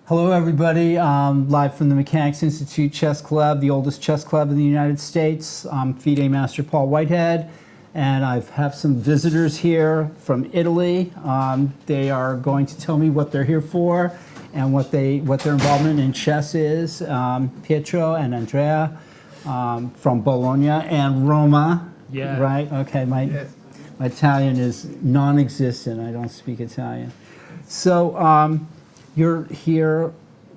Hello, everybody. Live from the Mechanics Institute Chess Club, the oldest chess club in the United States. I'm FIDE Master Paul Whitehead, and I have some visitors here from Italy. They are going to tell me what they're here for and what their involvement in chess is. Pietro and Andrea from Bologna and Roma. Yeah. Right? Okay. My Italian is non-existent. I don't speak Italian. So. You're here.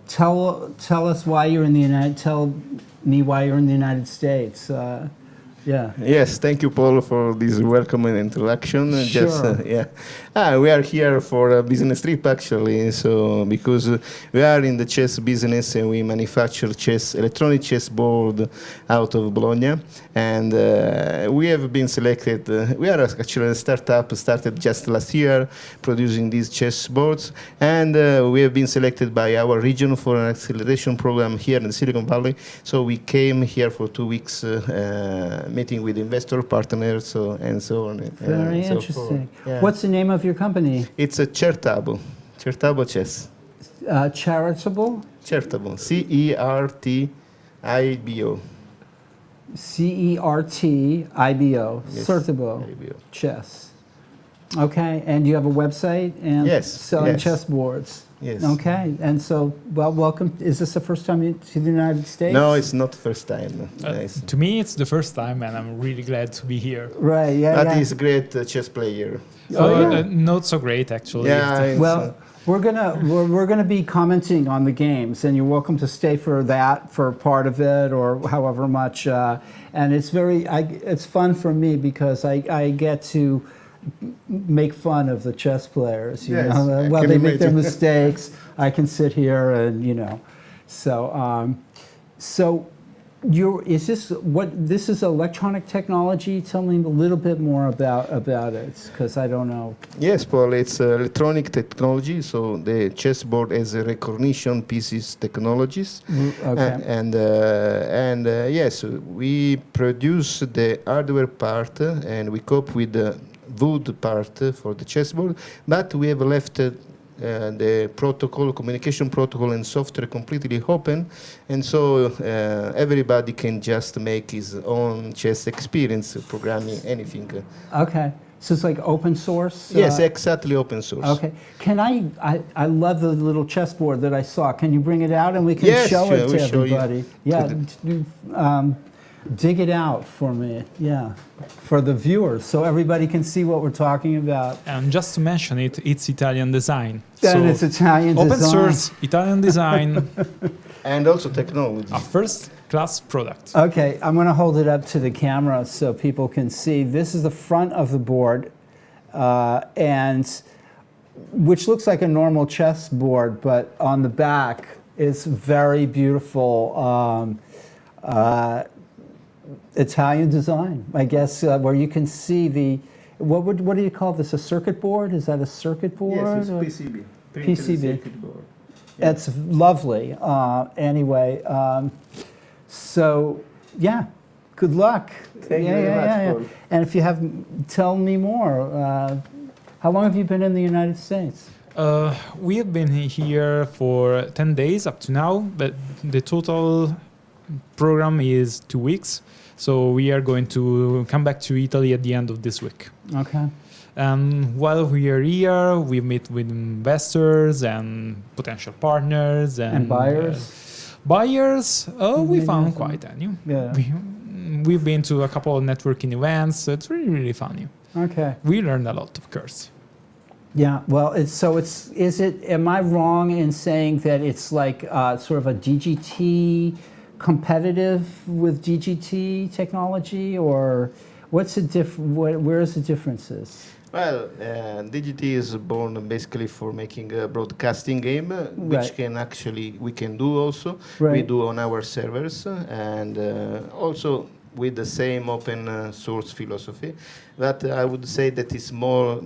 Tell us why you're in the United. Tell me why you're in the United States. Yeah. Yes, thank you, Paul, for this welcome and introduction. Sure. We are here for a business trip, actually. So because we are in the chess business and we manufacture electronic chess board out of Bologna, and we have been selected. We are actually a startup started just last year, producing these chess boards, and we have been selected by our region for an acceleration program here in Silicon Valley. So we came here for 2 weeks. Meeting with investor partners and so on. Very so interesting. Yeah. What's the name of your company? It's a Certabo Chess. Charitable? Certabo. CERTIBO. CERTIBO. Yes. Certabo. IBO. Chess. Okay, and you have a website and Yes, selling yes. chess boards. Yes. Okay, and so, well, welcome. Is this the first time to the United States? No, it's not the first time. Nice. To me, it's the first time, and I'm really glad to be here. Right, yeah, But yeah. he's a great chess player. Not so great, actually. Yeah. Well, we're gonna be commenting on the games, and you're welcome to stay for part of it or however much. And it's it's fun for me because I get to make fun of the chess players. You Yes, know, I well, can they make their imagine. mistakes. I can sit here and so. This is electronic technology? Tell me a little bit more about it, because I don't know. Yes, Paul, it's electronic technology. So the chessboard has a recognition pieces technologies. Okay. Yes, we produce the hardware part and we cope with the wood part for the chessboard, but we have left the communication protocol and software completely open, and so everybody can just make his own chess experience programming anything. Okay. So it's like open source? Yes, exactly, open source. Okay. Can I love the little chessboard that I saw. Can you bring it out and we can Yes, show sure, it to we'll show you. everybody? Yeah. Dig it out for me. Yeah. For the viewers, so everybody can see what we're talking about. And just to mention it, it's Italian design. And it's Italian open design. source, Italian design, And also technology. a first-class product. Okay, I'm going to hold it up to the camera so people can see. This is the front of the board, and which looks like a normal chess board, but on the back is very beautiful Italian design, I guess, where you can see the what do you call this? A circuit board? Is that a circuit board? Yes, it's or- PCB. PCB. Circuit board. It's lovely. Anyway, so yeah, good luck. Thank you very much, Paul. And if you have, tell me more. How long have you been in the United States? We have been here for 10 days up to now, but the total program is 2 weeks. So we are going to come back to Italy at the end of this week. Okay. And while we are here, we meet with investors and potential partners And buyers? Buyers, we Maybe found also- quite new. Yeah. We've been to a couple of networking events. So it's really, really funny. Okay. We learned a lot, of course. Yeah. Well, am I wrong in saying that it's like sort of a DGT competitive with DGT technology, or what's the where's the differences? Well, DGT is born basically for making a broadcasting game, which Right. we can do also. We Right. do on our servers, and also with the same open source philosophy. But I would say that it's more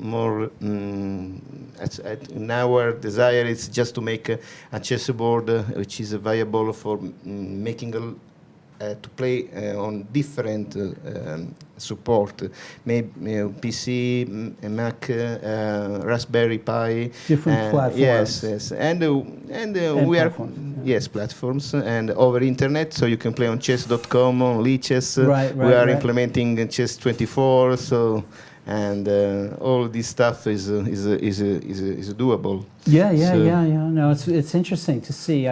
in our desire, it's just to make a chessboard which is viable for making to play on different support, maybe PC, Mac, Raspberry Pi. Different platforms. Yes, yes, and we are platforms, yeah. yes platforms and over internet, so you can play on chess.com, on Lichess. Right, We are right. implementing Chess 24, so and all this stuff is doable. Yeah. So- No, it's interesting to see.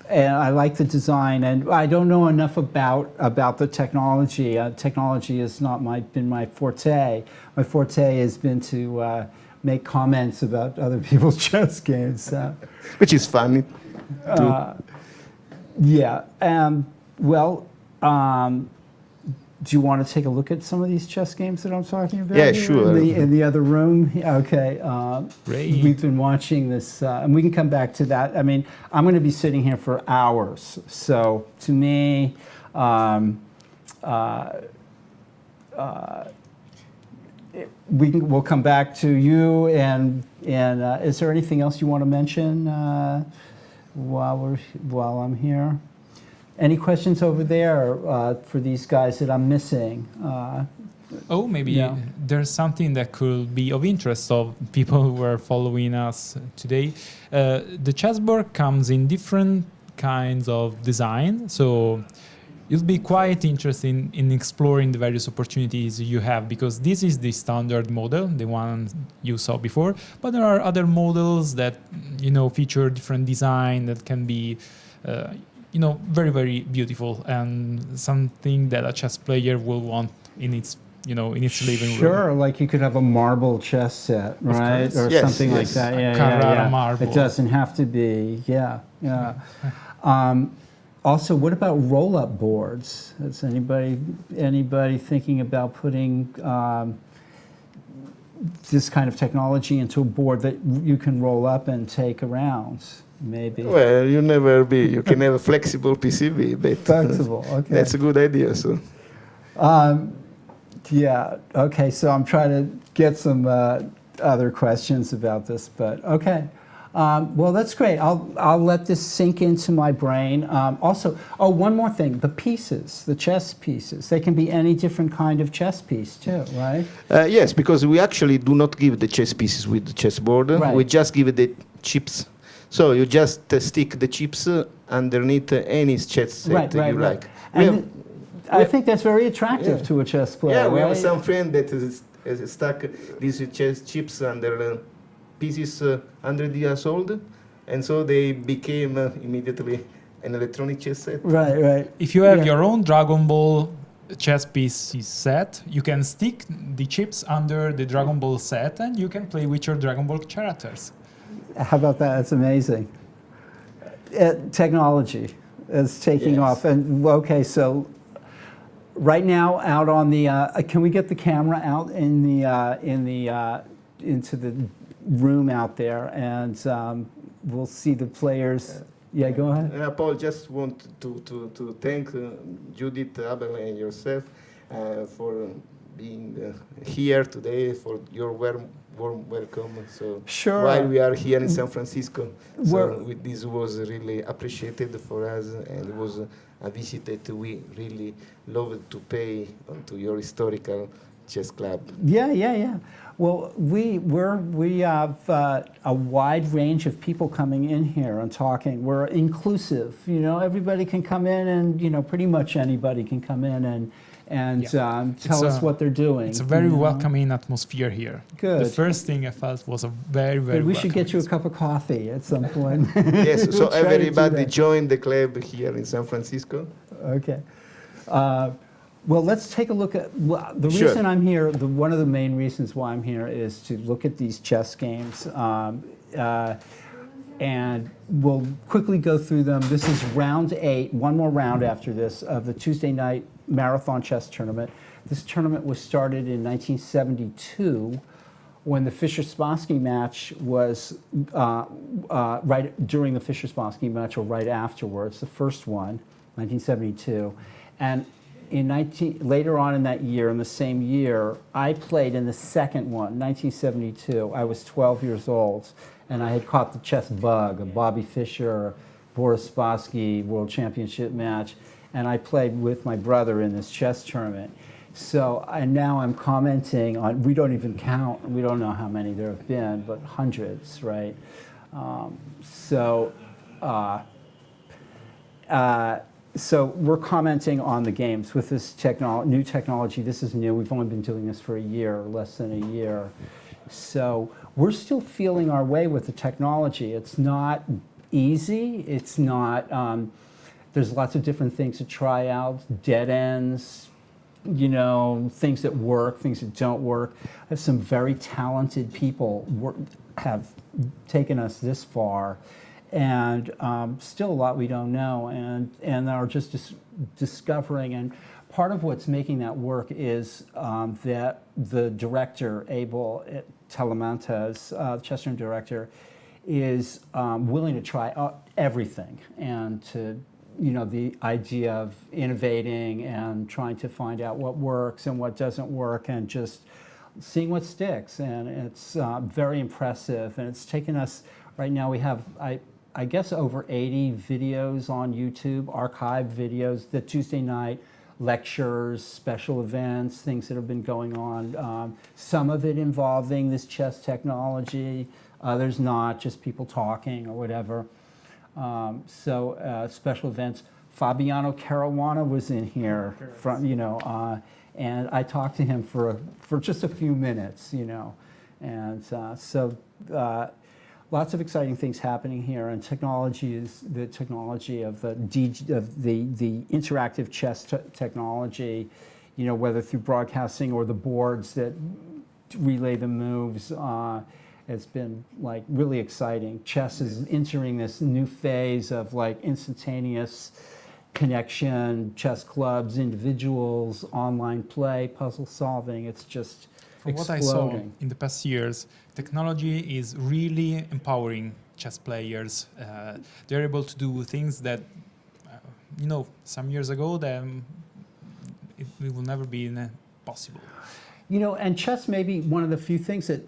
And I like the design, and I don't know enough about the technology. Technology has not been my forte. My forte has been to make comments about other people's chess games. which is funny. Yeah. Well, do you want to take a look at some of these chess games that I'm talking about? Yeah, here sure. In the other room. Okay. Great. We've been watching this, and we can come back to that. I mean, I'm going to be sitting here for hours. So to me, we'll come back to you. And is there anything else you want to mention while I'm here? Any questions over there for these guys that I'm missing? Maybe Yeah. there's something that could be of interest of people who are following us today. The chessboard comes in different kinds of design, so you'll be quite interested in exploring the various opportunities you have, because this is the standard model, the one you saw before, but there are other models that feature different design that can be very, very beautiful, and something that a chess player will want in its living room. Sure, like you could have a marble chess set, right? course. Or Yes, something like yes. that. A Yeah, Carrara marble. It doesn't have to be. Yeah. Also, what about roll-up boards? Is anybody thinking about putting this kind of technology into a board that you can roll up and take around? Maybe. Well, you can have a flexible PCB, but Flexible, okay. that's a good idea. So Yeah, okay, so I'm trying to get some other questions about this, but okay. Well, that's great. I'll let this sink into my brain. Also, one more thing, the pieces, the chess pieces, they can be any different kind of chess piece too, right? yes, because we actually do not give the chess pieces with the chessboard. Right. We just give the chips. So you just stick the chips underneath any chess set you like. And I think that's very attractive to a chess player. Yeah, we right? have some friend that is stuck these chess chips under pieces 100 years old, and so they became immediately an electronic chess set. Right. If you have your own Dragon Ball chess pieces set, you can stick the chips under the Dragon Ball set, and you can play with your Dragon Ball characters. How about that? That's amazing. Technology is taking off. And okay, so right now out on the, can we get the camera out into the room out there, and we'll see the players. Yeah, go ahead. Paul, just want to thank Judith, Abel, and yourself for being here today, for your warm welcome. So Sure. while we are here in San Francisco, We're- so this was really appreciated for us, and it was a visit that we really loved to pay to your historical chess club. Yeah. Well, we have a wide range of people coming in here and talking. We're inclusive. Everybody can come in, and pretty much anybody can come in and tell us what they're doing. It's a very welcoming atmosphere here. Good. The first thing I felt was a very, very But we should get you a welcoming cup of coffee at some point. Yes, so We'll try to do everybody that. join the club here in San Francisco. Okay. Well, let's take a look at the Sure. reason I'm here. One of the main reasons why I'm here is to look at these chess games, and we'll quickly go through them. This is round 8, one more round after this of the Tuesday night marathon chess tournament. This tournament was started in 1972 when the Fischer-Spassky match was right during the Fischer-Spassky match or right afterwards, the first one, 1972. And later on in that year, in the same year, I played in the second one, 1972. I was 12 years old, and I had caught the chess bug of Bobby Fischer Boris Spassky World Championship match, and I played with my brother in this chess tournament. So and now I'm commenting on, we don't even count, we don't know how many there have been, but hundreds, right? So we're commenting on the games with this new technology. This is new. We've only been doing this for a year, or less than a year. So we're still feeling our way with the technology. It's not easy. It's not, there's lots of different things to try out, dead ends, you know, things that work, things that don't work. I have some very talented people have taken us this far, and still a lot we don't know, and are just discovering. And part of what's making that work is that the director, Abel Telemantes, chess room director, is willing to try everything, and to, you know, the idea of innovating and trying to find out what works and what doesn't work, and just seeing what sticks. And it's very impressive. And it's taken us, right now we have, I guess, over 80 videos on YouTube, archived videos, the Tuesday night lectures, special events, things that have been going on. Some of it involving this chess technology, others not, just people talking or whatever. Special events. Fabiano Caruana was in here, from, you know, and I talked to him for just a few minutes, you know, and lots of exciting things happening here. And technology is the technology of the interactive chess technology, you know, whether through broadcasting or the boards that relay the moves. It's been like really exciting. Chess is entering this new phase of like instantaneous connection, chess clubs, individuals, online play, puzzle solving. It's just From exploding. what I saw in the past years, technology is really empowering chess players. They're able to do things that, you know, some years ago, it will never be possible. You know, and chess may be one of the few things that,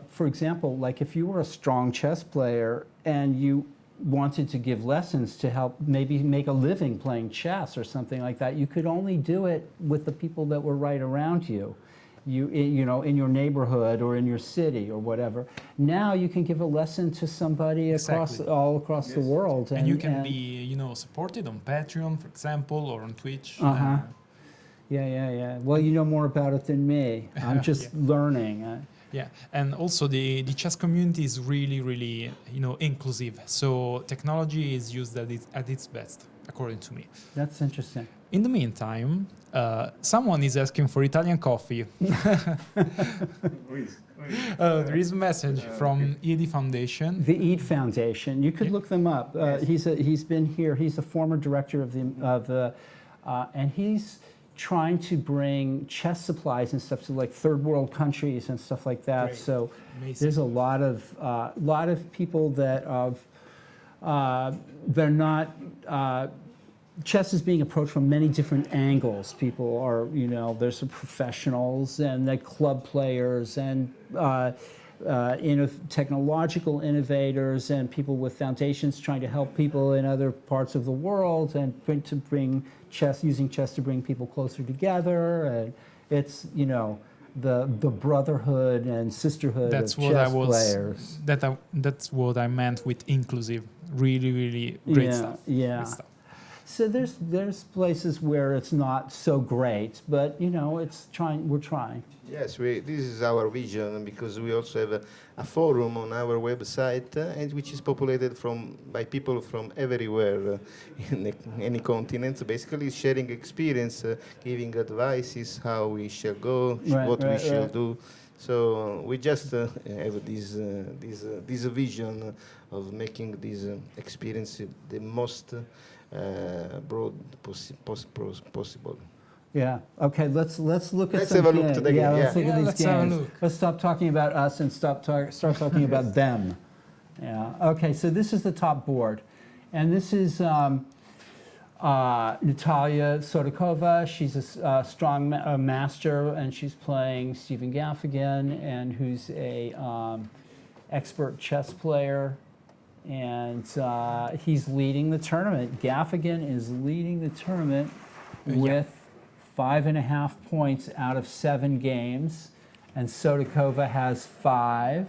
for example, like if you were a strong chess player and you wanted to give lessons to help maybe make a living playing chess or something like that, you could only do it with the people that were right around you. You know, in your neighborhood or in your city or whatever. Now you can give a lesson to somebody all across the world. And you can be, you know, supported on Patreon, for example, or on Twitch. Yeah. Well, you know more about it than me. I'm just learning. Yeah, and also the chess community is really, really, you know, inclusive. So technology is used at its best, according to me. That's interesting. In the meantime, someone is asking for Italian coffee. There is a message from ED Foundation. The ED Foundation. You could look them up. He's been here. He's a former director of the and he's trying to bring chess supplies and stuff to like third world countries and stuff like that. Great. So Amazing. there's a lot of people that they're not. Chess is being approached from many different angles. People are, you know, there's some professionals and the club players and technological innovators and people with foundations trying to help people in other parts of the world and bring chess, using chess to bring people closer together. And it's, you know, the brotherhood and sisterhood of chess players. That's what I meant with inclusive. Really, really great stuff. Yeah. Great stuff. So there's places where it's not so great, but you know, we're trying. Yes, this is our vision, because we also have a forum on our website, and which is populated by people from everywhere in any continent, basically sharing experience, giving advices, how we shall go, what we shall do. So we just have this vision of making this experience the most broad possible. Yeah. Okay. Let's look at. Let's have a look together. Yeah. Let's look at these let's have a games. look. Let's stop talking about us and start talking about them. Yeah. Okay. So this is the top board, and this is Natalia Sodakova. She's a strong master, and she's playing Stephen Gaffigan, and who's a expert chess player. And he's leading the tournament. Gaffigan is leading the tournament with 5.5 points out of 7 games. And Sodakova has 5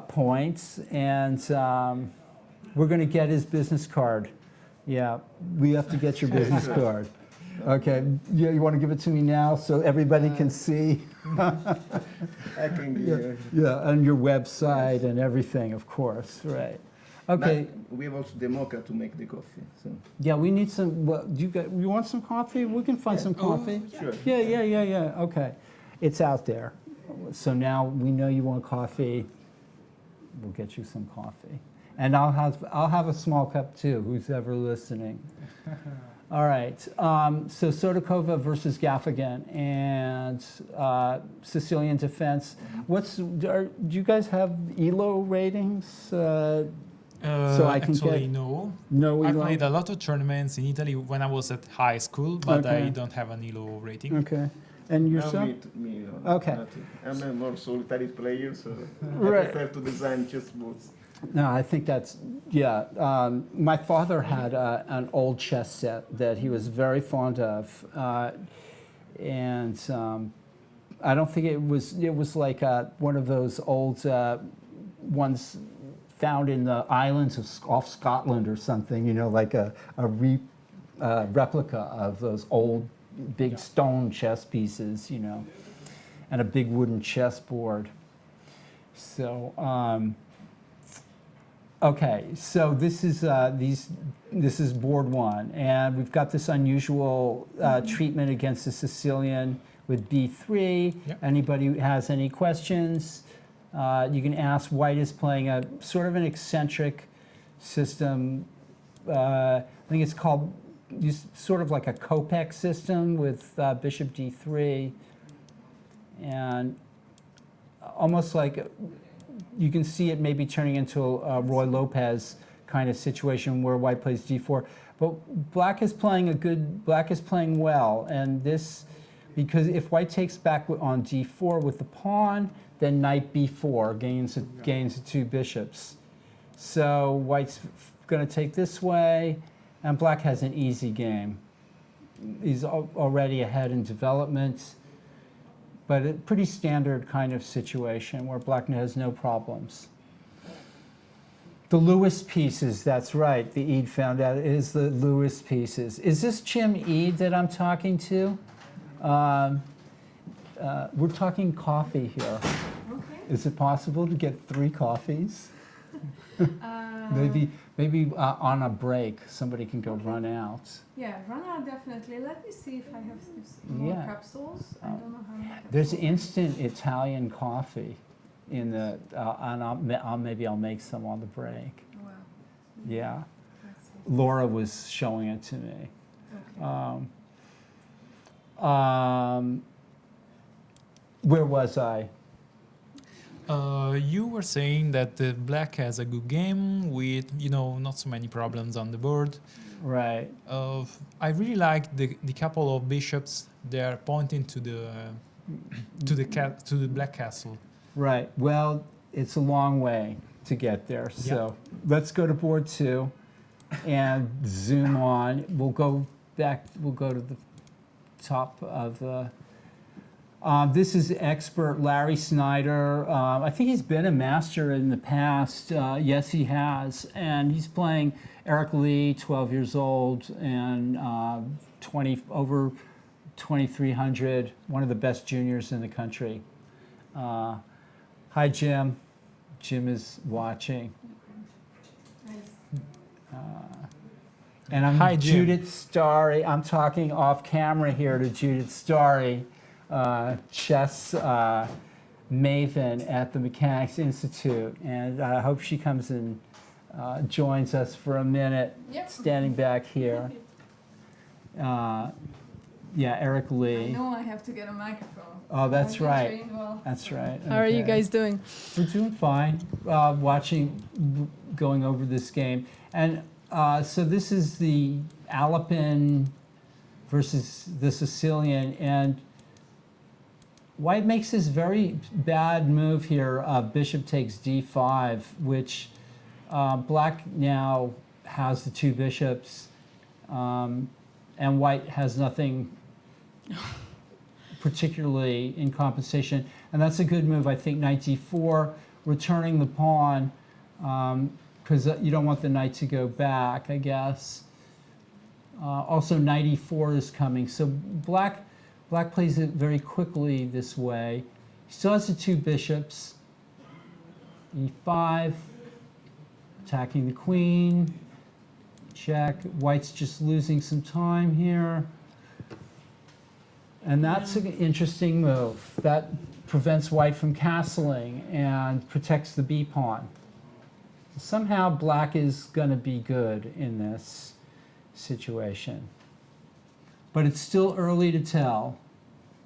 points. And we're going to get his business card. Yeah, we have to get your business card. Okay, yeah, you want to give it to me now so everybody can see? I can give you. Yeah, and your website and everything, of course, right. Okay. But we have also the mocha to make the coffee. So. Yeah, we need some, well, you want some coffee? We can find some coffee. Sure. Yeah, okay. It's out there. So now we know you want coffee. We'll get you some coffee. And I'll have a small cup too, who's ever listening. All right, so Sodakova versus Gaffigan and Sicilian defense. Do you guys have ELO ratings? So I can actually, get no. no I ELO. played a lot of tournaments in Italy when I was at high school, but Okay. I don't have an ELO rating. Okay, and yourself? Me, Okay. nothing. I'm a more solitary player, so Right. I prefer to design chessboards. No, I think that's, yeah. My father had an old chess set that he was very fond of. And I don't think it was like one of those old ones found in the islands off Scotland or something, you know, like a replica of those old big stone chess pieces, you know, and a big wooden chessboard. So, okay, so this is this is board 1, and we've got this unusual treatment against the Sicilian with B3. Yep. Anybody who has any questions, you can ask. White is playing a sort of an eccentric system. I think it's called sort of like a Kopek system with Bishop D3, and almost like. You can see it maybe turning into a Roy Lopez kind of situation where White plays D4, but Black is playing well, and this, because if White takes back on D4 with the pawn, then Knight B4 gains the 2 bishops. So White's going to take this way, and Black has an easy game. He's already ahead in development. But a pretty standard kind of situation where Black has no problems. The Lewis pieces, that's right. The Eid found out it is the Lewis pieces. Is this Jim Eid that I'm talking to? We're talking coffee here. Okay. Is it possible to get 3 coffees? Maybe on a break, somebody can go run out. Yeah, run out definitely. Let me see if I have more Yeah. capsules. I don't know how many capsules. There's instant Italian coffee in the, and maybe I'll make some on the break. Wow. Yeah, Let's see. Laura was showing it to me. Okay. Where was I? You were saying that the Black has a good game with, not so many problems on the board. Right. I really like the couple of bishops. They are pointing to the Black Castle. Right. Well, it's a long way to get there. So let's go to board 2 and zoom on. We'll go back. We'll go to the top of the. This is expert Larry Snyder. I think he's been a master in the past. Yes, he has. And he's playing Eric Lee, 12 years old, and over 2,300, one of the best juniors in the country. Hi, Jim. Jim is watching. Nice. And I'm Hi, Jim. Judith Starry. I'm talking off camera here to Judith Starry. Chess maven at the Mechanics Institute, and I hope she comes and joins us for a minute. Yep. Standing back here. Yeah, Eric I Lee. know I have to get a microphone. Oh, that's I've been right. trained well. That's right. How are you Okay. guys doing? We're doing fine. Going over this game, and so this is the Alapin versus the Sicilian, and White makes this very bad move here. Bishop takes d5, which Black now has the 2 bishops, and white has nothing particularly in compensation. And that's a good move, I think. Knight d4, returning the pawn, because you don't want the knight to go back, I guess. Also, knight e4 is coming. So black plays it very quickly this way. He still has the 2 bishops. e5, attacking the queen. Check. White's just losing some time here. And that's an interesting move. That prevents white from castling and protects the b pawn. Somehow black is going to be good in this situation. But it's still early to tell.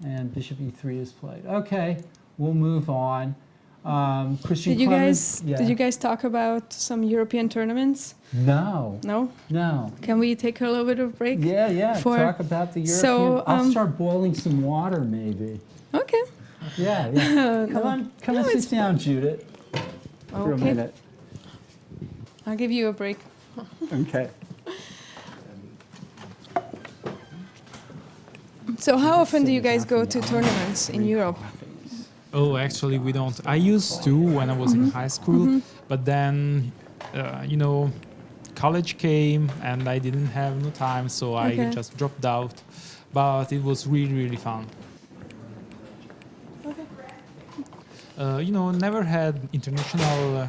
And bishop e3 is played. Okay, we'll move on. Christian Did you Clemens, guys talk about some European tournaments? No. No? No. Can we take a little bit of a break? Yeah. For- Talk about the European. So, I'll start boiling some water, maybe. Okay. Yeah. Come on, sit down, Judith, for a Okay. minute. I'll give you a break. Okay. So how often do you guys go to tournaments in Europe? Oh, actually, we don't. I used to when I was in high school, but then, college came and I didn't have no time, so I Okay. just dropped out. But it was really, really fun. Never had international.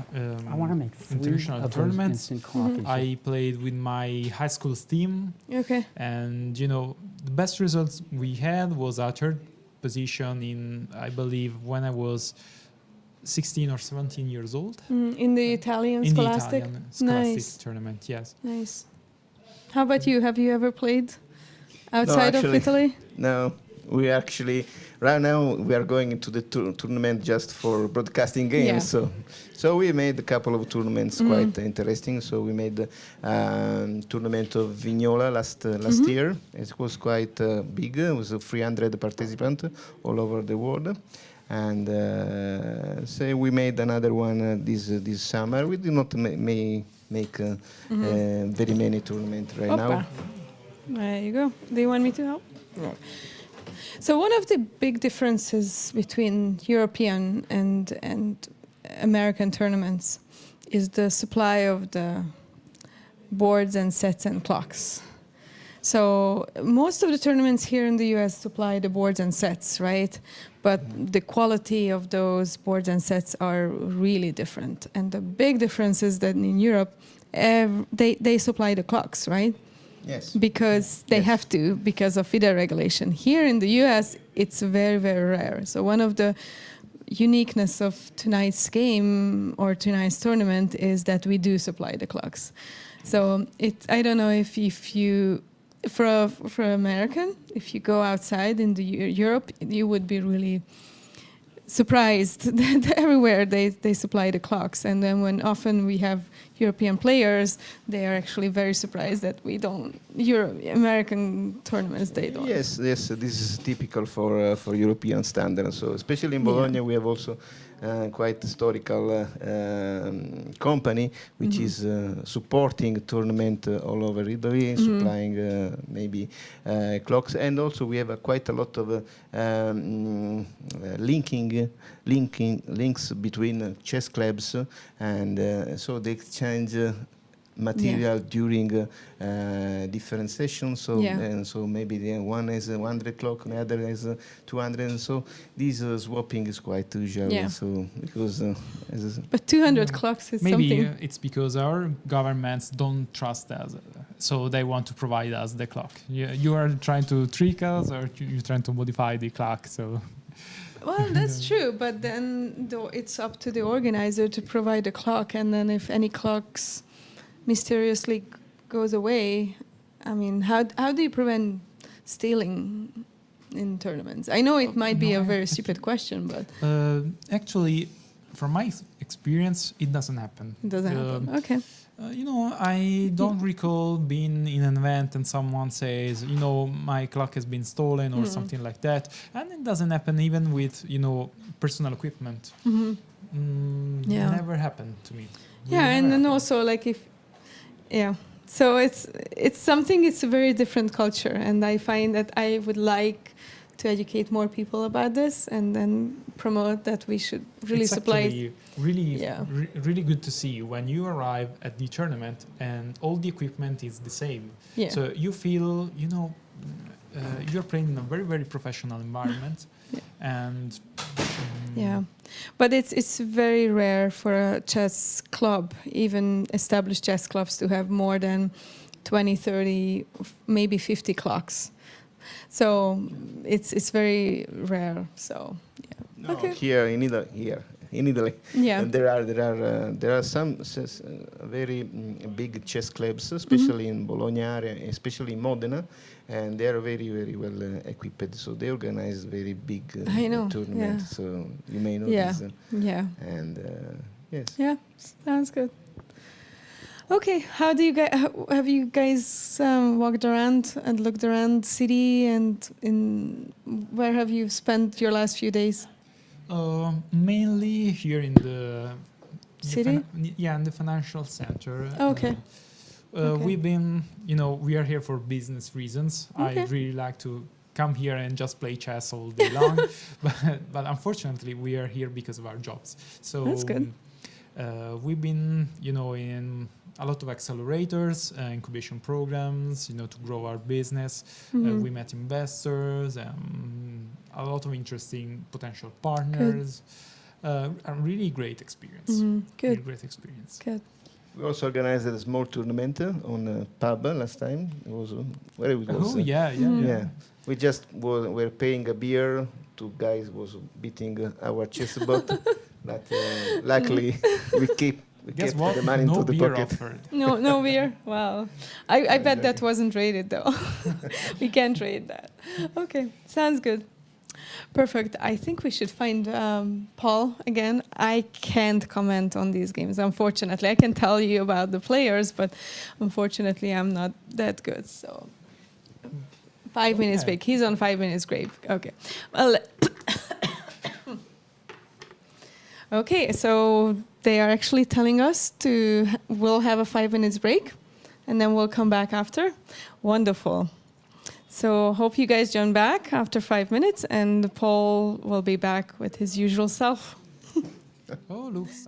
I want to make 3 international of those tournaments. instant coffees. I played with my high school team, Okay. and the best results we had was our third position in, I believe, when I was 16 or 17 years old. In the Italian In the Scholastic? Italian Scholastic Nice. tournament, yes. Nice. How about you? Have you ever played outside of actually- Italy? No, we actually right now we are going into the tournament just for broadcasting games. Yeah. So we made a couple of tournaments quite interesting. So we made the tournament of Vignola last year. It was quite big. It was 300 participants all over the world. And say we made another one this summer. We did not make very many tournaments right Hoppa. now. There you go. Do you want me to help? So one of the big differences between European and American tournaments is the supply of the boards and sets and clocks. So most of the tournaments here in the US supply the boards and sets, right? But the quality of those boards and sets are really different. And the big difference is that in Europe, they supply the clocks, right? Yes. Because they Yes. have to, because of FIDE regulation. Here in the US, it's very, very rare. So one of the uniqueness of tonight's game or tonight's tournament is that we do supply the clocks. So I don't know if you, for American, if you go outside in the Europe, you would be really surprised that everywhere they supply the clocks. And then when often we have European players, they are actually very surprised that we don't. American tournaments, they don't. Yes, this is typical for European standards. So especially in Bologna, we have also quite historical company which is supporting tournament all over Italy, supplying maybe clocks, and also we have quite a lot of links between chess clubs, and so they exchange material during different sessions. So and so maybe the one has 100 clock, the other has 200, and so this swapping is quite usual. Yeah. So because But 200 clocks is Maybe something. it's because our governments don't trust us, so they want to provide us the clock. You are trying to trick us, or you're trying to modify the clock. So, Well, that's true, but then it's up to the organizer to provide a clock, and then if any clocks mysteriously goes away, I mean, how do you prevent stealing in tournaments? I know it might be a very stupid question, but actually, from my experience, it doesn't happen. it doesn't happen. Okay. I don't recall being in an event and someone says, my clock has been stolen or something like that. And it doesn't happen even with, personal equipment. Yeah. never happened to me. Yeah, Never and then happened. also like if, yeah. So it's something. It's a very different culture, and I find that I would like to educate more people about this, and then promote that we should really It's supply. actually really, Yeah. really good to see when you arrive at the tournament and all the equipment is the same. Yeah. So you feel, you're playing in a very, very professional environment, Yeah. and Yeah, but it's very rare for a chess club, even established chess clubs, to have more than 20, 30, maybe 50 clocks. So it's very rare. So No, Okay. here in Italy, yeah, and there are some very big chess clubs, especially in Bologna area, especially in Modena, and they are very very well equipped. So they organize very big I know, tournaments. yeah. So you may know yeah, this. yeah, And yes. yeah. Sounds good. Okay, how do you guys have you guys walked around and looked around the city, and in where have you spent your last few days? mainly here in the City? in the financial center. Okay. Okay. We've been, we are here for business reasons. Okay. I'd really like to come here and just play chess all day long, but unfortunately, we are here because of our jobs. So That's good. we've been, in a lot of accelerators, incubation programs, to grow our business. Mhm. We met investors, a lot of interesting potential partners. A really great experience. Mhm. Really Good. great experience. Good. We also organized a small tournament on a pub last time. It was where it was. Oh yeah, yeah, Mhm. yeah. Yeah, we just were paying a beer. Two guys was beating our chessboard, but luckily we Guess kept what? the money No into the beer pocket. offered. No, no beer. Wow. I bet that wasn't rated though. We can't rate that. Okay, sounds good. Perfect. I think we should find Paul again. I can't comment on these games, unfortunately. I can tell you about the players, but unfortunately, I'm not that good. So, 5 minutes Okay. break. He's on 5 minutes break. Okay. Well, okay. So they are actually telling us we'll have a 5 minutes break, and then we'll come back after. Wonderful. So hope you guys join back after 5 minutes, and Paul will be back with his usual self. Oh, looks.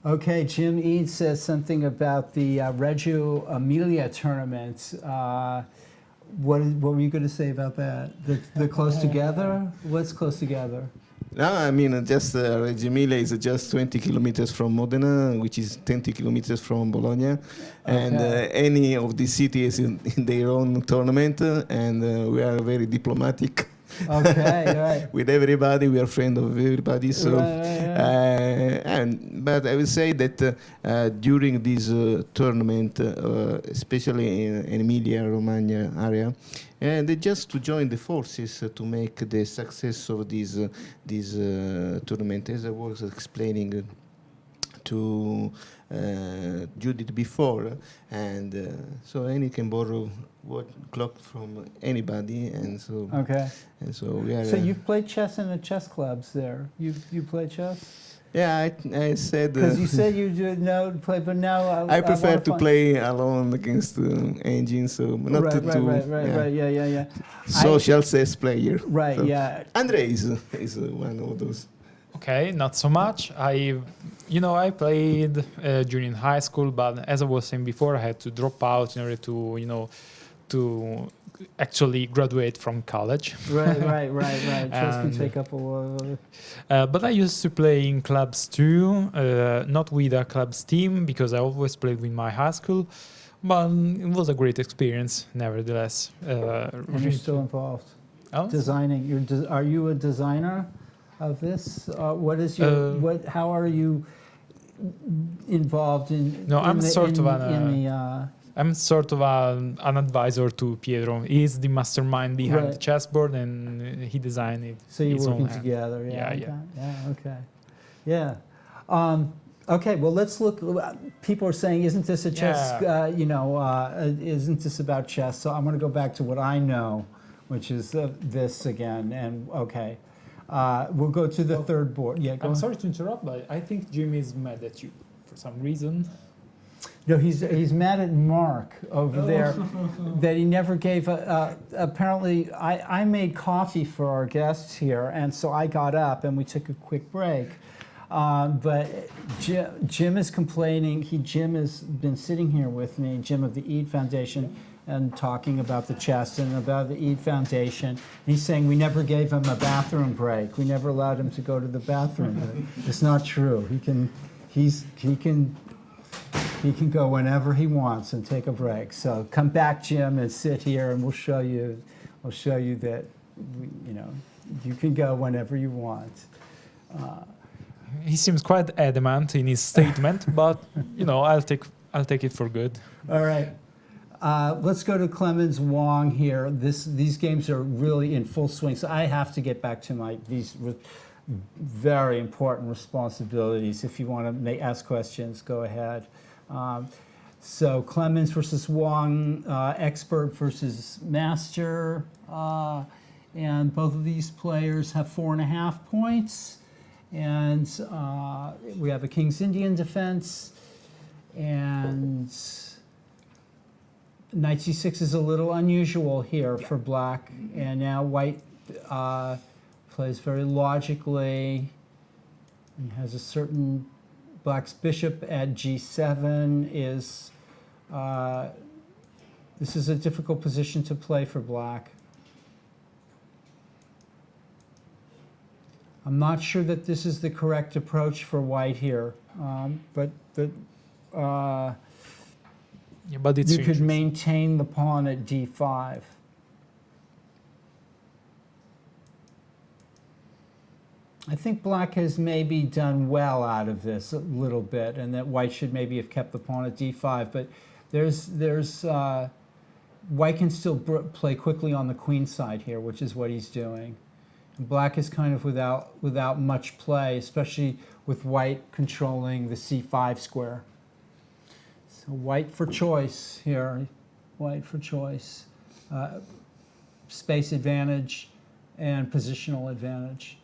Okay, Jim Eads says something about the Reggio Emilia tournament. What were you going to say about that? They're close together? What's close together? No, I mean, just Reggio Emilia is just 20 kilometers from Modena, which is 20 kilometers from Bologna. And any of the cities in their own tournament, and we are very diplomatic. Okay, right. With everybody, we are friends of everybody. So, but I will say that during this tournament, especially in Emilia Romagna area, they just to join the forces to make the success of this tournament. As I was explaining to Judith before, and so any can borrow what clock from anybody, and so Okay. and so we are. So you've played chess in the chess clubs there. You play chess? Yeah, I said. Because you said you did no play, but now I prefer wanna to find- play alone against engines, so not right, to right. Yeah. social chess player. Right. So Yeah. Andre is one of those. Okay, not so much. I played during high school, but as I was saying before, I had to drop out in order to, to actually graduate from college. Right. Chess can And- take up a lot. But I used to play in clubs too, not with a clubs team because I always played with my high school. But it was a great experience, nevertheless. And you're still involved. Oh? Designing. Are you a designer of this? What is your How are you involved in? No, I'm sort of I'm sort of an advisor to Pietro. He's the mastermind behind the chessboard, and he designed it. So you're his own working hand. together. Yeah. Okay. Yeah. Okay. Well, let's look. People are saying, "Isn't this a chess? Isn't this about chess?" So I'm going to go back to what I know, which is this again. And okay, we'll go to the third board. Yeah. Go I'm ahead. sorry to interrupt, but I think Jim is mad at you for some reason. No, he's mad at Mark over there that he never gave apparently I made coffee for our guests here, and so I got up and we took a quick break. But Jim is complaining. Jim has been sitting here with me, Jim of the Eid Foundation, and talking about the chess and about the Eid Foundation. And he's saying we never gave him a bathroom break. We never allowed him to go to the bathroom. It's not true. He can go whenever he wants and take a break. So come back, Jim, and sit here, and we'll show you that you can go whenever you want. He seems quite adamant in his statement, but I'll take it for good. All right. Let's go to Clemens Wong here. These games are really in full swing, so I have to get back to these very important responsibilities. If you want to ask questions, go ahead. So Clemens versus Wong, expert versus master, and both of these players have 4.5 points. And we have a King's Indian defense, and Knight c6 is a little unusual here for black, and now white plays very logically and has a certain. Black's bishop at g7 is, this is a difficult position to play for black. I'm not sure that this is the correct approach for white here, but it's you could maintain the pawn at d5. I think black has maybe done well out of this a little bit, and that white should maybe have kept the pawn at d5. But white can still play quickly on the queen side here, which is what he's doing. And black is kind of without much play, especially with white controlling the c5 square. So white for choice here, white for choice, space advantage and positional advantage.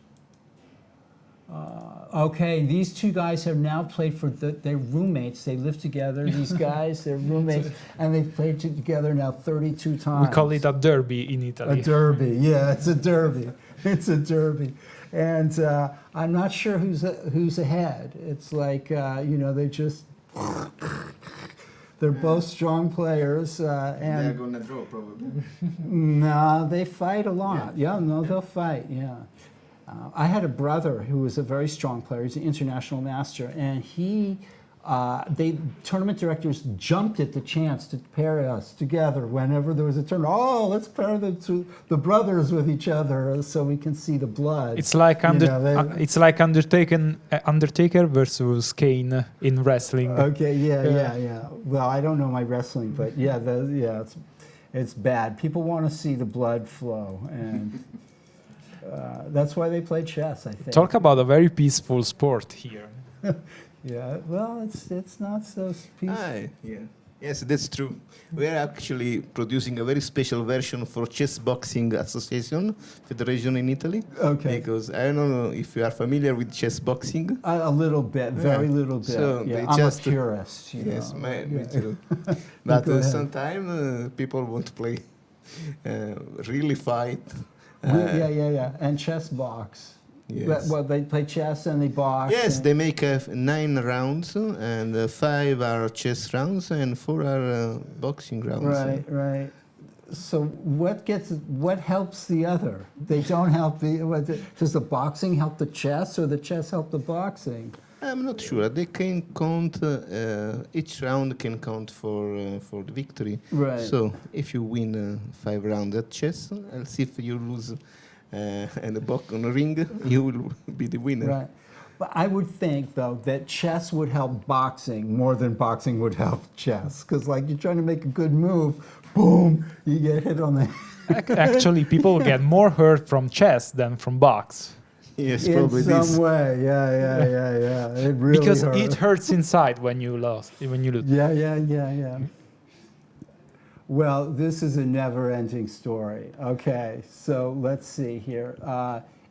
Okay, these two guys have now played for they're roommates. They live together, these guys, they're roommates, and they've played together now 32 times. We call it a derby in Italy. A derby, yeah, it's a derby. It's a derby. And I'm not sure who's ahead. It's like, they just, they're both strong players. They're And gonna draw probably. no, they fight a lot. Yeah, no, they'll fight, yeah. I had a brother who was a very strong player. He's an international master. And tournament directors jumped at the chance to pair us together whenever there was a tournament. Oh, let's pair the brothers with each other so we can see the blood. It's like it's like Undertaker versus Kane in wrestling. Okay, yeah. Well, I don't know my wrestling, but it's bad. People want to see the blood flow, and that's why they play chess, I think. Talk about a very peaceful sport here. Yeah, well, it's not so peaceful. Yeah. Yes, that's true. We are actually producing a very special version for Chess Boxing Association Federation in Italy. Okay. Because I don't know if you are familiar with chess boxing. A little bit, very little bit. So yeah, they I'm just, a purist. Yes, know. me too. But Go ahead. sometimes people want to play, really fight. Yeah. And chess box. Yes. Well, they play chess and they box. Yes, and they make 9 rounds, and 5 are chess rounds, and 4 are boxing rounds. Right. So what helps the other? They don't help does the boxing help the chess, or the chess help the boxing? I'm not sure. They can count. Each round can count for the victory. Right. So if you win 5 rounds at chess, I'll see if you lose. And on a ring, you will be the winner. Right. But I would think, though, that chess would help boxing more than boxing would help chess. Because, like, you're trying to make a good move, boom, you get hit on the head. Actually, people get more hurt from chess than from box. Yes, In probably some this. way, yeah. It really Because hurts. it hurts inside when you lose. Yeah. Well, this is a never-ending story. Okay, so let's see here.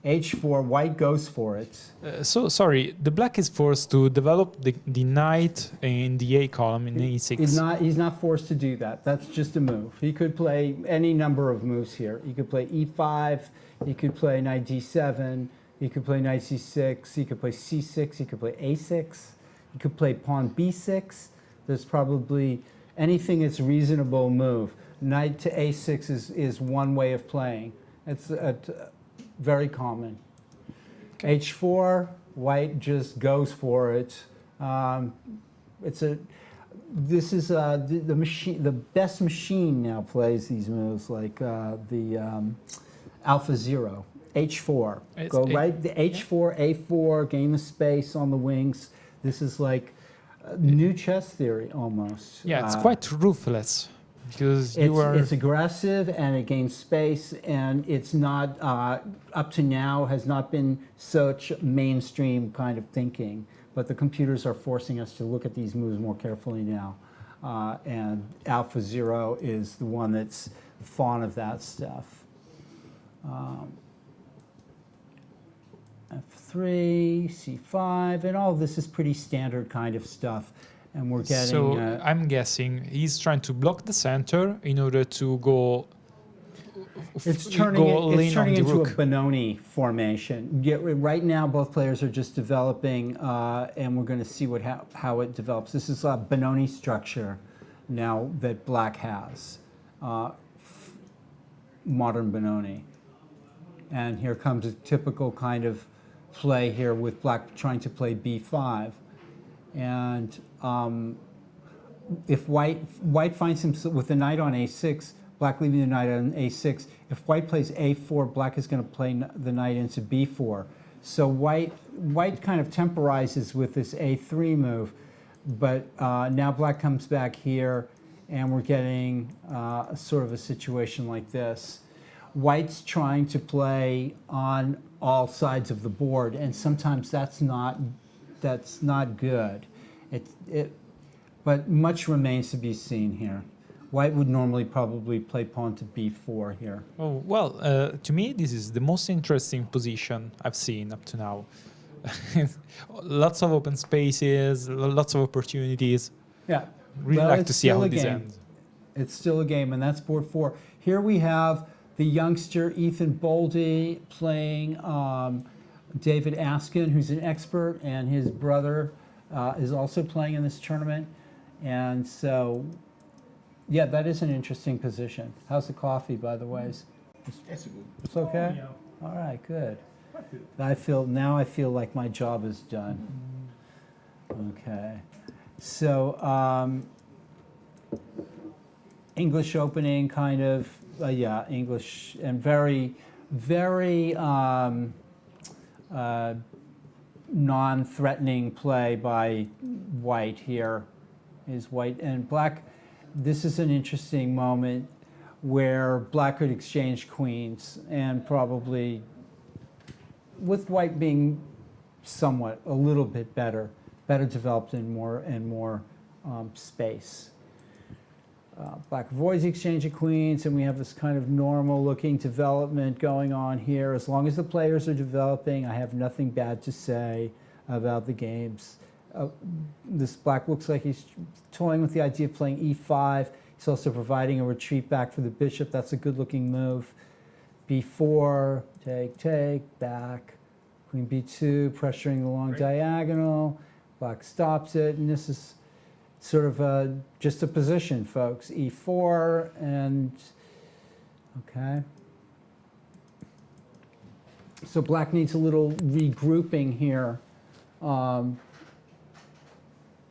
H4, white goes for it. Sorry, the black is forced to develop the knight in the A column in E6. He's not forced to do that. That's just a move. He could play any number of moves here. He could play E5, he could play knight D7, he could play knight C6, he could play C6, he could play A6, he could play pawn B6. There's probably anything that's reasonable move. Knight to A6 is one way of playing. It's very common. Okay. H4, white just goes for it. This is the machine. The best machine now plays these moves, like the Alpha Zero. H4. Go right. The H4, A4, gain the space on the wings. This is like new chess theory almost. Yeah, it's quite ruthless because it's aggressive and it gains space, and it's not up to now has not been such mainstream kind of thinking. But the computers are forcing us to look at these moves more carefully now, and Alpha Zero is the one that's fond of that stuff. F3, C5, and all of this is pretty standard kind of stuff. And we're getting... So I'm guessing he's trying to block the center in order to go... It's turning into rook. a Benoni formation. Right now, both players are just developing, and we're going to see how it develops. This is a Benoni structure now that black has, modern Benoni. And here comes a typical kind of play here with black trying to play b5. And if white finds himself with the knight on a6, black leaving the knight on a6. If white plays a4, black is going to play the knight into b4. So white kind of temporizes with this a3 move, but now black comes back here, and we're getting sort of a situation like this. White's trying to play on all sides of the board, and sometimes that's not good. But much remains to be seen here. White would normally probably play pawn to b4 here. Oh, well, to me, this is the most interesting position I've seen up to now. Lots of open spaces, lots of opportunities. Yeah. Really like to see how this ends. It's still a game, and that's board 4. Here we have the youngster Ethan Boldy playing David Askin, who's an expert, and his brother is also playing in this tournament. And so, yeah, that is an interesting position. How's the coffee, by the way? That's good. It's okay? All right, good. I feel like my job is done. Okay. So, English opening, kind of, yeah, English, and very, very non-threatening play by white here. Is white and black. This is an interesting moment where black could exchange queens, and probably with white being somewhat a little bit better developed and more space. Black avoids the exchange of queens, and we have this kind of normal looking development going on here. As long as the players are developing, I have nothing bad to say about the games. This black looks like he's toying with the idea of playing e5. He's also providing a retreat back for the bishop. That's a good looking move. b4, take, back. Queen b2, pressuring the long diagonal. Black stops it, and this is sort of just a position, folks. e4, and okay. So black needs a little regrouping here.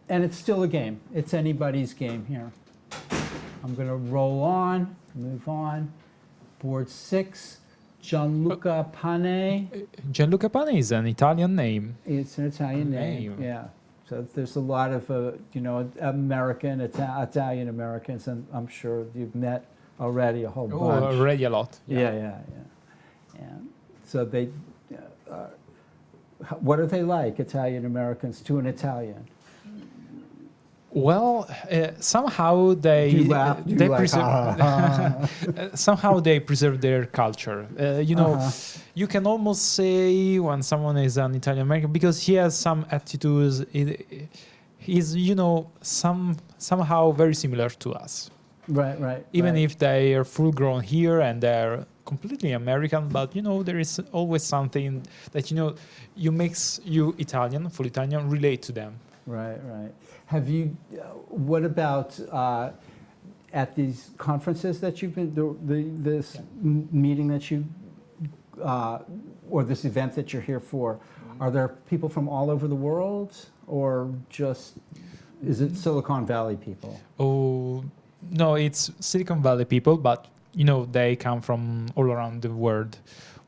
And it's still a game. It's anybody's game here. I'm going to roll on, move on. Board 6, Gianluca Pane. Gianluca Pane is an Italian name. It's an Italian name, yeah. So there's a lot of, American, Italian Americans, and I'm sure you've met already a whole bunch. Oh, already a lot. Yeah. And so they, what are they like, Italian Americans, to an Italian? Well, somehow they Do you laugh? Do you they like, preserve somehow they preserve their culture. You can almost say when someone is an Italian American because he has some attitudes. He's somehow very similar to us. Right. Even right. if they are full grown here and they're completely American, but there is always something that you Italian, full Italian, relate to them. Right. Have you, what about at these conferences that you've been, this meeting that you, or this event that you're here for, are there people from all over the world, or just, is it Silicon Valley people? Oh, no, it's Silicon Valley people, but they come from all around the world.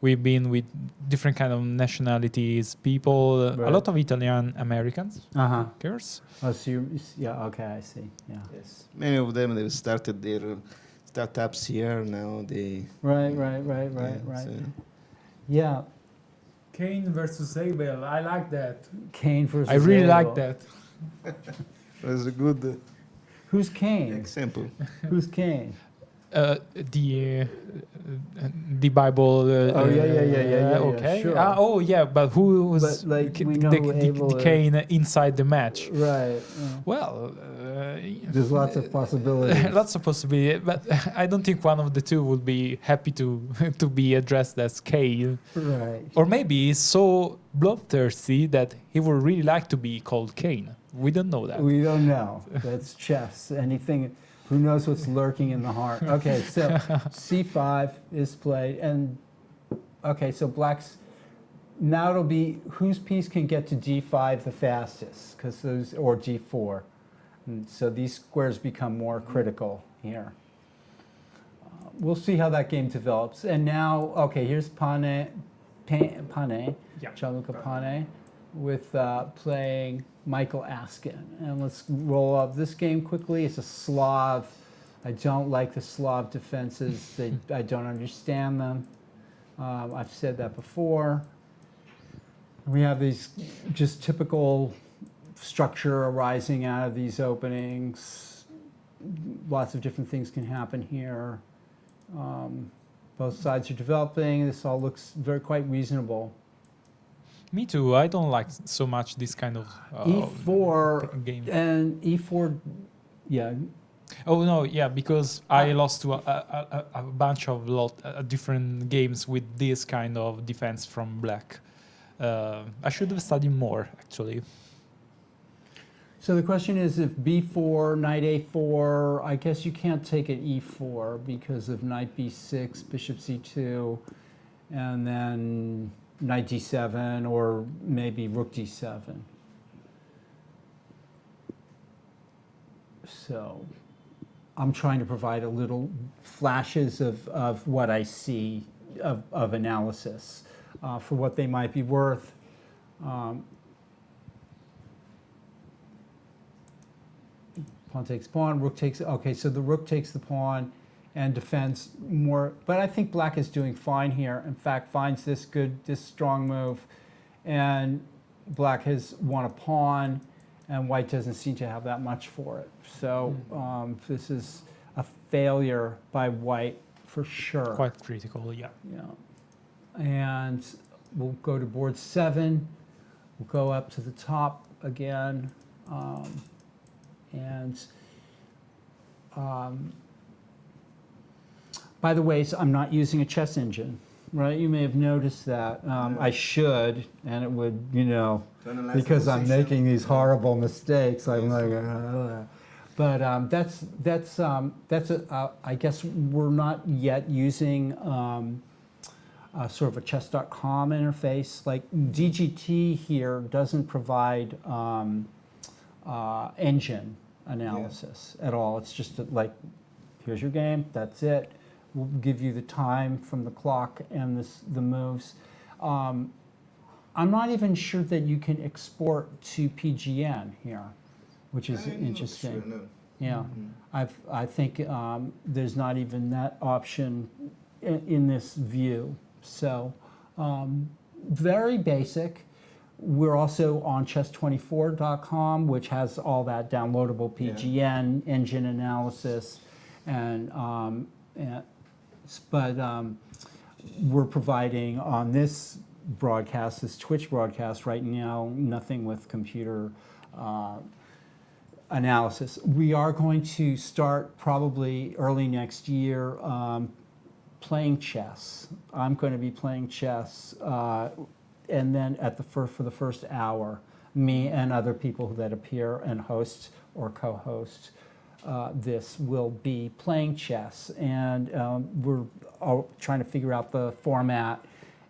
We've been with different kind of nationalities, people, Right. a lot of Italian Americans, of course. Oh, so okay, I see, yeah. Yes, many of them they've started their startups here now. They Right. so- Yeah, Kane versus Abel, I like that. Kane versus I really Abel. like that. was a good Who's Kane? example. Who's Kane? The Bible. Yeah, Okay. sure. But who was But, like, we know who Abel the is. Cain inside the match? Right. yeah. Well, There's lots of possibilities. lots of possibilities, but I don't think one of the two would be happy to to be addressed as Cain. Right. Or maybe he's so bloodthirsty that he would really like to be called Cain. We don't know that. We don't know. That's chess. Anything. Who knows what's lurking in the heart? Okay, so c5 is played, and okay, so black's now it'll be whose piece can get to d5 the fastest, because those or d4. And so these squares become more critical here. We'll see how that game develops. And now, okay, here's Pane, Gianluca Pane, with playing Michael Askin. And let's roll up this game quickly. It's a Slav. I don't like the Slav defenses. I don't understand them. I've said that before. We have these just typical structure arising out of these openings. Lots of different things can happen here. Both sides are developing. This all looks quite reasonable. Me too. I don't like so much this kind of E4 game. and E4, yeah. Oh no, yeah, because I lost to a bunch of different games with this kind of defense from black. I should have studied more, actually. So the question is, if b4, knight a4, I guess you can't take it e4 because of knight b6, bishop c2, and then knight d7, or maybe rook d7. So I'm trying to provide a little flashes of what I see of analysis for what they might be worth. Pawn takes pawn, rook takes, okay, so the rook takes the pawn and defends more, but I think black is doing fine here. In fact, finds this strong move, and black has won a pawn, and white doesn't seem to have that much for it. So this is a failure by white for sure. Quite critical, yeah. Yeah. And we'll go to board 7. We'll go up to the top again. By the way, so I'm not using a chess engine, right? You may have noticed that. I should, and it would, you know, because I'm making these horrible mistakes. I'm like, but I guess we're not yet using sort of a chess.com interface. Like DGT here doesn't provide engine analysis at all. It's just like, here's your game, that's it. We'll give you the time from the clock and the moves. I'm not even sure that you can export to PGN here, which is interesting. Sure, no. Yeah, I think there's not even that option in this view. So very basic. We're also on chess24.com, which has all that downloadable PGN engine analysis, but we're providing on this broadcast, this Twitch broadcast right now, nothing with computer analysis. We are going to start probably early next year playing chess. I'm going to be playing chess, and then for the first hour, me and other people that appear and host or co-host this will be playing chess, and we're all trying to figure out the format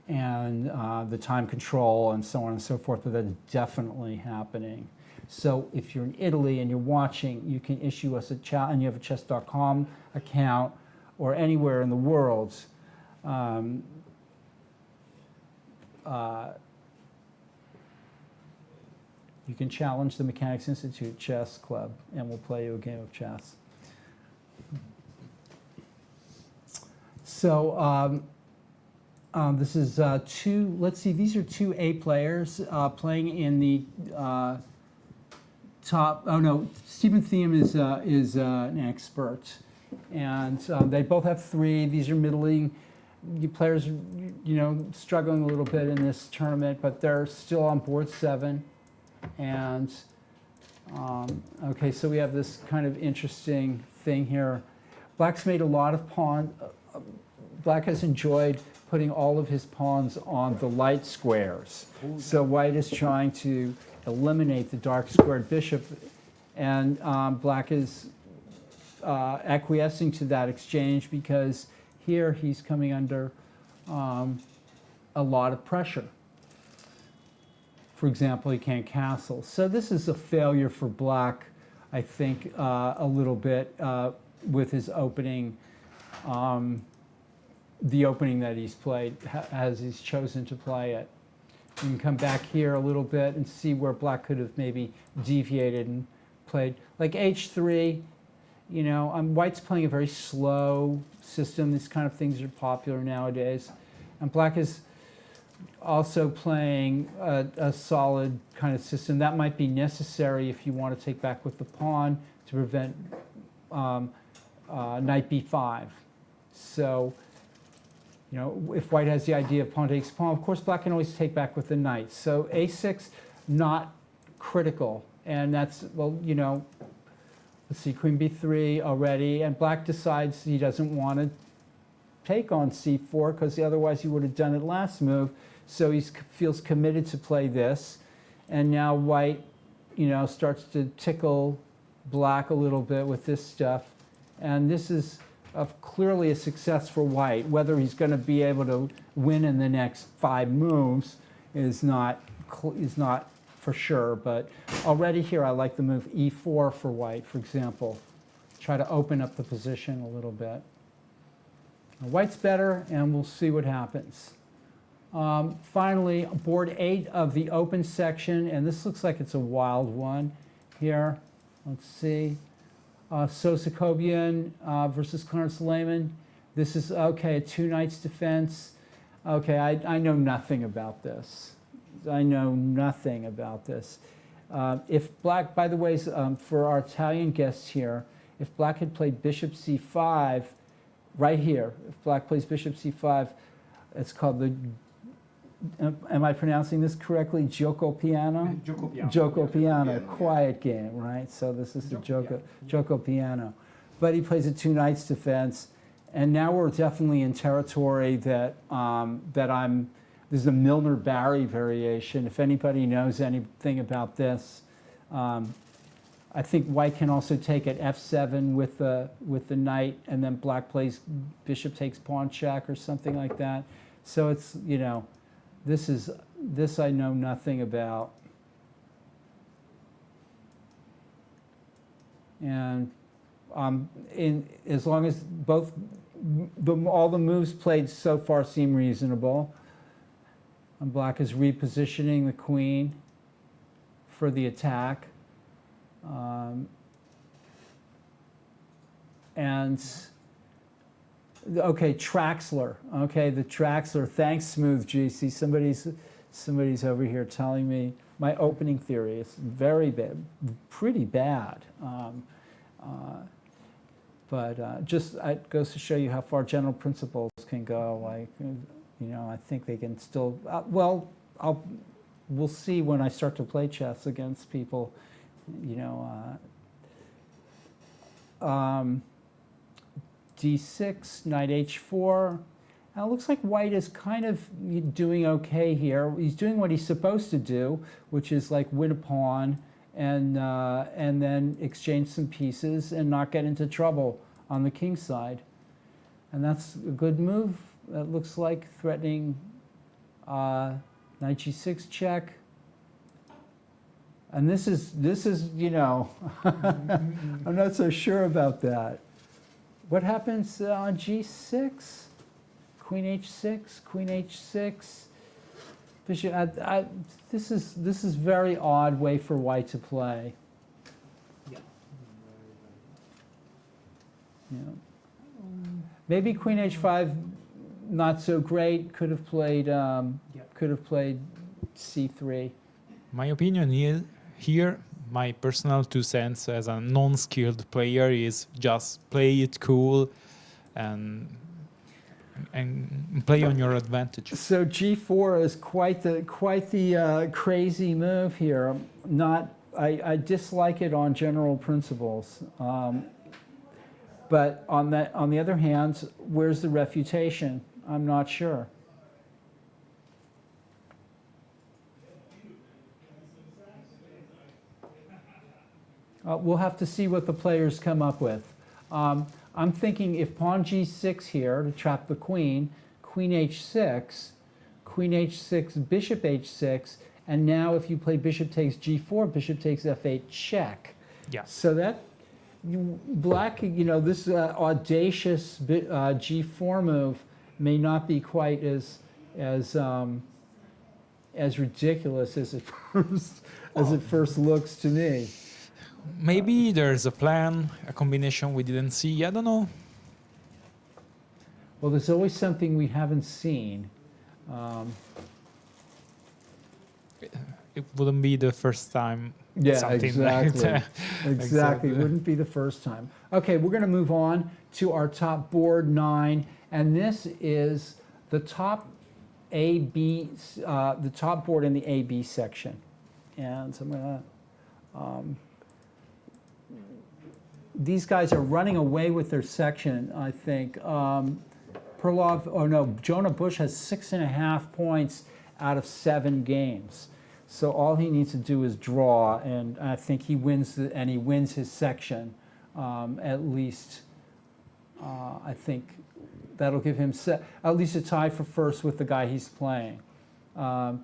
and the time control and so on and so forth, but that's definitely happening. So if you're in Italy and you're watching, you can issue us a chat, and you have a chess.com account, or anywhere in the world, you can challenge the Mechanics Institute Chess Club, and we'll play you a game of chess. So this is let's see, these are two A players playing in the top, oh no, Stephen Thiem is an expert. And they both have 3. These are middling players, you know, struggling a little bit in this tournament, but they're still on board 7. And okay, so we have this kind of interesting thing here. Black's made a lot of Black has enjoyed putting all of his pawns on the light squares. So white is trying to eliminate the dark squared bishop, and black is acquiescing to that exchange because here he's coming under a lot of pressure. For example, he can't castle. So this is a failure for black, I think, a little bit with his opening, the opening that he's played, as he's chosen to play it. You can come back here a little bit and see where black could have maybe deviated and played. Like h3, you know, white's playing a very slow system. These kind of things are popular nowadays. And black is also playing a solid kind of system. That might be necessary if you want to take back with the pawn to prevent knight b5. So, you know, if white has the idea of pawn takes pawn, of course black can always take back with the knight. So a6, not critical. And that's, well, you know, let's see, queen b3 already. And black decides he doesn't want to take on c4 because otherwise he would have done it last move. So he feels committed to play this. And now white, starts to tickle black a little bit with this stuff. And this is clearly a success for white. Whether he's going to be able to win in the next 5 moves is not for sure. But already here, I like the move e4 for white, for example. Try to open up the position a little bit. Now, white's better, and we'll see what happens. Finally, board 8 of the open section, and this looks like it's a wild one here. Let's see. Sosakobian versus Clarence Lehman. This is, okay, a 2 knights defense. Okay, I know nothing about this. I know nothing about this. If black, by the way, for our Italian guests here, if black had played bishop c5, right here, if black plays bishop c5, it's called the, am I pronouncing this correctly? Gioco piano? Gioco piano, quiet game, right? So this is the Gioco piano. But he plays a 2 knights defense, and now we're definitely in territory that this is a Milner-Barry variation. If anybody knows anything about this, I think white can also take at f7 with the knight, and then black plays bishop takes pawn check or something like that. So it's, this I know nothing about. And as long as all the moves played so far seem reasonable, and black is repositioning the queen for the attack. And okay, Traxler. Okay, the Traxler. Thanks, Smooth GC. Somebody's over here telling me my opening theory is very bad, pretty bad. But just it goes to show you how far general principles can go. Like, I think they can still. We'll see when I start to play chess against people. D6, knight h4. Now it looks like white is kind of doing okay here. He's doing what he's supposed to do, which is like win a pawn and then exchange some pieces and not get into trouble on the king side. And that's a good move. That looks like threatening knight g6 check. And this is I'm not so sure about that. What happens on g6? Queen h6, queen h6. Bishop. This is very odd way for white to play. Yeah. Maybe queen h5, not so great. Could have played c3. My opinion is here, my personal 2 cents as a non-skilled player is just play it cool and play on your advantage. So g4 is quite the crazy move here. I dislike it on general principles. But on the other hand, where's the refutation? I'm not sure. We'll have to see what the players come up with. I'm thinking if pawn g6 here to trap the queen, queen h6, bishop h6, and now if you play bishop takes g4, bishop takes f8 check. Yeah. So that black, this audacious g4 move may not be quite as ridiculous as it first looks to me. Maybe there's a plan, a combination we didn't see. I don't know. Well, there's always something we haven't seen. It wouldn't be the first time. Yeah, something exactly. Like that. Exactly. Wouldn't be the first time. Okay, we're going to move on to our top board 9, and this is the top the top board in the AB section. And so I'm going to. These guys are running away with their section, I think. Jonah Bush has 6.5 points. out of 7 games. So all he needs to do is draw, and I think he wins, and he wins his section at least. I think that'll give him at least a tie for first with the guy he's playing. And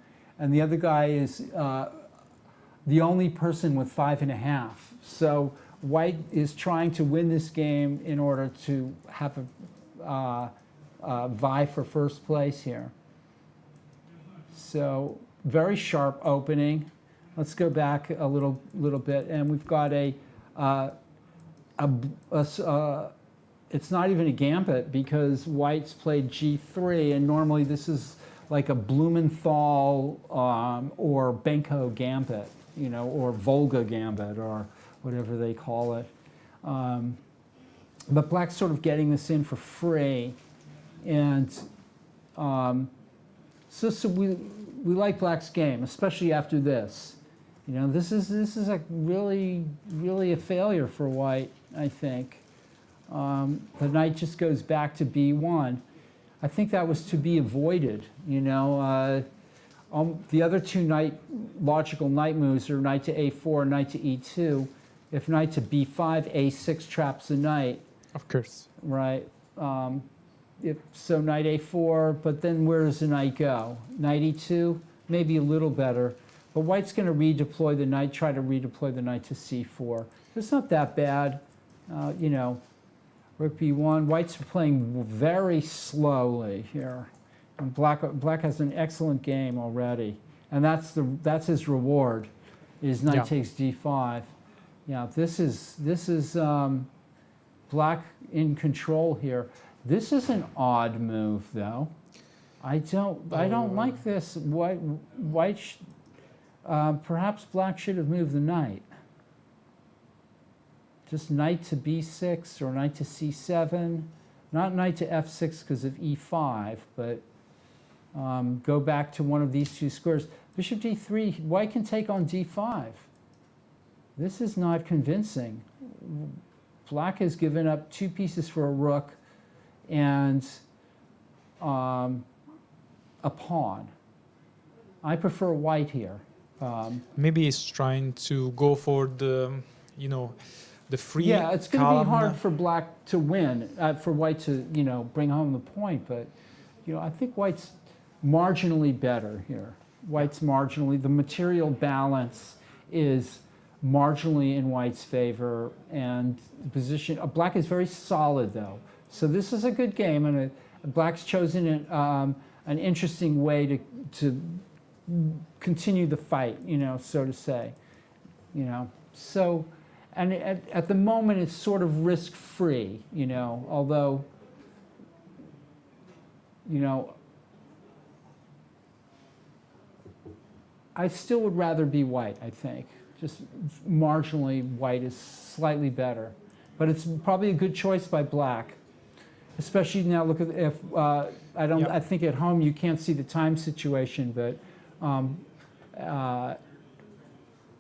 the other guy is the only person with 5.5. So White is trying to win this game in order to have a vie for first place here. So very sharp opening. Let's go back a little bit, and we've got it's not even a gambit because White's played G3, and normally this is like a Blumenthal or Benko gambit, you know, or Volga gambit, or whatever they call it. But Black's sort of getting this in for free, and so we like Black's game, especially after this. You know, this is a really a failure for White, I think. The knight just goes back to B1. I think that was to be avoided. You know, the other two logical knight moves are knight to A4, knight to E2. If knight to B5, A6 traps the knight. Of course. Right. So knight A4, but then where does the knight go? Knight E2, maybe a little better. But White's going to redeploy the knight, try to redeploy the knight to C4. It's not that bad. You know, Rook B1. White's playing very slowly here. And Black has an excellent game already. And that's his reward, is knight takes D5. Yeah, this is Black in control here. This is an odd move, though. I don't like this. Perhaps Black should have moved the knight. Just knight to B6 or knight to C7. Not knight to F6 because of E5, but go back to one of these two squares. Bishop D3, White can take on D5. This is not convincing. Black has given up 2 pieces for a rook and a pawn. I prefer White here. Maybe he's trying to go for the, you know, the free. Yeah, it's going to column. be hard for Black to win, for White to, you know, bring home the point. But, you know, I think White's marginally better here. White's marginally. The material balance is marginally in White's favor, and the position. Black is very solid, though. So this is a good game, and Black's chosen an interesting way to continue the fight, you know, so to say, you know. So, and at the moment, it's sort of risk-free, you know, although, you know, I still would rather be White, I think. Just marginally White is slightly better. But it's probably a good choice by Black. Especially now, look at if I think at home you can't see the time situation, but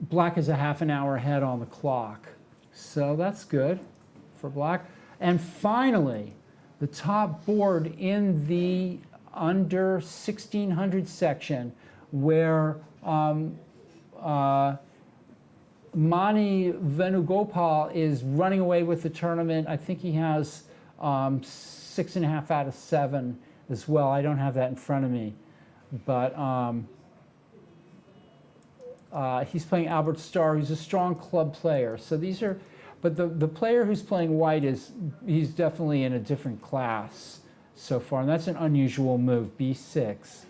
Black is a half an hour ahead on the clock. So that's good for Black. And finally, the top board in the under 1600 section, where Mani Venugopal is running away with the tournament. I think he has 6.5 out of 7 as well. I don't have that in front of me, but he's playing Albert Starr, who's a strong club player. So these are, but the player who's playing White he's definitely in a different class so far, and that's an unusual move, B6.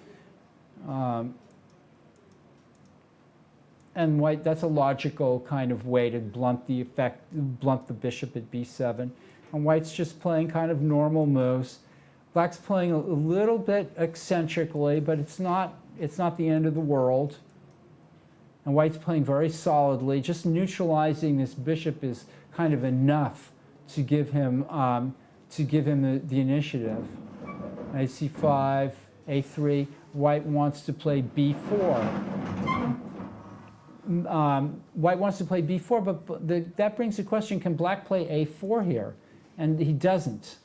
And White, that's a logical kind of way to blunt the bishop at B7. And White's just playing kind of normal moves. Black's playing a little bit eccentrically, but it's not the end of the world. And White's playing very solidly. Just neutralizing this bishop is kind of enough to give him the initiative. Knight C5, A3. White wants to play B4. White wants to play B4, but that brings the question: can Black play A4 here? And he doesn't,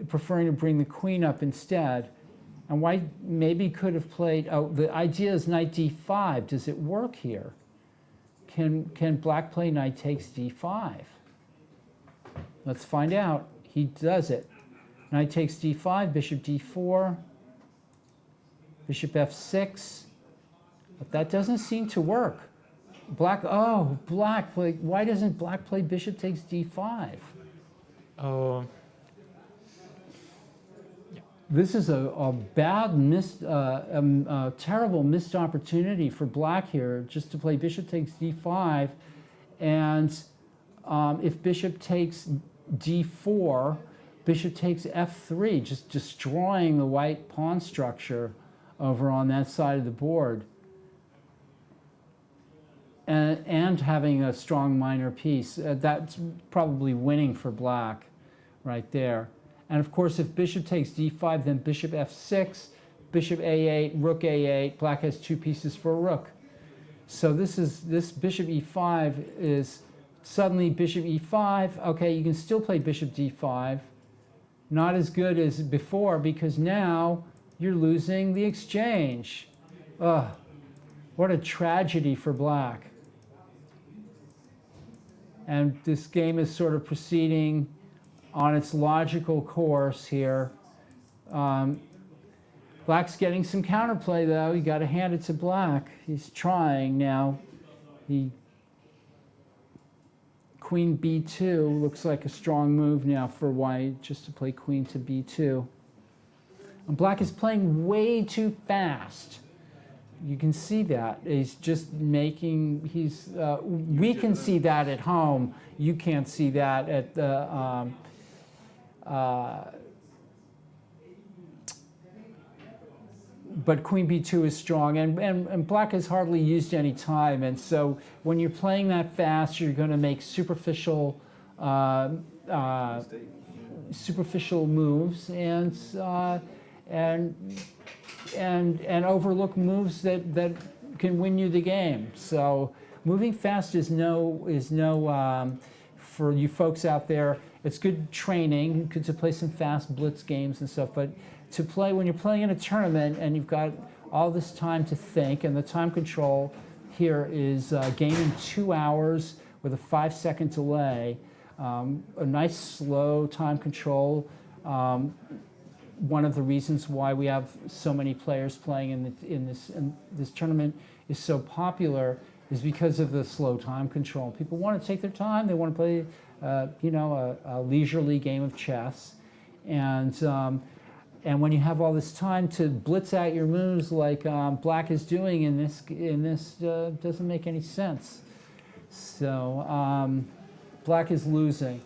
preferring to bring the queen up instead. And white maybe could have played, oh, the idea is knight d5. Does it work here? Can black play knight takes d5? Let's find out. He does it. Knight takes d5, bishop d4, bishop f6. But that doesn't seem to work. Black, oh, black, like, why doesn't black play bishop takes d5? Oh, This is a bad, a terrible missed opportunity for black here, just to play bishop takes d5. And if bishop takes d4, bishop takes f3, just destroying the white pawn structure over on that side of the board. And having a strong minor piece. That's probably winning for black right there. And of course, if bishop takes d5, then bishop f6, bishop a8, rook a8. Black has two pieces for a rook. So this bishop e5 is suddenly bishop e5. Okay, you can still play bishop d5. Not as good as before, because now you're losing the exchange. Ugh, what a tragedy for black. And this game is sort of proceeding on its logical course here. Black's getting some counterplay, though. You got to hand it to black. He's trying now. Queen b2 looks like a strong move now for white, just to play queen to b2. And black is playing way too fast. You can see that. He's just making, we can see that at home. You can't see that at the, but queen b2 is strong, and black has hardly used any time, and so when you're playing that fast, you're going to make superficial moves and overlook moves that can win you the game. So moving fast is no for you folks out there. It's good training, good to play some fast blitz games and stuff, but to play when you're playing in a tournament and you've got all this time to think, and the time control here is game in 2 hours with a 5-second delay, a nice slow time control. One of the reasons why we have so many players playing in this tournament is so popular is because of the slow time control. People want to take their time. They want to play, a leisurely game of chess, and when you have all this time to blitz out your moves like black is doing in this doesn't make any sense. So black is losing.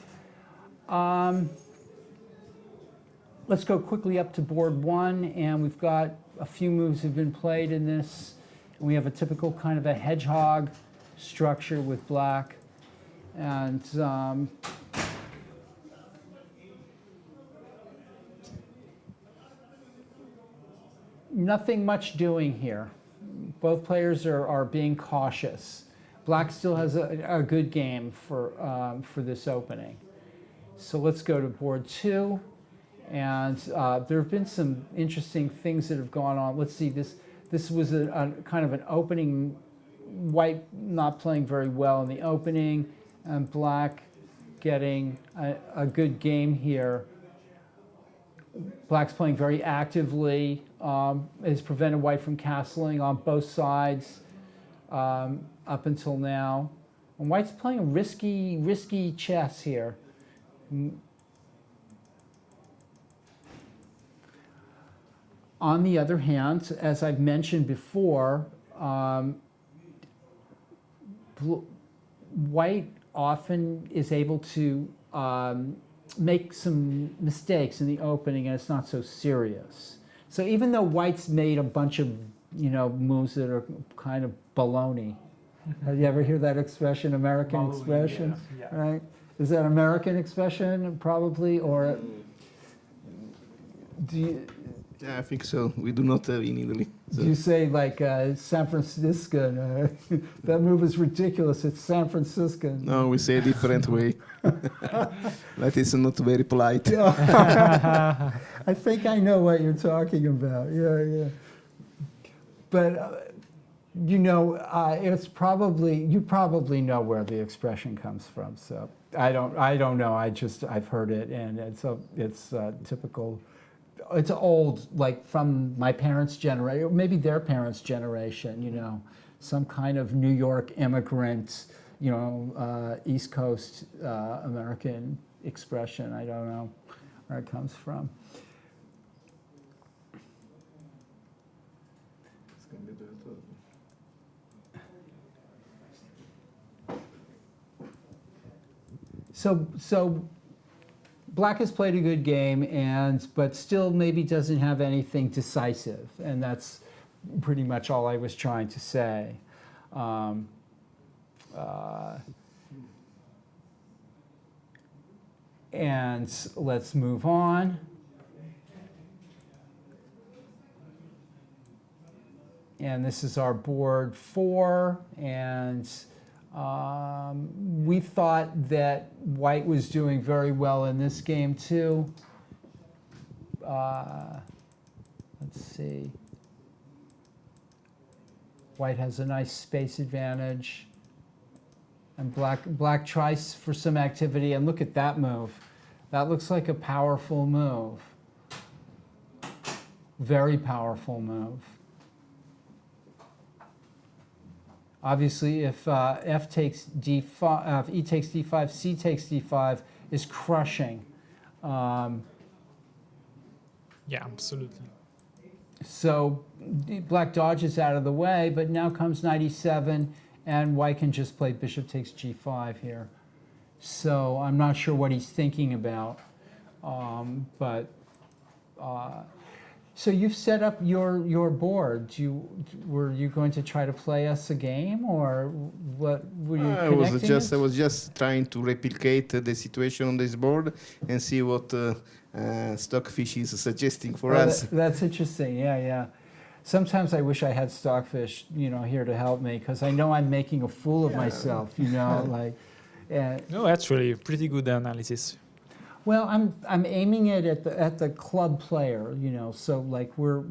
Let's go quickly up to board one, and we've got a few moves have been played in this. And we have a typical kind of a hedgehog structure with black, and nothing much doing here. Both players are being cautious. Black still has a good game for this opening. So let's go to board two. And there have been some interesting things that have gone on. Let's see, this was a kind of an opening, white not playing very well in the opening, and black getting a good game here. Black's playing very actively, has prevented white from castling on both sides up until now. And white's playing risky chess here. On the other hand, as I've mentioned before, white often is able to make some mistakes in the opening, and it's not so serious. So even though white's made a bunch of moves that are kind of baloney, have you ever hear that expression, American expression? Yeah. Right? Is that an American expression probably, or do you? Yeah, I think so. We do not have in Italy. So. You say like San Franciscan. That move is ridiculous. It's San Franciscan. No, we say a different way. That is not very polite. I think I know what you're talking about. Yeah, yeah. But you know, it's probably you probably know where the expression comes from. So I don't know. I've heard it, and it's typical. It's old, like from my parents' generation, maybe their parents' generation. You know, some kind of New York immigrant, you know, East Coast American expression. I don't know where it comes from. So Black has played a good game, but still maybe doesn't have anything decisive, and that's pretty much all I was trying to say. And let's move on. And this is our board 4, and we thought that White was doing very well in this game too. Let's see. White has a nice space advantage, and Black tries for some activity, and look at that move. That looks like a powerful move. Very powerful move. Obviously, if F takes D5, if E takes D5, C takes D5 is crushing. Yeah, absolutely. So Black dodges out of the way, but now comes knight E7, and White can just play bishop takes G5 here. So I'm not sure what he's thinking about, so you've set up your board. Were you going to try to play us a game, or what were you connecting it? I was just trying to replicate the situation on this board and see what Stockfish is suggesting for us. That's interesting. Yeah, yeah. Sometimes I wish I had Stockfish, you know, here to help me, because I know I'm making a fool of myself. You know, like. No, actually, pretty good analysis. Well, I'm aiming it at the club player, you know. So like we're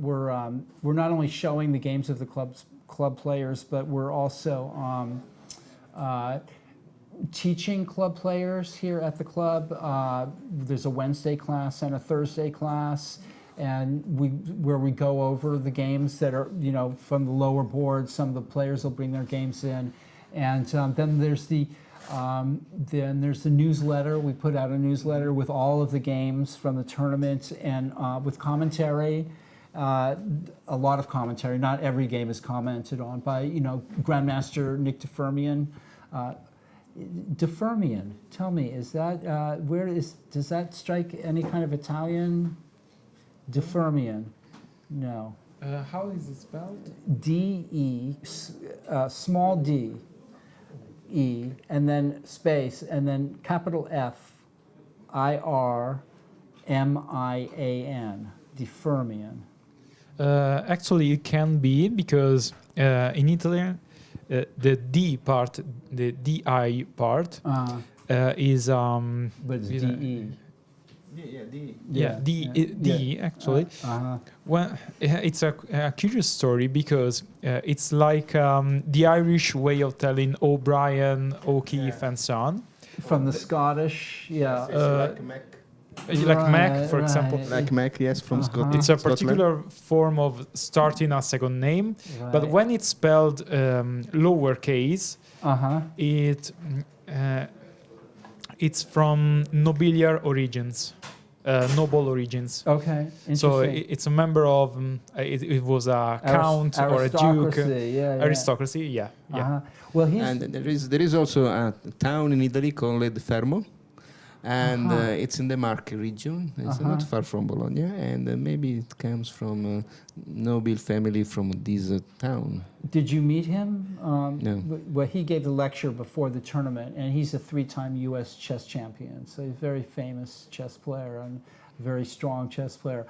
not only showing the games of the club players, but we're also teaching club players here at the club. There's a Wednesday class and a Thursday class, and where we go over the games that are, you know, from the lower board. Some of the players will bring their games in, and then there's the newsletter. We put out a newsletter with all of the games from the tournament, and with commentary, a lot of commentary. Not every game is commented on by, you know, Grandmaster Nick DeFermian. DeFermian, tell me, is that does that strike any kind of Italian? DeFermian, no. How is it spelled? D-E, small d. E, and then space, and then capital F, I-R-M-I-A-N, DeFermian. Actually, it can be, because in Italy, the D part, the DI part, is... but it's D-E. D actually. Well, it's a curious story, because it's like the Irish way of telling O'Brien, O'Keefe, and so on. From the Scottish, yeah. Like Mac, for example. Like Mac, yes, from Scotland. It's a particular form of starting a second name, but when it's spelled lowercase, it's from nobiliar origins, noble origins. Okay, interesting. So it's a member of, it was a count or a duke. Aristocracy, yeah. Well, and there is also a town in Italy called Fermo, and it's in the Marche region. It's not far from Bologna, and maybe it comes from a noble family from this town. Did you meet him? No. Well, he gave the lecture before the tournament, and he's a 3-time U.S. chess champion, so he's a very famous chess player. And very strong chess player.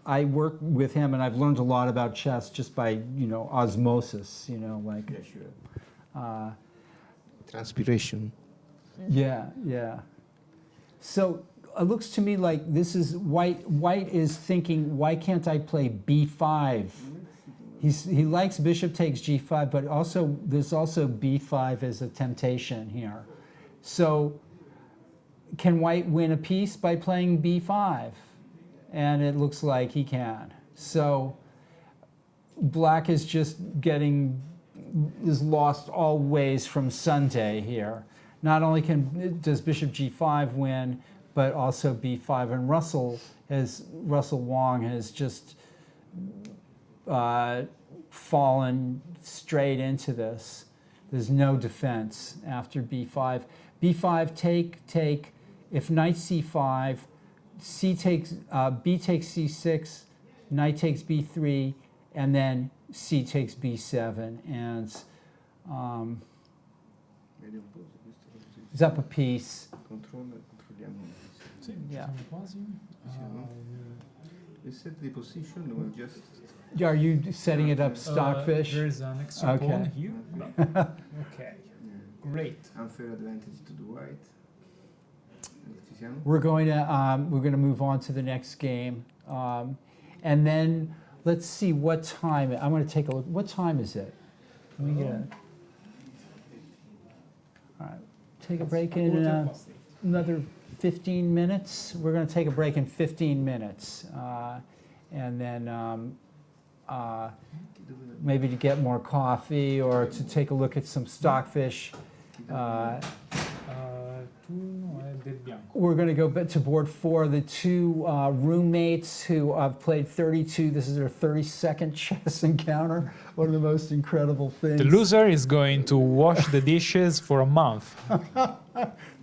I work with him, and I've learned a lot about chess just by osmosis. Like Yeah, sure. uh, Transpiration. yeah. So it looks to me like this is white. White is thinking, why can't I play b5? He likes bishop takes g5, but also there's also b5 as a temptation here. So can white win a piece by playing b5? And it looks like he can. So black is just is lost all ways from Sunday here. Not only does bishop g5 win, but also b5. And Russell Wong has just fallen straight into this. There's no defense after b5. b5 take. If knight c5, b takes c6, knight takes b3, and then c takes b7, and it's up a piece. Yeah. We set the position, we'll just... Are you setting it up stockfish? There is an extra Okay. pawn here. Okay, great. Unfair advantage to the white. We're going to move on to the next game, and then let's see what time. I'm going to take a look. What time is it? Let me get it. All right, take a break in another 15 minutes. We're going to take a break in 15 minutes, and then maybe to get more coffee or to take a look at some stockfish. We're going to go to board 4. The two roommates who have played 32. This is their 32nd chess encounter. One of the most incredible things. The loser is going to wash the dishes for a month.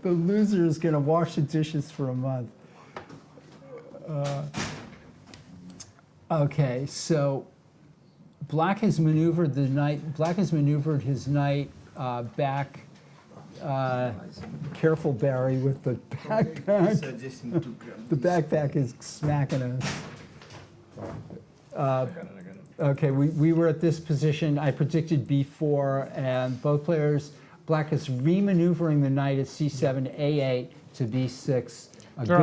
The loser is going to wash the dishes for a month. Okay, so black has maneuvered his knight back. Careful, Barry, with the backpack. The backpack is smacking us. Okay, we were at this position. I predicted b4, and both players, black is re-maneuvering the knight at c7, a8 to b6. There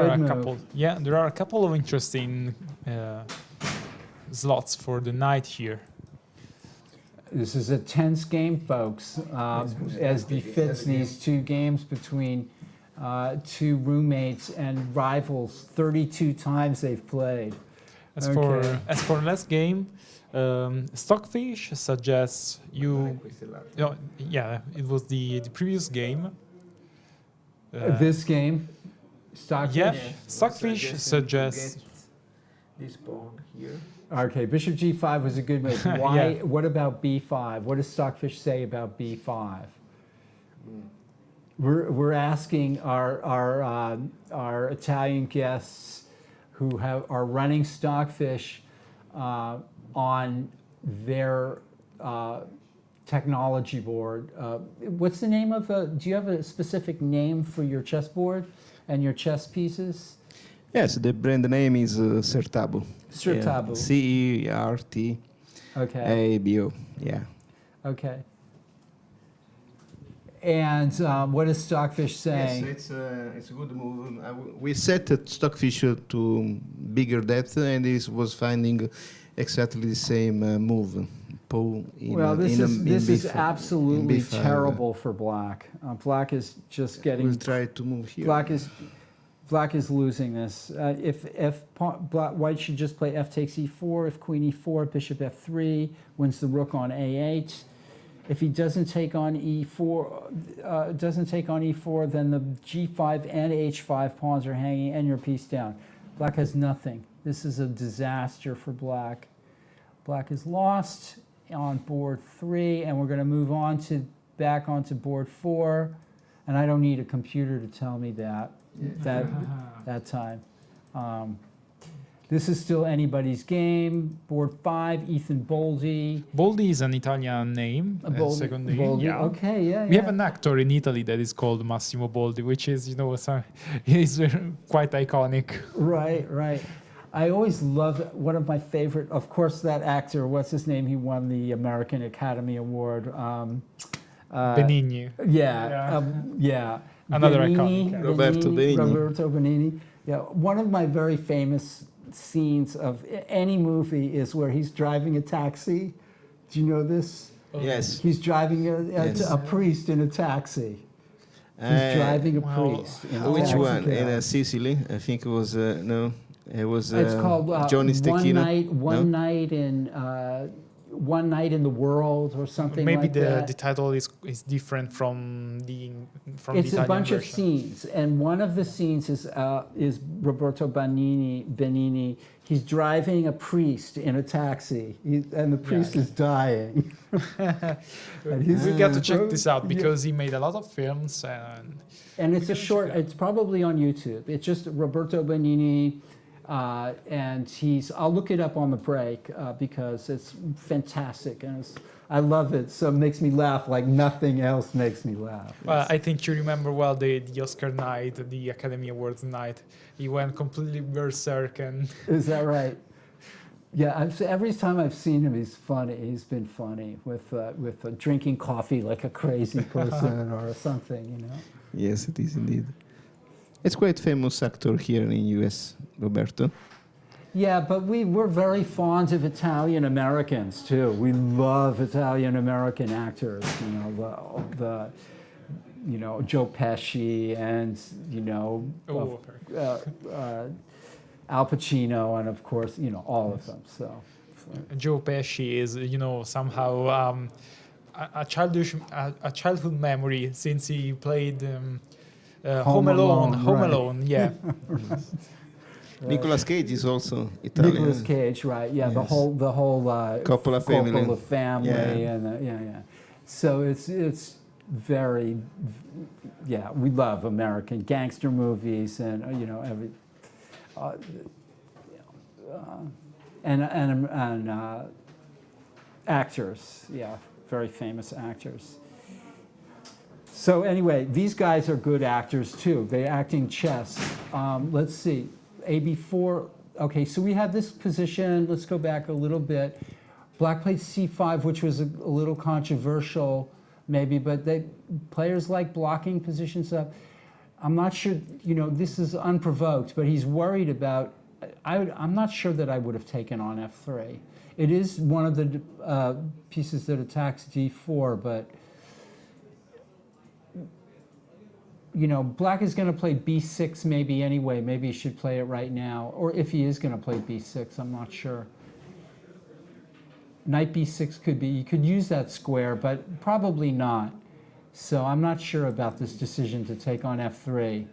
are a couple of interesting slots for the knight here. This is a tense game, folks, as befits these two games between two roommates and rivals. 32 times they've played. As for last game, Stockfish suggests you. It was the previous game. This game, Stockfish. Yeah, Stockfish suggests. This pawn here. Okay, bishop g5 was a good move. Why? Yeah. What about b5? What does Stockfish say about b5? We're asking our Italian guests who are running Stockfish on their technology board. What's the name of do you have a specific name for your chessboard and your chess pieces? Yes, the brand name is Certabo. Certabo. CERTABO. Okay. Yeah. Okay. And what is Stockfish saying? Yes, it's a good move. We set Stockfish to bigger depth, and it was finding exactly the same move. This is absolutely B5. terrible for black. Black is just getting. We'll try to move here. Black is losing this. White should just play f takes e4. If queen e4, bishop f3 wins the rook on a8. If he doesn't take on e4, then the g5 and h5 pawns are hanging, and your piece down. Black has nothing. This is a disaster for black. Black is lost on board 3, and we're going to move on back onto board 4. And I don't need a computer to tell me that time. This is still anybody's game. Board 5, Ethan Boldi. Boldi is an Italian name, second name. Boldi. Yeah. Okay, yeah. We have an actor in Italy that is called Massimo Boldi, which is, he's quite iconic. Right. I always love one of my favorite, of course, that actor, what's his name? He won the American Academy Award. Benigni. Yeah. Another Benigni, iconic. Roberto Benigni. Yeah, one of my very famous scenes of any movie is where he's driving a taxi. Do you know this? Yes. He's driving a priest in a taxi. He's driving a priest. In a Which taxi one? cab. In Sicily? I think it was, no. It was It's called Johnny Stecchino. One Night in the World or something Maybe like that. the title is different from the It's Italian a bunch version. of scenes, and one of the scenes is Roberto Benigni. He's driving a priest in a taxi, and the priest is dying. We got to check this out because he made a lot of films And it's a short. It's probably on YouTube. It's just Roberto Benigni. And I'll look it up on the break because it's fantastic and I love it. So it makes me laugh like nothing else makes me laugh. I think you remember well the Oscar night, the Academy Awards night. He went completely berserk and. Is that right? Yeah, every time I've seen him, he's funny. He's been funny with drinking coffee like a crazy person or something, Yes, it is indeed. It's quite famous actor here in US, Roberto. Yeah, but we're very fond of Italian Americans too. We love Italian American actors. Joe Pesci and Al Pacino and of course all of them. So Joe Pesci is somehow a childhood memory since he played. Home Alone, yeah. Nicolas Cage is also Italian. Nicolas Cage, right? Yeah, Yes. the whole Coppola family. Coppola family, Yeah. and So it's very, we love American gangster movies and every, and actors, very famous actors. So anyway, these guys are good actors too. They're acting chess. Let's see, AB4. Okay, so we have this position. Let's go back a little bit. Black played C5, which was a little controversial, maybe, but players like blocking positions up. I'm not sure. This is unprovoked, but he's worried about. I'm not sure that I would have taken on F3. It is one of the pieces that attacks D4, but. Black is going to play B6 maybe anyway. Maybe he should play it right now. Or if he is going to play B6, I'm not sure. Knight B6 could be. You could use that square, but probably not. So I'm not sure about this decision to take on F3.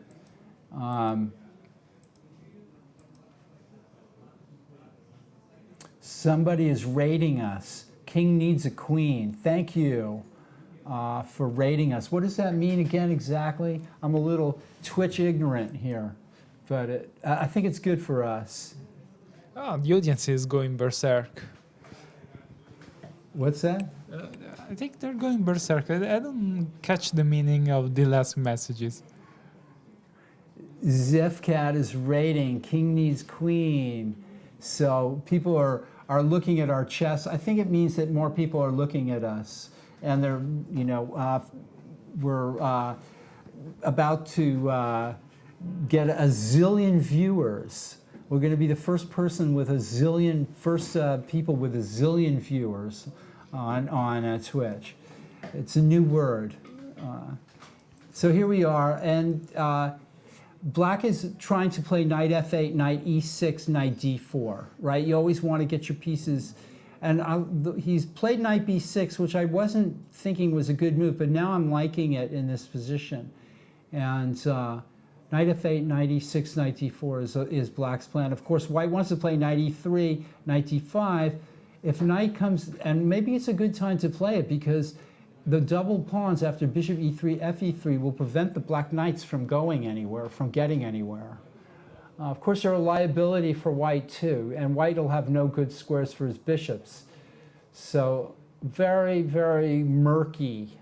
Somebody is raiding us. King needs a queen. Thank you. For rating us. What does that mean again exactly? I'm a little Twitch ignorant here, but I think it's good for us. The audience is going berserk. What's that? I think they're going berserk. I don't catch the meaning of the last messages. Zefcat is rating. King needs queen. So people are looking at our chess. I think it means that more people are looking at us. And they're, we're about to get a zillion viewers. We're going to be the first people with a zillion viewers on Twitch. It's a new word. So here we are, and Black is trying to play knight f8, knight e6, knight d4, right? You always want to get your pieces. And he's played knight b6, which I wasn't thinking was a good move, but now I'm liking it in this position. And knight f8, knight e6, knight d4 is Black's plan. Of course, White wants to play knight e3, knight d5. If knight comes, and maybe it's a good time to play it because the double pawns after bishop e3, fe3 will prevent the Black knights from going anywhere, from getting anywhere. Of course, they're a liability for white too, and white will have no good squares for his bishops. So very, very murky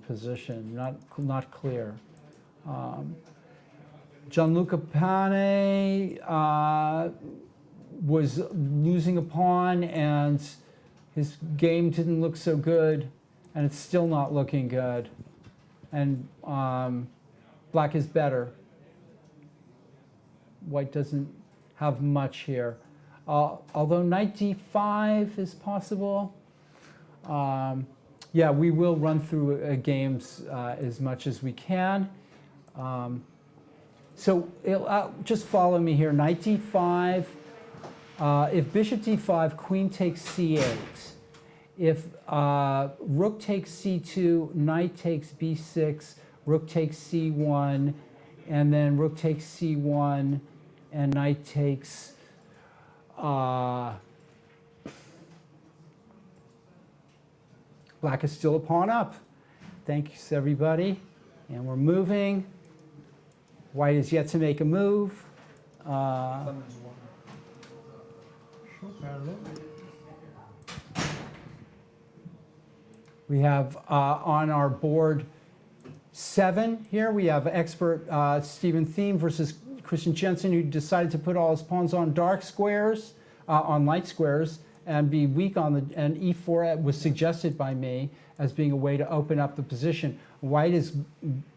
position, not clear. Gianluca Pane was losing a pawn, and his game didn't look so good, and it's still not looking good. And black is better. White doesn't have much here. Although knight d5 is possible. Yeah, we will run through games as much as we can. So just follow me here. Knight d5. If bishop d5, queen takes c8. If rook takes c2, knight takes b6, rook takes c1, and then rook takes c1, and knight takes black is still a pawn up. Thanks, everybody. And we're moving. White is yet to make a move. We have on our board 7 here. We have expert Stephen Thiem versus Christian Jensen, who decided to put all his pawns on dark squares, on light squares, and be weak on the, and e4 was suggested by me as being a way to open up the position. White is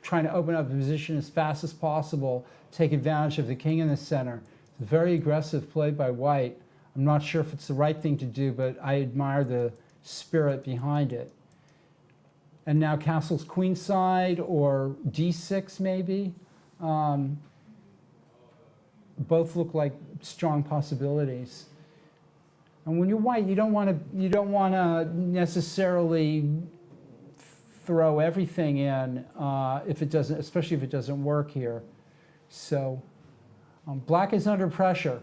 trying to open up the position as fast as possible, take advantage of the king in the center. It's a very aggressive play by white. I'm not sure if it's the right thing to do, but I admire the spirit behind it. And now castle's queenside or d6 maybe. Both look like strong possibilities. And when you're white, you don't want to necessarily throw everything in if it doesn't, especially if it doesn't work here. So black is under pressure,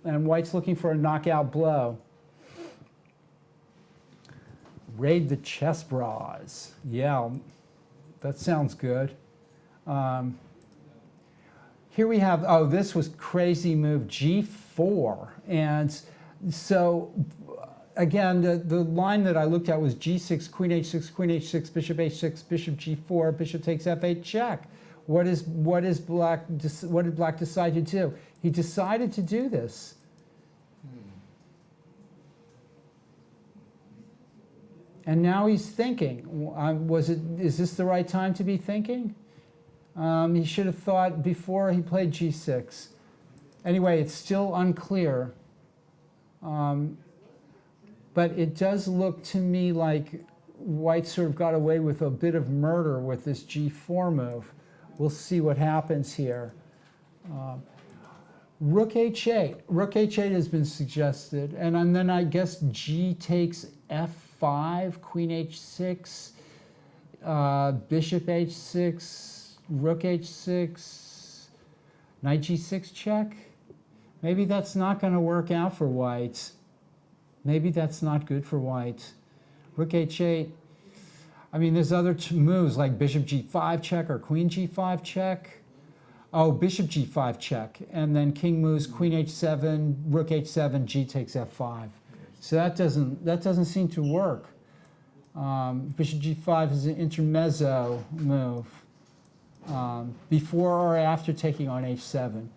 and white's looking for a knockout blow. Raid the chess bras. Yeah, that sounds good. Here we have, oh, this was crazy move, g4. And so, again, the line that I looked at was g6, queen h6, bishop h6, bishop g4, bishop takes f8, check. What did black decide to do? He decided to do this. And now he's thinking, is this the right time to be thinking? He should have thought before he played g6. Anyway, it's still unclear. But it does look to me like white sort of got away with a bit of murder with this g4 move. We'll see what happens here. Rook h8. Rook h8 has been suggested. And then I guess g takes f5, queen h6, bishop h6, rook h6, knight g6 check. Maybe that's not going to work out for white. Maybe that's not good for white. Rook h8. I mean, there's other moves like bishop g5 check or queen g5 check. Oh, bishop g5 check. And then king moves, queen h7, rook h7, g takes f5. So that doesn't seem to work. Bishop g5 is an intermezzo move before or after taking on h7.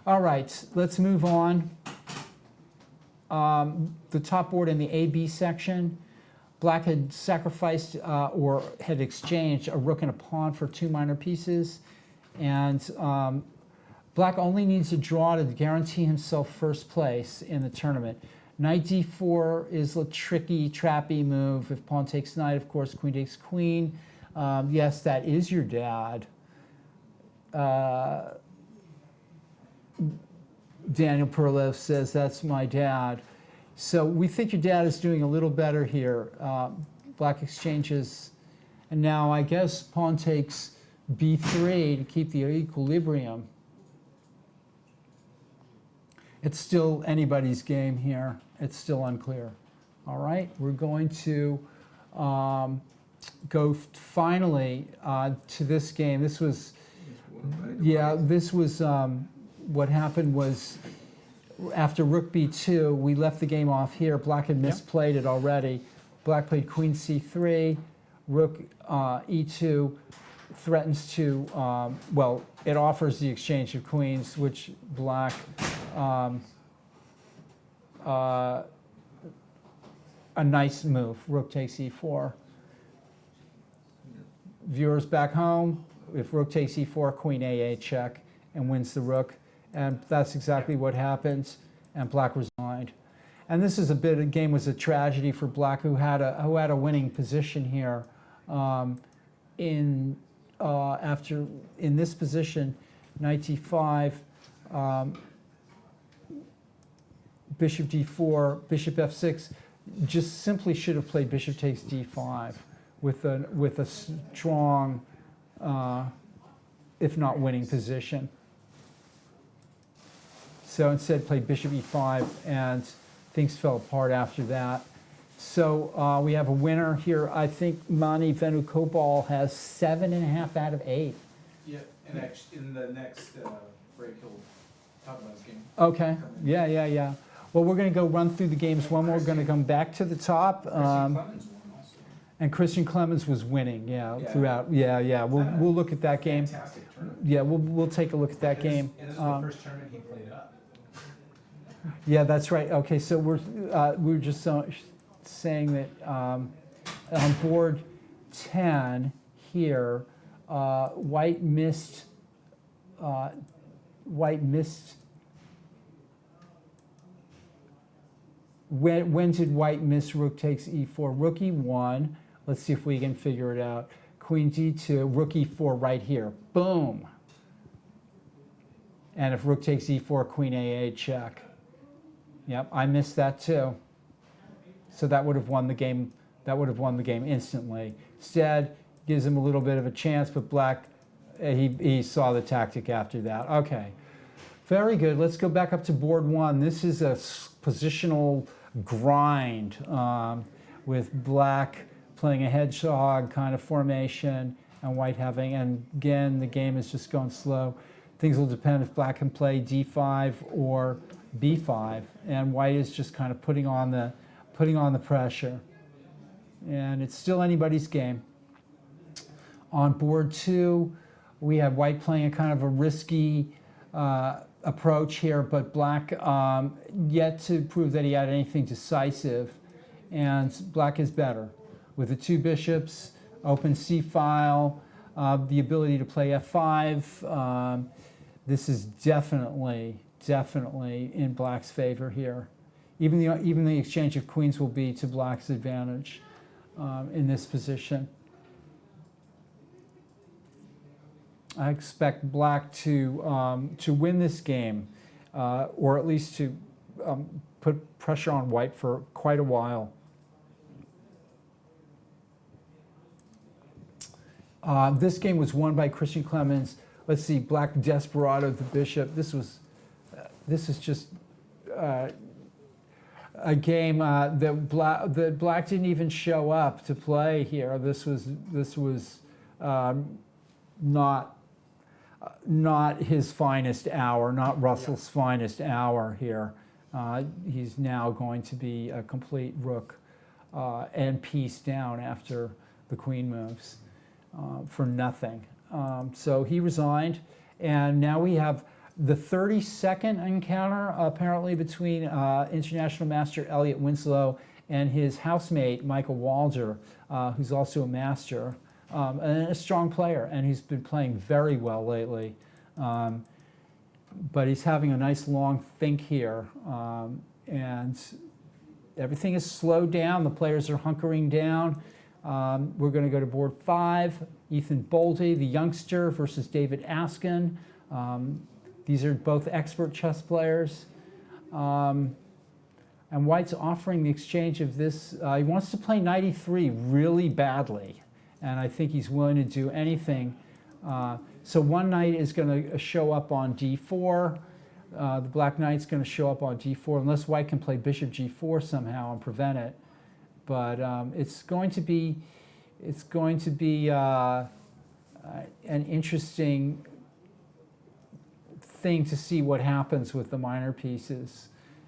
All right, let's move on. The top board in the A-B section, black had sacrificed or had exchanged a rook and a pawn for 2 minor pieces. And black only needs a draw to guarantee himself first place in the tournament. Knight d4 is a tricky, trappy move. If pawn takes knight, of course, queen takes queen. Yes, that is your dad. Daniel Perlev says, that's my dad. So we think your dad is doing a little better here. Black exchanges. And now I guess pawn takes b3 to keep the equilibrium. It's still anybody's game here. It's still unclear. All right, we're going to go finally to this game. This was right? Yeah, this was, what happened was, after rook b2, we left the game off here. Black had misplayed it already. Black played queen c3, rook e2 threatens to, well, it offers the exchange of queens, which black, a nice move. Rook takes e4. Viewers back home, if rook takes e4, queen a8 check, and wins the rook. And that's exactly what happens, and black resigned. And this is a bit, the game was a tragedy for black, who had a winning position here. In this position, knight d5, bishop d4, bishop f6, just simply should have played bishop takes d5 with a strong, if not winning position. So instead played bishop e5, and things fell apart after that. So we have a winner here. I think Mani Venugopal has 7.5 out of 8. Yeah, and actually, in the next break, he'll talk about his game. Okay, yeah. Well, we're going to go run through the games. One more, we're going to come back to the top. Christian Clemens won also. And Christian Clemens was winning, Yeah. throughout. Yeah. We'll look at that game. Fantastic tournament. Yeah, we'll take a look at that game. And this is the first tournament he played up. Yeah, that's right. Okay, so we're just saying that on board 10 here, white missed. When did white miss rook takes e4? Rook e1. Let's see if we can figure it out. Queen d2, rook e4 right here. Boom. And if rook takes e4, queen a8 check. Yep, I missed that too. So that would have won the game. That would have won the game instantly. Instead, gives him a little bit of a chance, but black, he saw the tactic after that. Okay, very good. Let's go back up to board 1. This is a positional grind with black playing a hedgehog kind of formation and white having, and again, the game is just going slow. Things will depend if black can play d5 or b5, and white is just kind of putting on the pressure. And it's still anybody's game. On board 2, we have white playing a kind of a risky approach here, but black yet to prove that he had anything decisive, and black is better. With the 2 bishops, open c-file, the ability to play f5, this is definitely in black's favor here. Even the exchange of queens will be to black's advantage in this position. I expect black to win this game, or at least to put pressure on white for quite a while. This game was won by Christian Clemens. Let's see, black desperado the bishop. This is just a game that black didn't even show up to play here. This was not his finest hour, not Russell's finest hour here. He's now going to be a complete rook and piece down after the queen moves for nothing. So he resigned, and now we have the 32nd encounter apparently between international master Elliot Winslow and his housemate Michael Walder, who's also a master. And a strong player, and he's been playing very well lately. But he's having a nice long think here, and everything is slowed down. The players are hunkering down. We're going to go to board 5. Ethan Boldy, the youngster, versus David Askin. These are both expert chess players. And White's offering the exchange of this. He wants to play knight e3 really badly. And I think he's willing to do anything. So one knight is going to show up on d4. The black knight's going to show up on d4, unless white can play bishop g4 somehow and prevent it. But it's going to be an interesting thing to see what happens with the minor pieces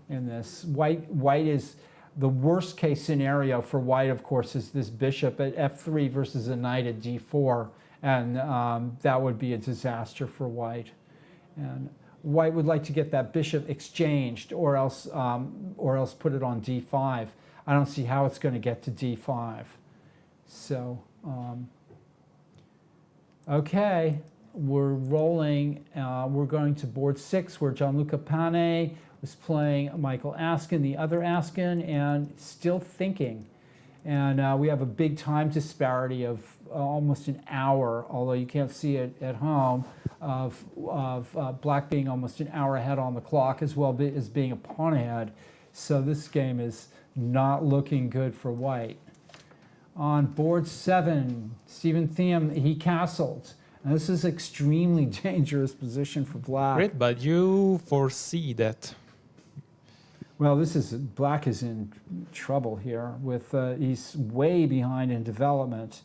in this. White is the worst case scenario for white, of course, is this bishop at f3 versus a knight at d4, and that would be a disaster for white. And white would like to get that bishop exchanged, or else put it on d5. I don't see how it's going to get to d5. So, okay, we're rolling. We're going to board 6, where Gianluca Pane was playing Michael Askin, the other Askin, and still thinking. And we have a big time disparity of almost an hour, although you can't see it at home, of black being almost an hour ahead on the clock, as well as being a pawn ahead. So this game is not looking good for white. On board 7, Stephen Thiem, he castled. And this is extremely dangerous position for black. Great, but you foresee that. Well, black is in trouble here with, he's way behind in development.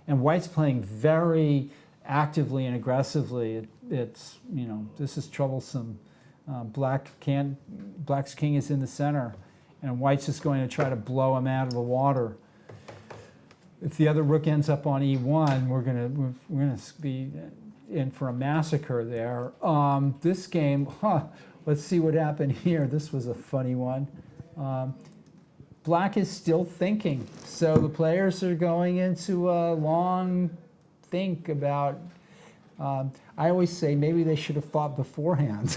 And white's playing very actively and aggressively. It's, this is troublesome. Black's king is in the center, and white's just going to try to blow him out of the water. If the other rook ends up on e1, we're gonna be in for a massacre there. This game, let's see what happened here. This was a funny one. Black is still thinking, so the players are going into a long think about. I always say maybe they should have thought beforehand,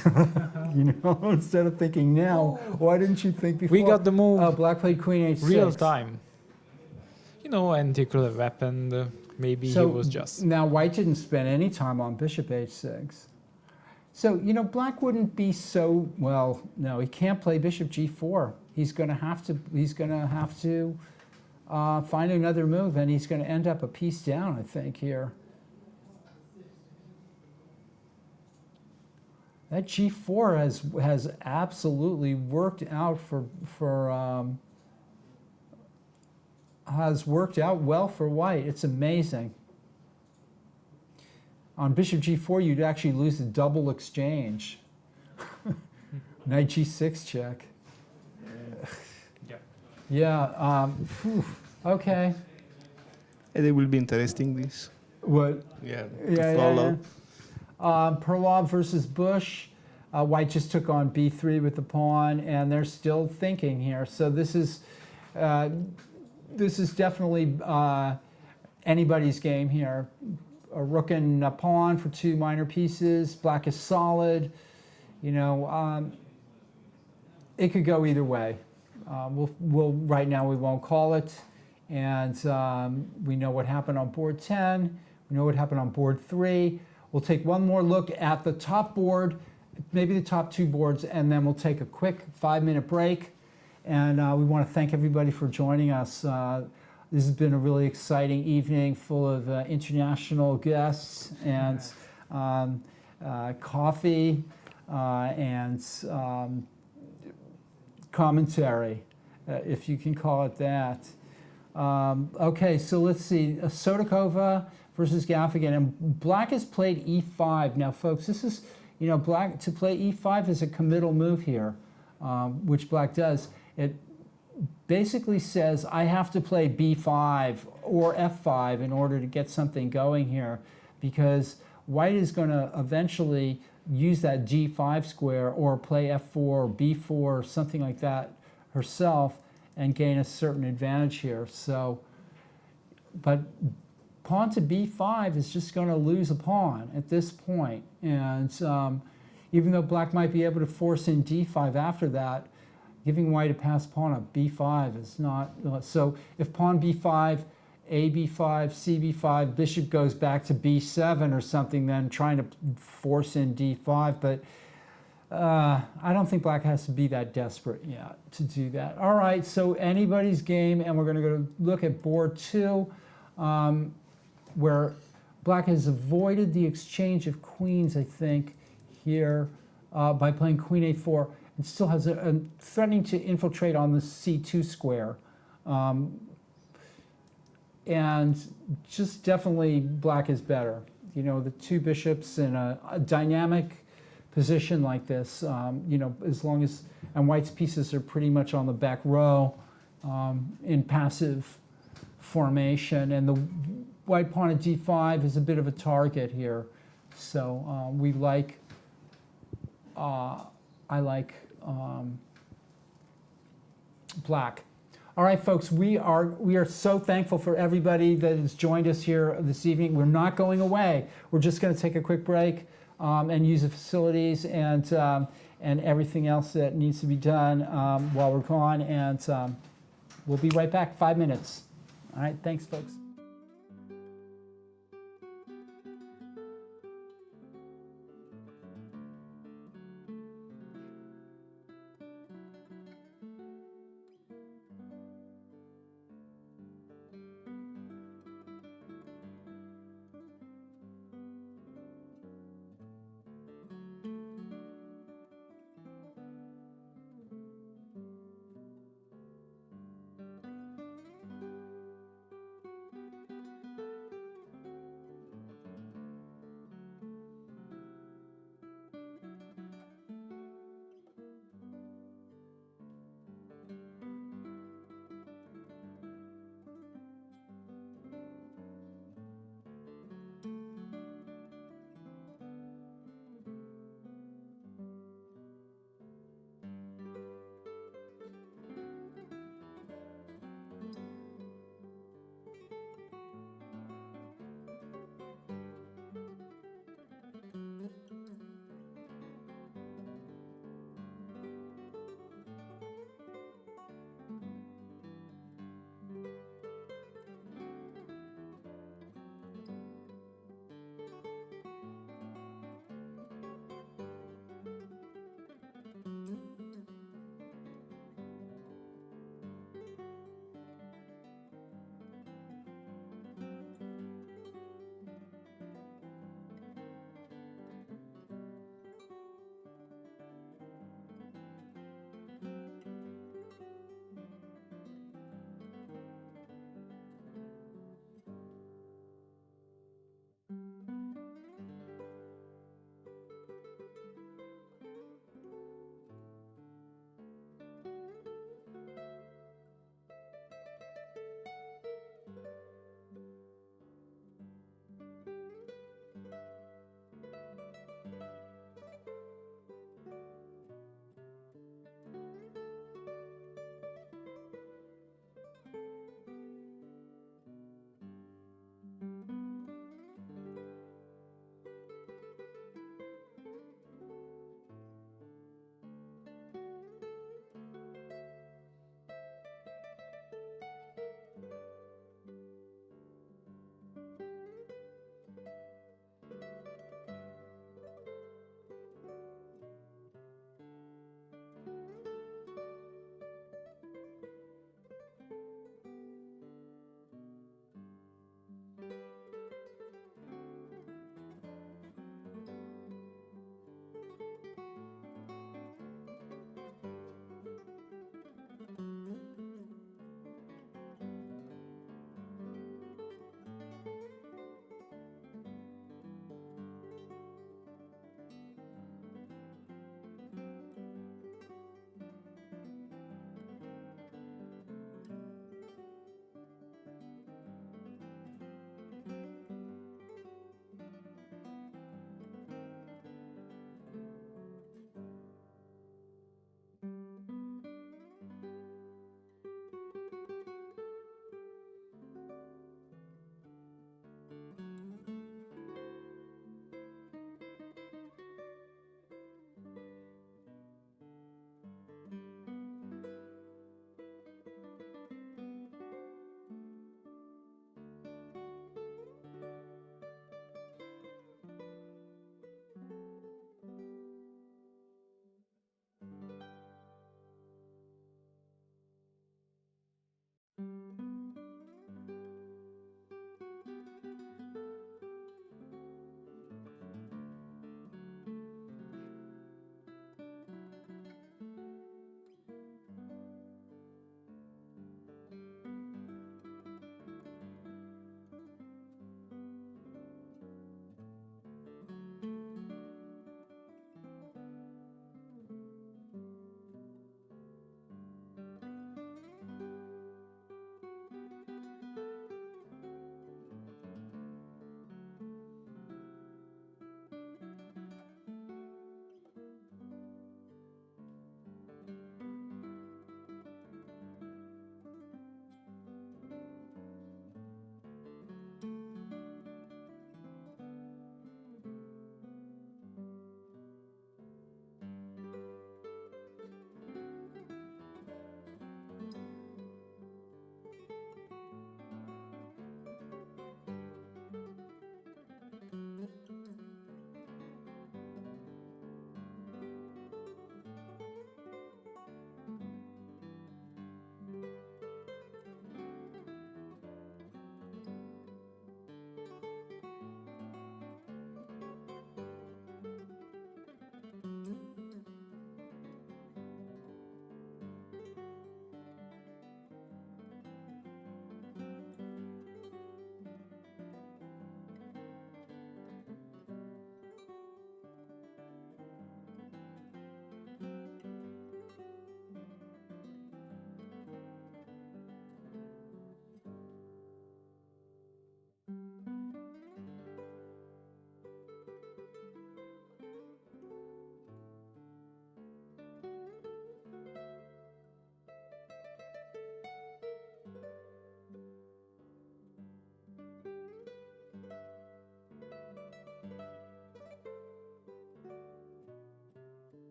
instead of thinking now. Why didn't you think before? We got the move. Black played queen h6. Real time. Anything could have happened. Maybe he was just. Now, white didn't spend any time on bishop h6. So, black wouldn't be so, well, no, he can't play bishop g4. He's going to have to find another move, and he's going to end up a piece down, I think, here. That g4 has absolutely worked out has worked out well for white. It's amazing. On bishop g4, you'd actually lose the double exchange. Knight g6 check. Yeah. Okay. It will be interesting, this. What? Yeah. Yeah. Perlov versus Bush. White just took on b3 with the pawn, and they're still thinking here. So this is definitely anybody's game here. A rook and a pawn for 2 minor pieces. Black is solid. It could go either way. Right now we won't call it, and we know what happened on board 10. We know what happened on board 3. We'll take one more look at the top board, maybe the top 2 boards, and then we'll take a quick 5-minute break. And we want to thank everybody for joining us. This has been a really exciting evening full of international guests and coffee and commentary, if you can call it that. Okay, so let's see. Sodakova versus Gaffigan. And black has played e5. Now, folks, this is, black to play e5 is a committal move here, which black does. It basically says I have to play b5 or f5 in order to get something going here, because white is going to eventually use that g5 square or play f4 or b4 or something like that herself and gain a certain advantage here. So, but pawn to b5 is just going to lose a pawn at this point. And even though black might be able to force in d5 after that, giving white a pass pawn on b5 is not. So if pawn b5, a b5, c b5, bishop goes back to b7 or something, then trying to force in d5. But I don't think black has to be that desperate yet to do that. All right, so anybody's game, and we're going to go look at board 2, where black has avoided the exchange of queens, I think, here by playing queen a4. It still has a threatening to infiltrate on the c2 square. And just definitely black is better. The 2 bishops in a dynamic position like this. As long as, and White's pieces are pretty much on the back row in passive formation, and the White pawn at d5 is a bit of a target here. So we like, I like black. All right, folks, we are so thankful for everybody that has joined us here this evening. We're not going away. We're just going to take a quick break and use the facilities and everything else that needs to be done while we're gone. And we'll be right back, 5 minutes. All right, thanks, folks.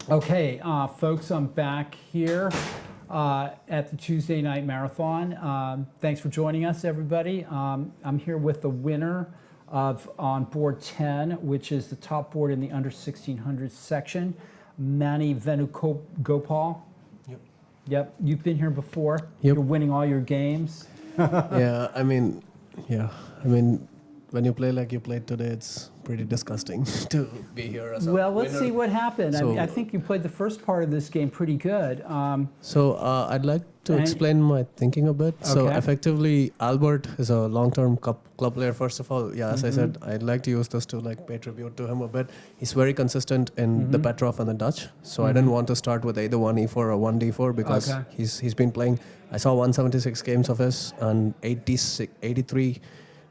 Okay, folks, I'm back here at the Tuesday Night Marathon. Thanks for joining us, everybody. I'm here with the winner of on board 10, which is the top board in the under 1600 section, Mani Venugopal. Yep. Yep, you've been here before. Yep. You're winning all your games. Yeah, I mean, when you play like you played today, it's pretty disgusting to be here as a Well, let's winner. see what happened. I So- I think you played the first part of this game pretty good. I'd like to And- explain my thinking a bit. So Okay. effectively, Albert is a long-term club player. First of all, yeah, as I said, Mm-hmm. I'd like to use this to like pay tribute to him a bit. He's very consistent in the Mm-hmm. Petrov and the Dutch. So I didn't want to start with either 1E4 or 1D4 because Okay. he's been playing. I saw 176 games of his and 83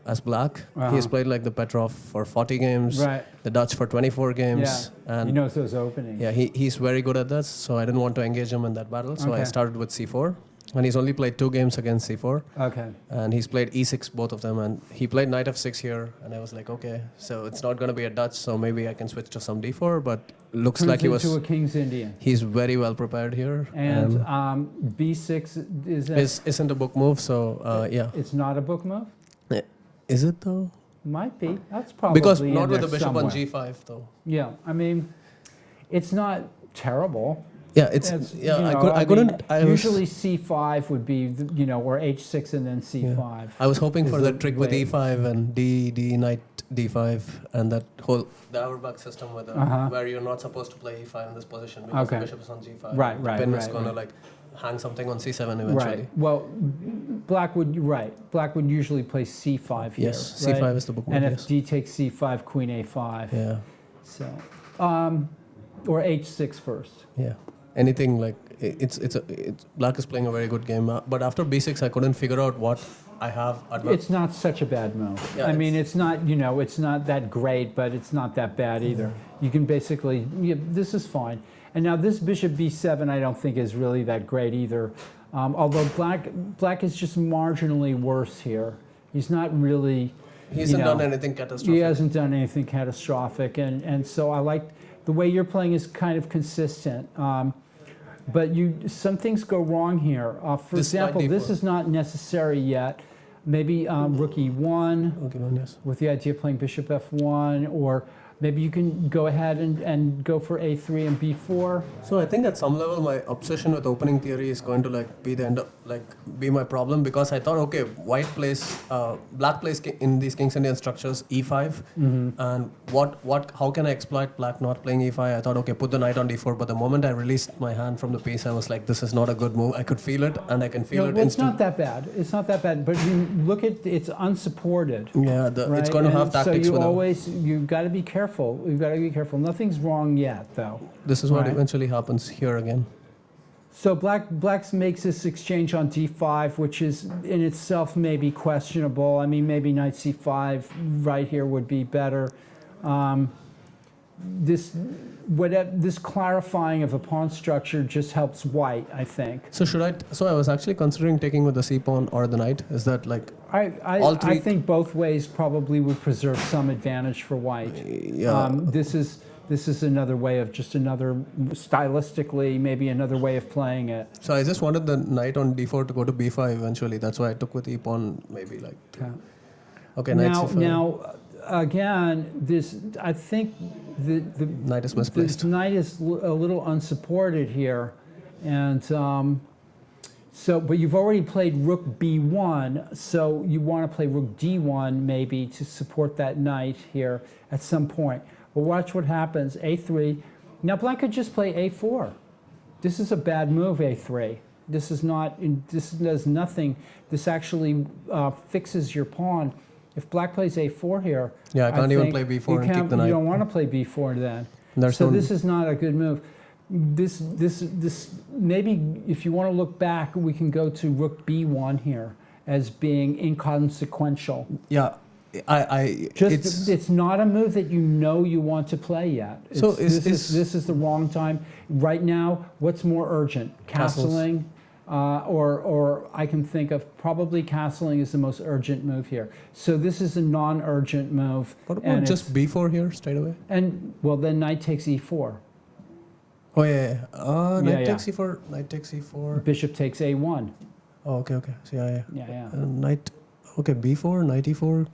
as black. Uh-huh. He's played like the Petrov for 40 games, Right. the Dutch for 24 games, Yeah, and he knows those openings. yeah, he's very good at this, so I didn't want to engage him in that battle. So I Okay. started with C4, and he's only played 2 games against C4, Okay. and he's played E6 both of them, and he played Knight F6 here, and I was like, okay, so it's not going to be a Dutch, so maybe I can switch to some D4, but looks Turns like he was. into a King's Indian. He's very well prepared here, And B6 isn't a book move, so yeah. it's not a book move? Is it though? Might be. That's probably Because in not with there the bishop on somewhere. G5 though. Yeah, I mean, it's not terrible. Yeah, it's It's, yeah. you know, I mean, couldn't. I was, usually C5 would be, or H6 and then C5. I was hoping is for the that trick with way. E5 and D Knight D5 and that whole the Auerbach system with Uh-huh. where you're not supposed to play E5 in this position because Okay. the bishop is on G5. Right, the right, pin is right, going to right. like hang something on C7 eventually. Right. Well, Black would usually play C5 here. Yes, right? C5 is the book move. And if Yes. D takes C5, Queen A5. Yeah, So, or H6 first. yeah. Anything like it's Black is playing a very good game, but after B6 I couldn't figure out what I have. It's not such a bad move. Yeah, I mean, it's not, it's not that great, but it's not that bad either. You can basically, this is fine. And now this bishop b7 I don't think is really that great either. Although black is just marginally worse here. He's not really, He hasn't done anything catastrophic. he hasn't done anything catastrophic. And so I like, the way you're playing is kind of consistent. But some things go wrong here. For This example, might be this for- is not necessary yet. Maybe rook e1 Okay, one, yes. with the idea of playing bishop f1, or maybe you can go ahead and go for a3 and b4. So I think at some level my obsession with opening theory is going to be the end of, be my problem, because I thought, okay, black plays in these King's Indian structures e5, and how can I exploit black not playing e5? I thought, okay, put the knight on d4, but the moment I released my hand from the piece, I was like, this is not a good move. I could feel it, and I can feel it It's instantly. not that bad. It's not that bad, but you look at it's unsupported. Yeah, Right? it's going to have And tactics with you've got to be careful. You've got to be careful. Nothing's wrong yet, though. This is what Right. eventually happens here again. So black's makes this exchange on d5, which is in itself maybe questionable. I mean, maybe knight c5 right here would be better. This clarifying of a pawn structure just helps white, I think. So I was actually considering taking with the c pawn or the knight. Is that like all I three? think both ways probably would preserve some advantage for white. Yeah. This is another way of stylistically, maybe another way of playing it. So I just wanted the knight on d4 to go to b5 eventually. That's why I took with e pawn maybe like. Okay. Okay, knight c5. Now, again, I think the Knight is this misplaced. knight is a little unsupported here, and but you've already played rook b1, so you want to play rook d1 maybe to support that knight here at some point. But watch what happens. a3. Now black could just play a4. This is a bad move. a3. This is not. This does nothing. This actually fixes your pawn. If black plays a4 here, Yeah, I can't even think play b4 and keep the You knight. don't want to play b4 then. So This is not a good move. This maybe if you want to look back, we can go to rook b1 here as being inconsequential. Yeah, It's not a move that you want to play yet. So This is the wrong time. Right now, what's more urgent? Castling, or I can think of probably castling is the most urgent move here. So this is a non-urgent move. What and about just it's- b4 here straight away? And well, then knight takes e4. Oh yeah. Knight yeah. takes e4. Knight takes e4. Bishop takes a1. Oh, okay. So yeah. Yeah. Knight. Okay, b4, knight e4.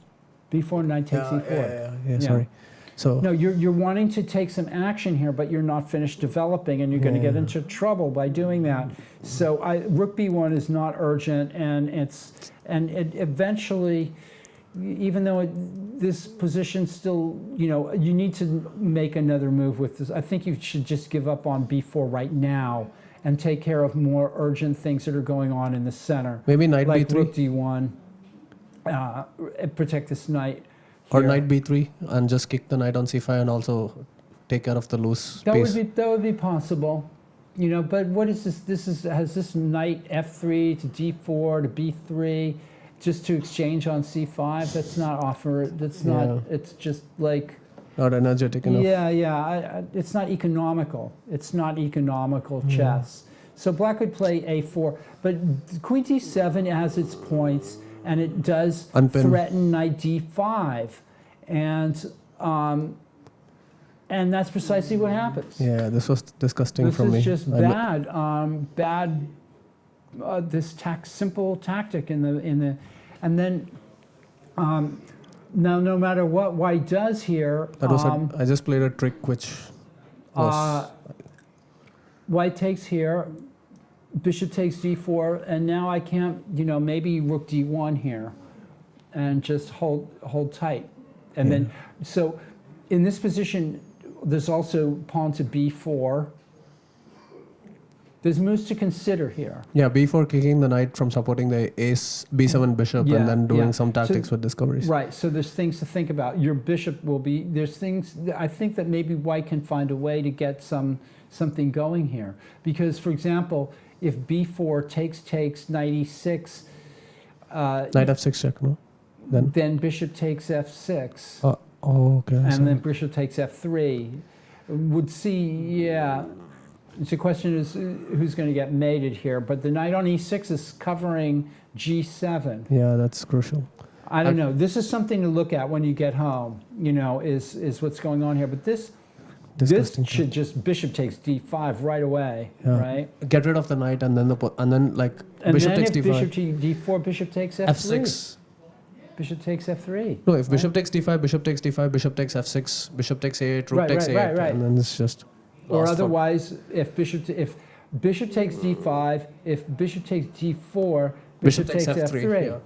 B4, knight takes e4. Yeah. Sorry. So No, you're wanting to take some action here, but you're not finished developing, and you're going to get into trouble by doing that. So rook b1 is not urgent, and it eventually, even though this position still, you need to make another move with this. I think you should just give up on b4 right now and take care of more urgent things that are going on in the center. maybe knight Like b3 rook d1, protect this knight. or here. knight b3 and just kick the knight on c5 and also take care of the loose piece. That would be possible, But what is this? Has this knight f3 to d4 to b3, just to exchange on c5? That's not offer. That's not. Yeah. It's just like. Not energetic enough. Yeah. It's not economical. It's not economical chess. So black would play a4, but queen d7 has its points, and it does Unpin. threaten knight d5, and that's precisely what happens. Yeah, this was disgusting This from me. is just I'm- bad. This simple tactic in the, and then now no matter what white does here, That was I just played a trick which was white takes here, bishop takes d4, and now I can't, maybe rook d1 here, and just hold tight, and then so in this position, there's also pawn to b4. There's moves to consider here. yeah, b4 kicking the knight from supporting the ace b7 bishop Yeah, and then doing yeah. some tactics So- with discoveries. Right, so there's things to think about. Your bishop will be, there's things, I think that maybe white can find a way to get something going here. Because, for example, if b4 takes knight e6, Knight f6 check, no? then bishop takes f6, Okay. and then bishop takes f3. Would see, yeah. The question is who's going to get mated here, but the knight on e6 is covering g7. Yeah, that's crucial. I don't know. This is something to look at when you get home, is what's going on here. But this Disgusting. should just bishop takes d5 right away, Yeah. right? Get rid of the knight and then And bishop then takes if d5. bishop to d4, bishop takes f3. f6. bishop takes f3. No, if bishop takes d5, bishop takes d5, bishop takes f6, bishop takes a8, rook Right, takes right, a8, right. and then it's just. Or lost for- otherwise, if bishop takes d5, if bishop takes d4, Bishop bishop takes takes f3. f3, yeah.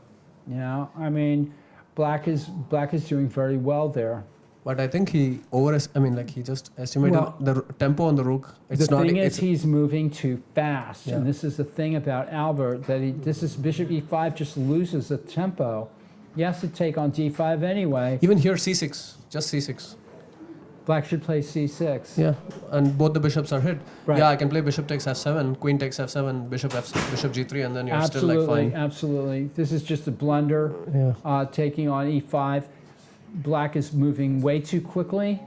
You know, I mean, black is doing very well there. But I think he he just estimated Well, the tempo on the rook. It's the not. thing is, It's, he's moving too fast, Yeah. and this is the thing about Albert, that this is bishop e5 just loses the tempo. He has to take on d5 anyway. even here c6, just c6. Black should play c6. Yeah, and both the bishops are hit. Right. Yeah, I can play bishop takes f7, queen takes f7, bishop g3, and then you're still like Absolutely, fine. absolutely. This is just a blunder, Yeah. taking on e5. Black is moving way too quickly.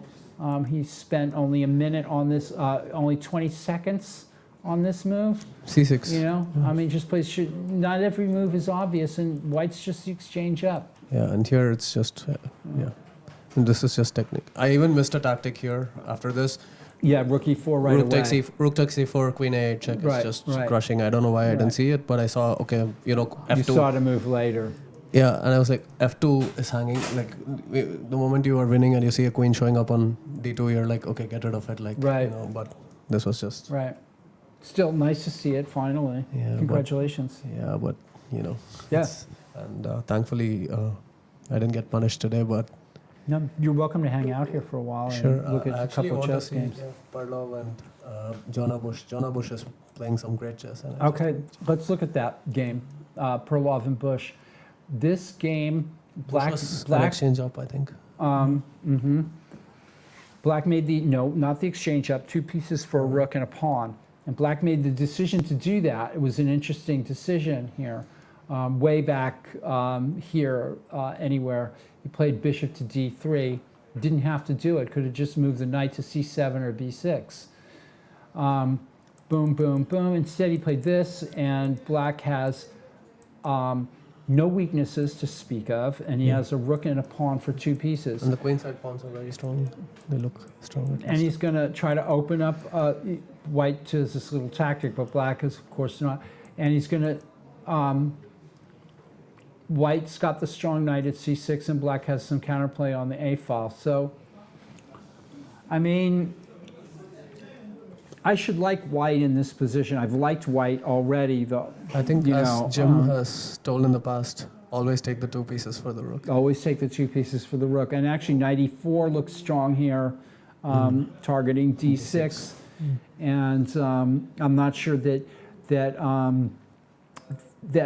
He spent only a minute on this, only 20 seconds on this move. c6. You know, I mean, just plays. Not every move is obvious, and white's just the exchange up. Yeah, and here it's just yeah. And this is just technique. I even missed a tactic here after this. Yeah, rook e4 right rook away. rook takes e4, queen a8 check. Right, It's just right. crushing. I don't know why I Right. didn't see it, but I saw okay, f2. You saw the move later. Yeah, and I was like, f2 is hanging. Like the moment you are winning and you see a queen showing up on d2, you're like, okay, get rid of it. Like, Right. But this was just Right. Still nice to see it finally. Yeah, but- Congratulations. yeah, but Yeah. it's- And thankfully, I didn't get punished today, but No, you're welcome to hang out here for a while sure. and look at I a actually couple want chess to see games. Parlov and Jonah Bush. Jonah Bush is playing some great chess. And I Okay, let's look at that game, Perlov and Bush. This game, Bush was an exchange up, I think. Black made not the exchange up, 2 pieces for a rook and a pawn. And Black made the decision to do that. It was an interesting decision here. Way back here, anywhere, he played bishop to d3. Didn't have to do it. Could have just moved the knight to c7 or b6. Boom, boom, boom. Instead, he played this, and Black has no weaknesses to speak of, and he has a rook and a pawn for 2 pieces. And the queenside pawns are very strong. They look strong. at And least. he's going to try to open up white to this little tactic, but black is, of course, not. And he's going to... white's got the strong knight at c6, and black has some counterplay on the a file. So, I mean, I should like white in this position. I've liked white already, though. I think you as know, Jim has told in the past, always take the 2 pieces for the rook. Always take the 2 pieces for the rook. And actually, knight e4 looks strong here, targeting d6. And I'm not sure that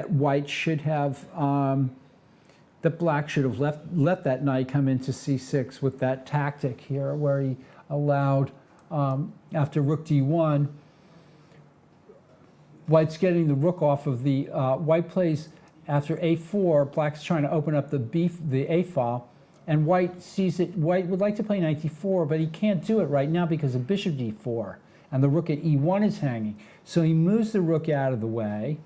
white should have, that black should have let that knight come into c6 with that tactic here, where he allowed, after rook d1, white's getting the rook off of the, white plays after a4, black's trying to open up the a file, and white sees it. White would like to play knight d4, but he can't do it right now because of bishop d4, and the rook at e1 is hanging. So he moves the rook out of the way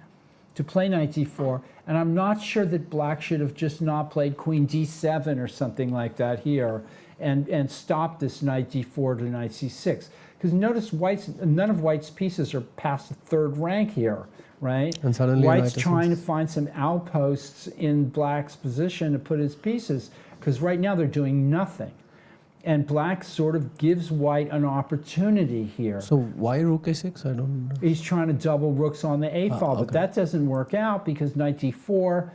to play knight d4, and I'm not sure that black should have just not played queen d7 or something like that here, and stopped this knight d4 to knight c6. Because notice none of white's pieces are past the 3rd rank here, right? And suddenly white's knight trying to is- find some outposts in black's position to put his pieces, because right now they're doing nothing. And black sort of gives white an opportunity here. So why rook a6? I don't know. He's trying to double rooks on the a file, but okay. that doesn't work out because knight d4,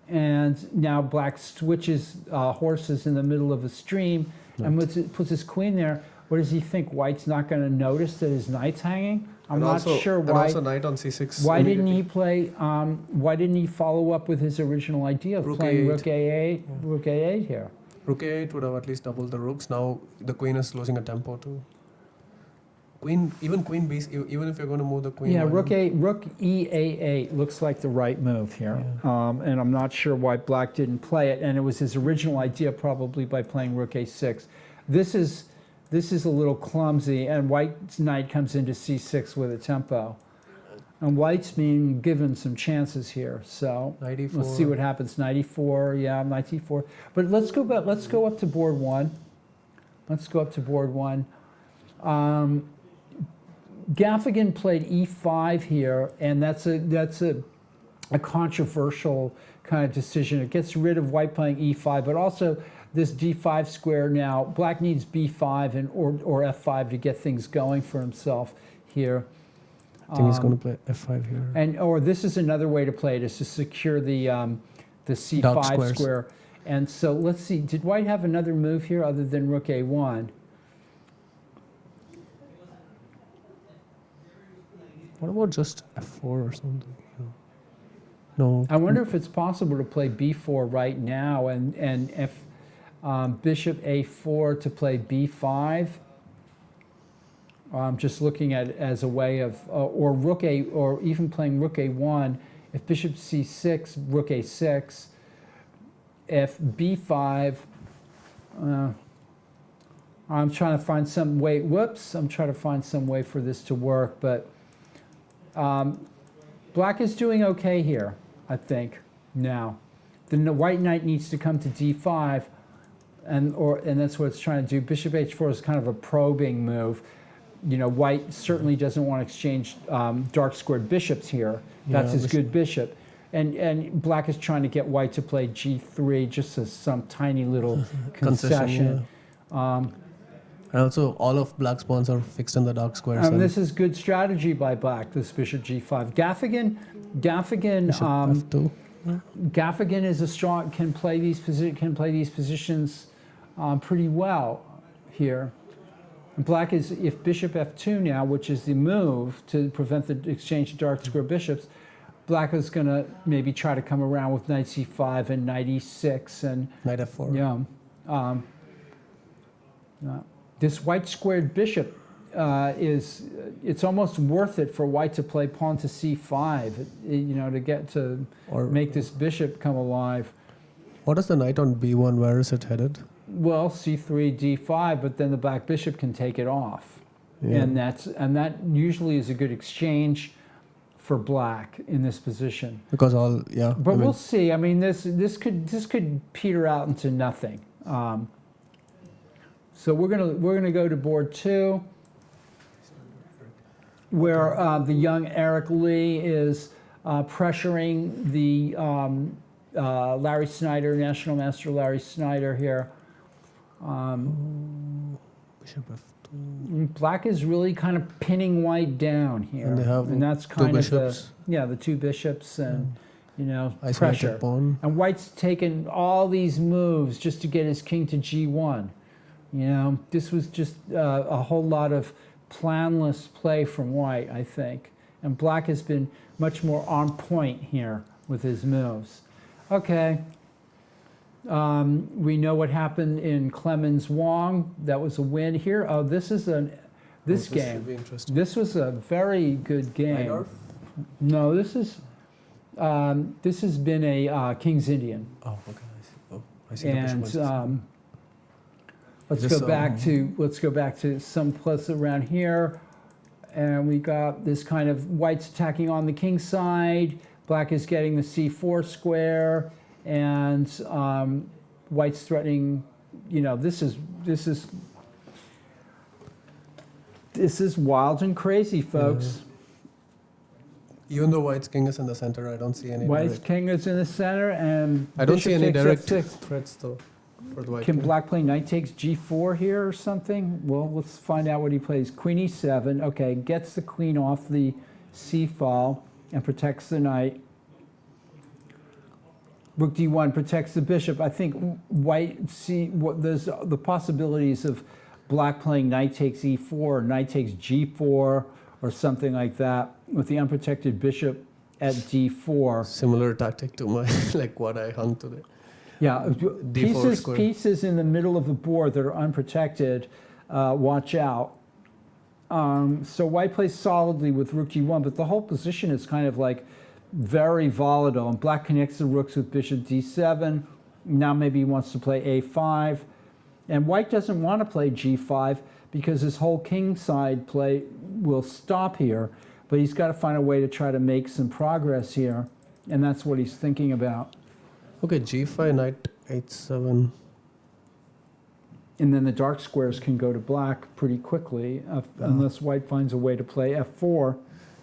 and now black switches horses in the middle of a stream and puts his queen there. What does he think? White's not going to notice that his knight's hanging? I'm And not also- sure And why. also knight on c6. Why didn't he immediately. play? Why didn't he follow up with his original idea of Rook playing a8. rook a8, rook a8 here? Rook a8 would have at least doubled the rooks. Now the queen is losing a tempo too. Queen, even queen b, even if you're going to move the queen. Yeah, why rook not? e8 looks like the right move here, and I'm not sure why black didn't play it. And it was his original idea, probably by playing rook a6. This is a little clumsy, and white's knight comes into c6 with a tempo, and white's being given some chances here. So Knight e4. let's see what happens. Knight e4, yeah, knight e4. But let's go back. Let's go up to board 1. Let's go up to board 1. Gaffigan played e5 here, and that's a a controversial kind of decision. It gets rid of white playing e5, but also this d5 square now. Black needs b5 and or f5 to get things going for himself here. I think he's going to play f5 here. And or this is another way to play it, is to secure the Dark c5 squares. square. And so let's see, did white have another move here other than rook a1? What about just f4 or something? No. I wonder if it's possible to play b4 right now and if bishop a4 to play b5. Just looking at it as a way of, or rook a, or even playing rook a1. If bishop c6, rook a6. If b5, I'm trying to find some way. Whoops! I'm trying to find some way for this to work, but black is doing okay here, I think. Now, then the white knight needs to come to d5, and that's what it's trying to do. Bishop h4 is kind of a probing move. You know, white certainly doesn't want to exchange dark squared bishops here. That's his good bishop. And black is trying to get white to play g3 just as some tiny little concession. And also, all of black's pawns are fixed in the dark squares. This is good strategy by black, this bishop g5. Gaffigan f2. Gaffigan is a strong, can play these positions pretty well here. And black is, if bishop f2 now, which is the move to prevent the exchange of dark square bishops, black is going to maybe try to come around with knight c5 and knight e6 and Knight f4. yeah. This white squared bishop it's almost worth it for white to play pawn to c5, you know, to get to make this bishop come alive. What is the knight on b1? Where is it headed? Well, c3, d5, but then the black bishop can take it off, Yeah. and that usually is a good exchange for black in this position. Because all, yeah. But we'll see. I mean, this could peter out into nothing. So we're gonna go to board 2, where the young Eric Lee is pressuring the Larry Snyder, National Master Larry Snyder here. Bishop f2. Black is really kind of pinning white down here, And they have that's two kind of bishops. the two bishops and you know, Isolated pressure. pawn. And white's taken all these moves just to get his king to g1. You know, this was just a whole lot of planless play from white, I think. And black has been much more on point here with his moves. Okay. We know what happened in Clemens Wong. That was a win here. Oh, this is this This game. should be interesting. This was a very good game. Knight No, this has been a King's Indian. Oh, okay. I see. Oh, I see. The bishop And was- let's go back to some place around here, and we got this kind of white's attacking on the king side. Black is getting the c4 square, and white's threatening. You know, this is wild and crazy, folks. Even though white's king is in the center, I don't see any. White's direct- king is in the center, and I don't bishop see any takes direct f6. threats though for the white Can king. black play knight takes g4 here or something? Well, let's find out what he plays. Queen e7. Okay, gets the queen off the c file and protects the knight. Rook d1 protects the bishop. I think white there's the possibilities of black playing knight takes e4, knight takes g4, or something like that with the unprotected bishop at d4. Similar tactic to my like what I hung today. Yeah, D4 square. pieces in the middle of the board that are unprotected, watch out. So white plays solidly with rook g1, but the whole position is kind of like very volatile. And black connects the rooks with bishop d7. Now maybe he wants to play a5. And white doesn't want to play g5 because his whole king side play will stop here. But he's got to find a way to try to make some progress here. And that's what he's thinking about. Okay, g5, knight h7. And then the dark squares can go to black pretty quickly, unless white finds a way to play f4.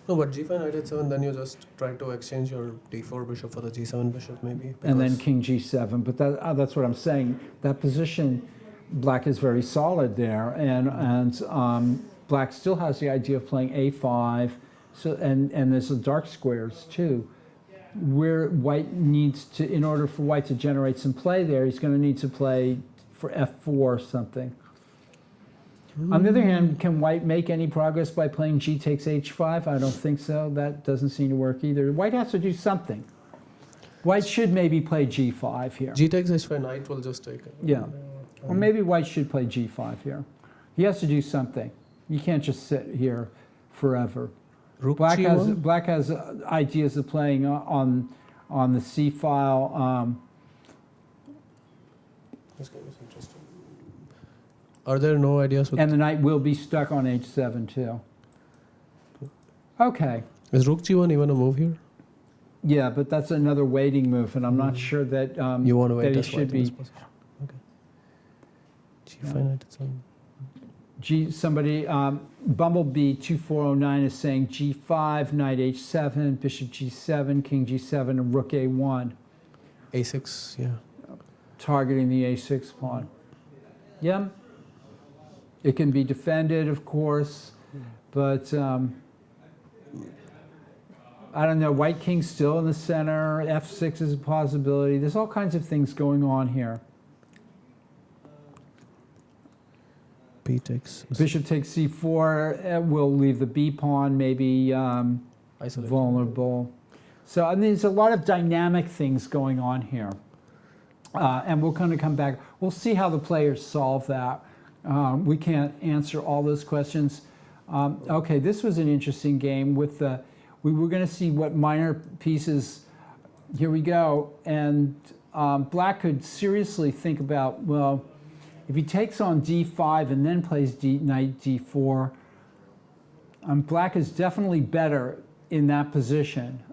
No, but g5 knight h7, then you just try to exchange your d4 bishop for the g7 bishop, maybe. And then because- king g7. But that's what I'm saying. That position, black is very solid there, and black still has the idea of playing a5. So and there's the dark squares too, where white needs to, in order for white to generate some play there, he's going to need to play for f4 or something. On the other hand, can white make any progress by playing g takes h5? I don't think so. That doesn't seem to work either. White has to do something. White should maybe play g5 here. g takes h5, knight will just take it. Yeah. Or maybe white should play g5 here. He has to do something. You can't just sit here forever. Rook Black g1? has ideas of playing on the c file. This game is interesting. Are there no ideas with... And the knight will be stuck on h7 too. Okay. Is rook g1 even a move here? Yeah, but that's another waiting move, and I'm not sure that You want to wait that he as white should in this be. position. Okay. g5 knight h7. Somebody, Bumblebee 2409 is saying g5, knight h7, bishop g7, king g7, and rook a1, a6, yeah. targeting the a6 pawn. Yeah. It can be defended, of course, but I don't know. White king's still in the center. f6 is a possibility. There's all kinds of things going on here. b takes... Bishop takes c4 will leave the b pawn maybe Isolated. vulnerable. So I mean, there's a lot of dynamic things going on here. And we'll kind of come back. We'll see how the players solve that. We can't answer all those questions. Okay, this was an interesting game with the, we were going to see what minor pieces, here we go. And black could seriously think about, well, if he takes on d5 and then plays knight d4, black is definitely better in that position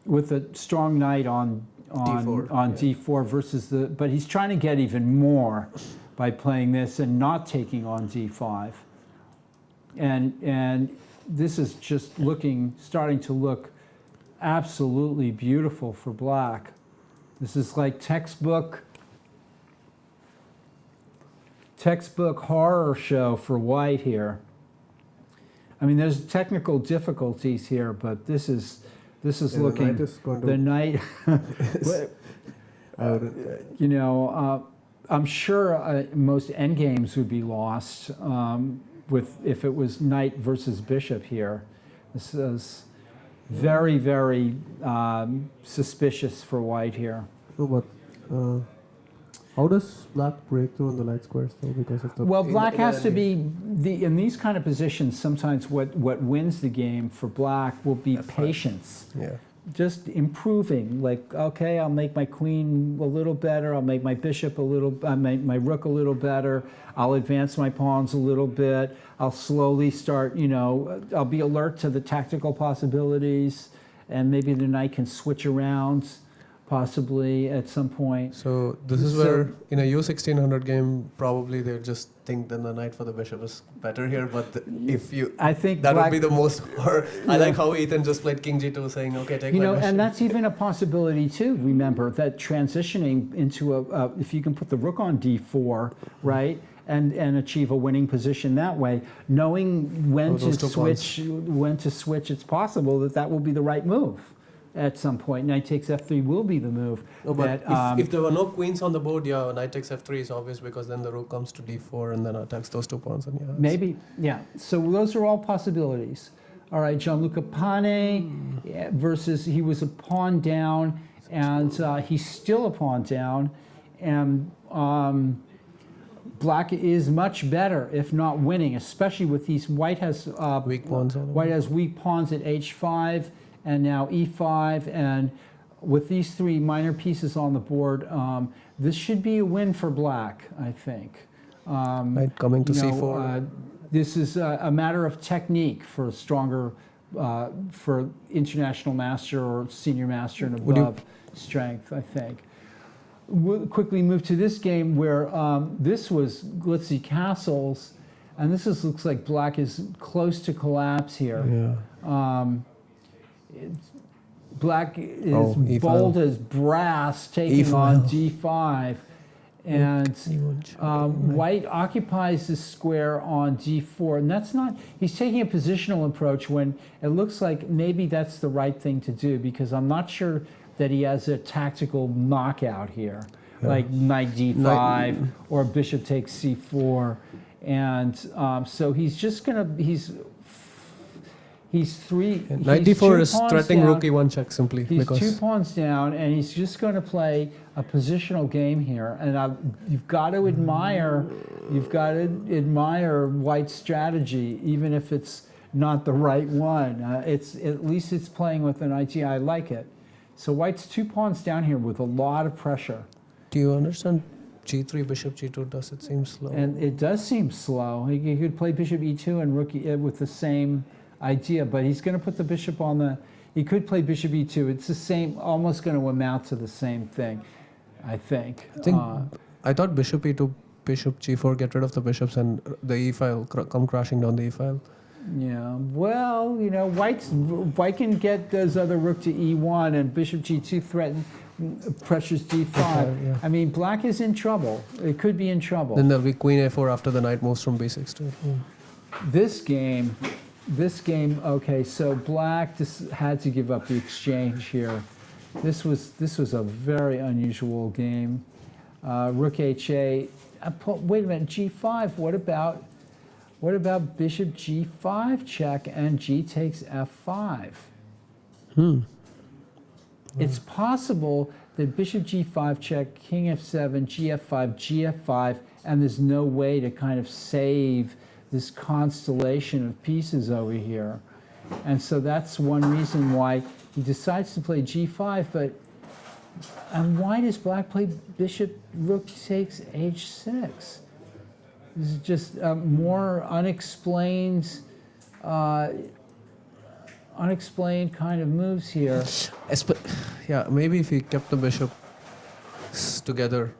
with a strong knight on d4 versus the, but he's trying to get even more by playing this and not taking on d5. And this is just starting to look absolutely beautiful for black. This is like textbook horror show for white here. I mean, there's technical difficulties here, but this is looking, the knight, you know, I'm sure most endgames would be lost if it was knight versus bishop here. This is very, very suspicious for white here. No, but how does black break through on the light squares though? Because of the Well, black has to be in these kind of positions. Sometimes what wins the game for black will be patience. Yeah. Just improving. Like, okay, I'll make my queen a little better. I'll make my bishop a little. I make my rook a little better. I'll advance my pawns a little bit. I'll slowly start. You know, I'll be alert to the tactical possibilities, and maybe the knight can switch around. Possibly at some point. So this is where in a U1600 game probably they just think that the knight for the bishop is better here. But if you, I think that black, would be the most. I like how Ethan just played King G2, saying, "Okay, take you my know, bishop." and that's even a possibility too. Remember that transitioning into if you can put the rook on d4, right, and achieve a winning position that way, knowing when to switch, it's possible that will be the right move. At some point, knight takes f3 will be the move. No, but that, if there were no queens on the board, yeah, knight takes f3 is obvious because then the rook comes to d4 and then attacks those two pawns. And yeah, maybe, yeah. So those are all possibilities. All right, Gianluca Pane versus, he was a pawn down, and he's still a pawn down, and black is much better, if not winning, especially with these, white has weak pawns. White has weak pawns at h5, and now e5, and with these three minor pieces on the board, this should be a win for black, I think. Knight coming to c4. This is a matter of technique for stronger, for international master or senior master and above strength, I think. We'll quickly move to this game where this was Glitzy Castles. And looks like black is close to collapse here. Yeah. Black is E5. bold as brass, taking on d5. And white occupies this square on d4. And that's not, he's taking a positional approach when it looks like maybe that's the right thing to do, because I'm not sure that he has a tactical knockout here, like knight d5 or bishop takes c4. And so he's just gonna, he's Knight d4 is threatening rook e1 check simply. He's because 2 pawns down, and he's just going to play a positional game here. And you've got to admire White's strategy, even if it's not the right one. It's at least it's playing with an idea. I like it. So White's 2 pawns down here with a lot of pressure. Do you understand? G3, bishop G2, does it seem slow? And it does seem slow. He could play bishop e2 and rook with the same idea, but he's going to put the bishop on the, he could play bishop e2. It's the same, almost going to amount to the same thing, I think. I thought bishop e2, bishop g4, get rid of the bishops and the e file come crashing down the e file. Yeah, well, you know, White can get those other rook to e1 and bishop g2 pressures d5. Yeah. I mean, black is in trouble. It could be in trouble. Then there'll be queen a4 after the knight moves from b6 to f4. This game, okay, so black just had to give up the exchange here. This was a very unusual game. Rook ha, wait a minute, g5, what about bishop g5 check and g takes f5? It's possible that bishop g5 check, king f7, gf5, gf5, and there's no way to kind of save this constellation of pieces over here. And so that's one reason why he decides to play g5, but and why does black play bishop rook takes h6? This is just more unexplained kind of moves here. Yeah, maybe if he kept the bishop together.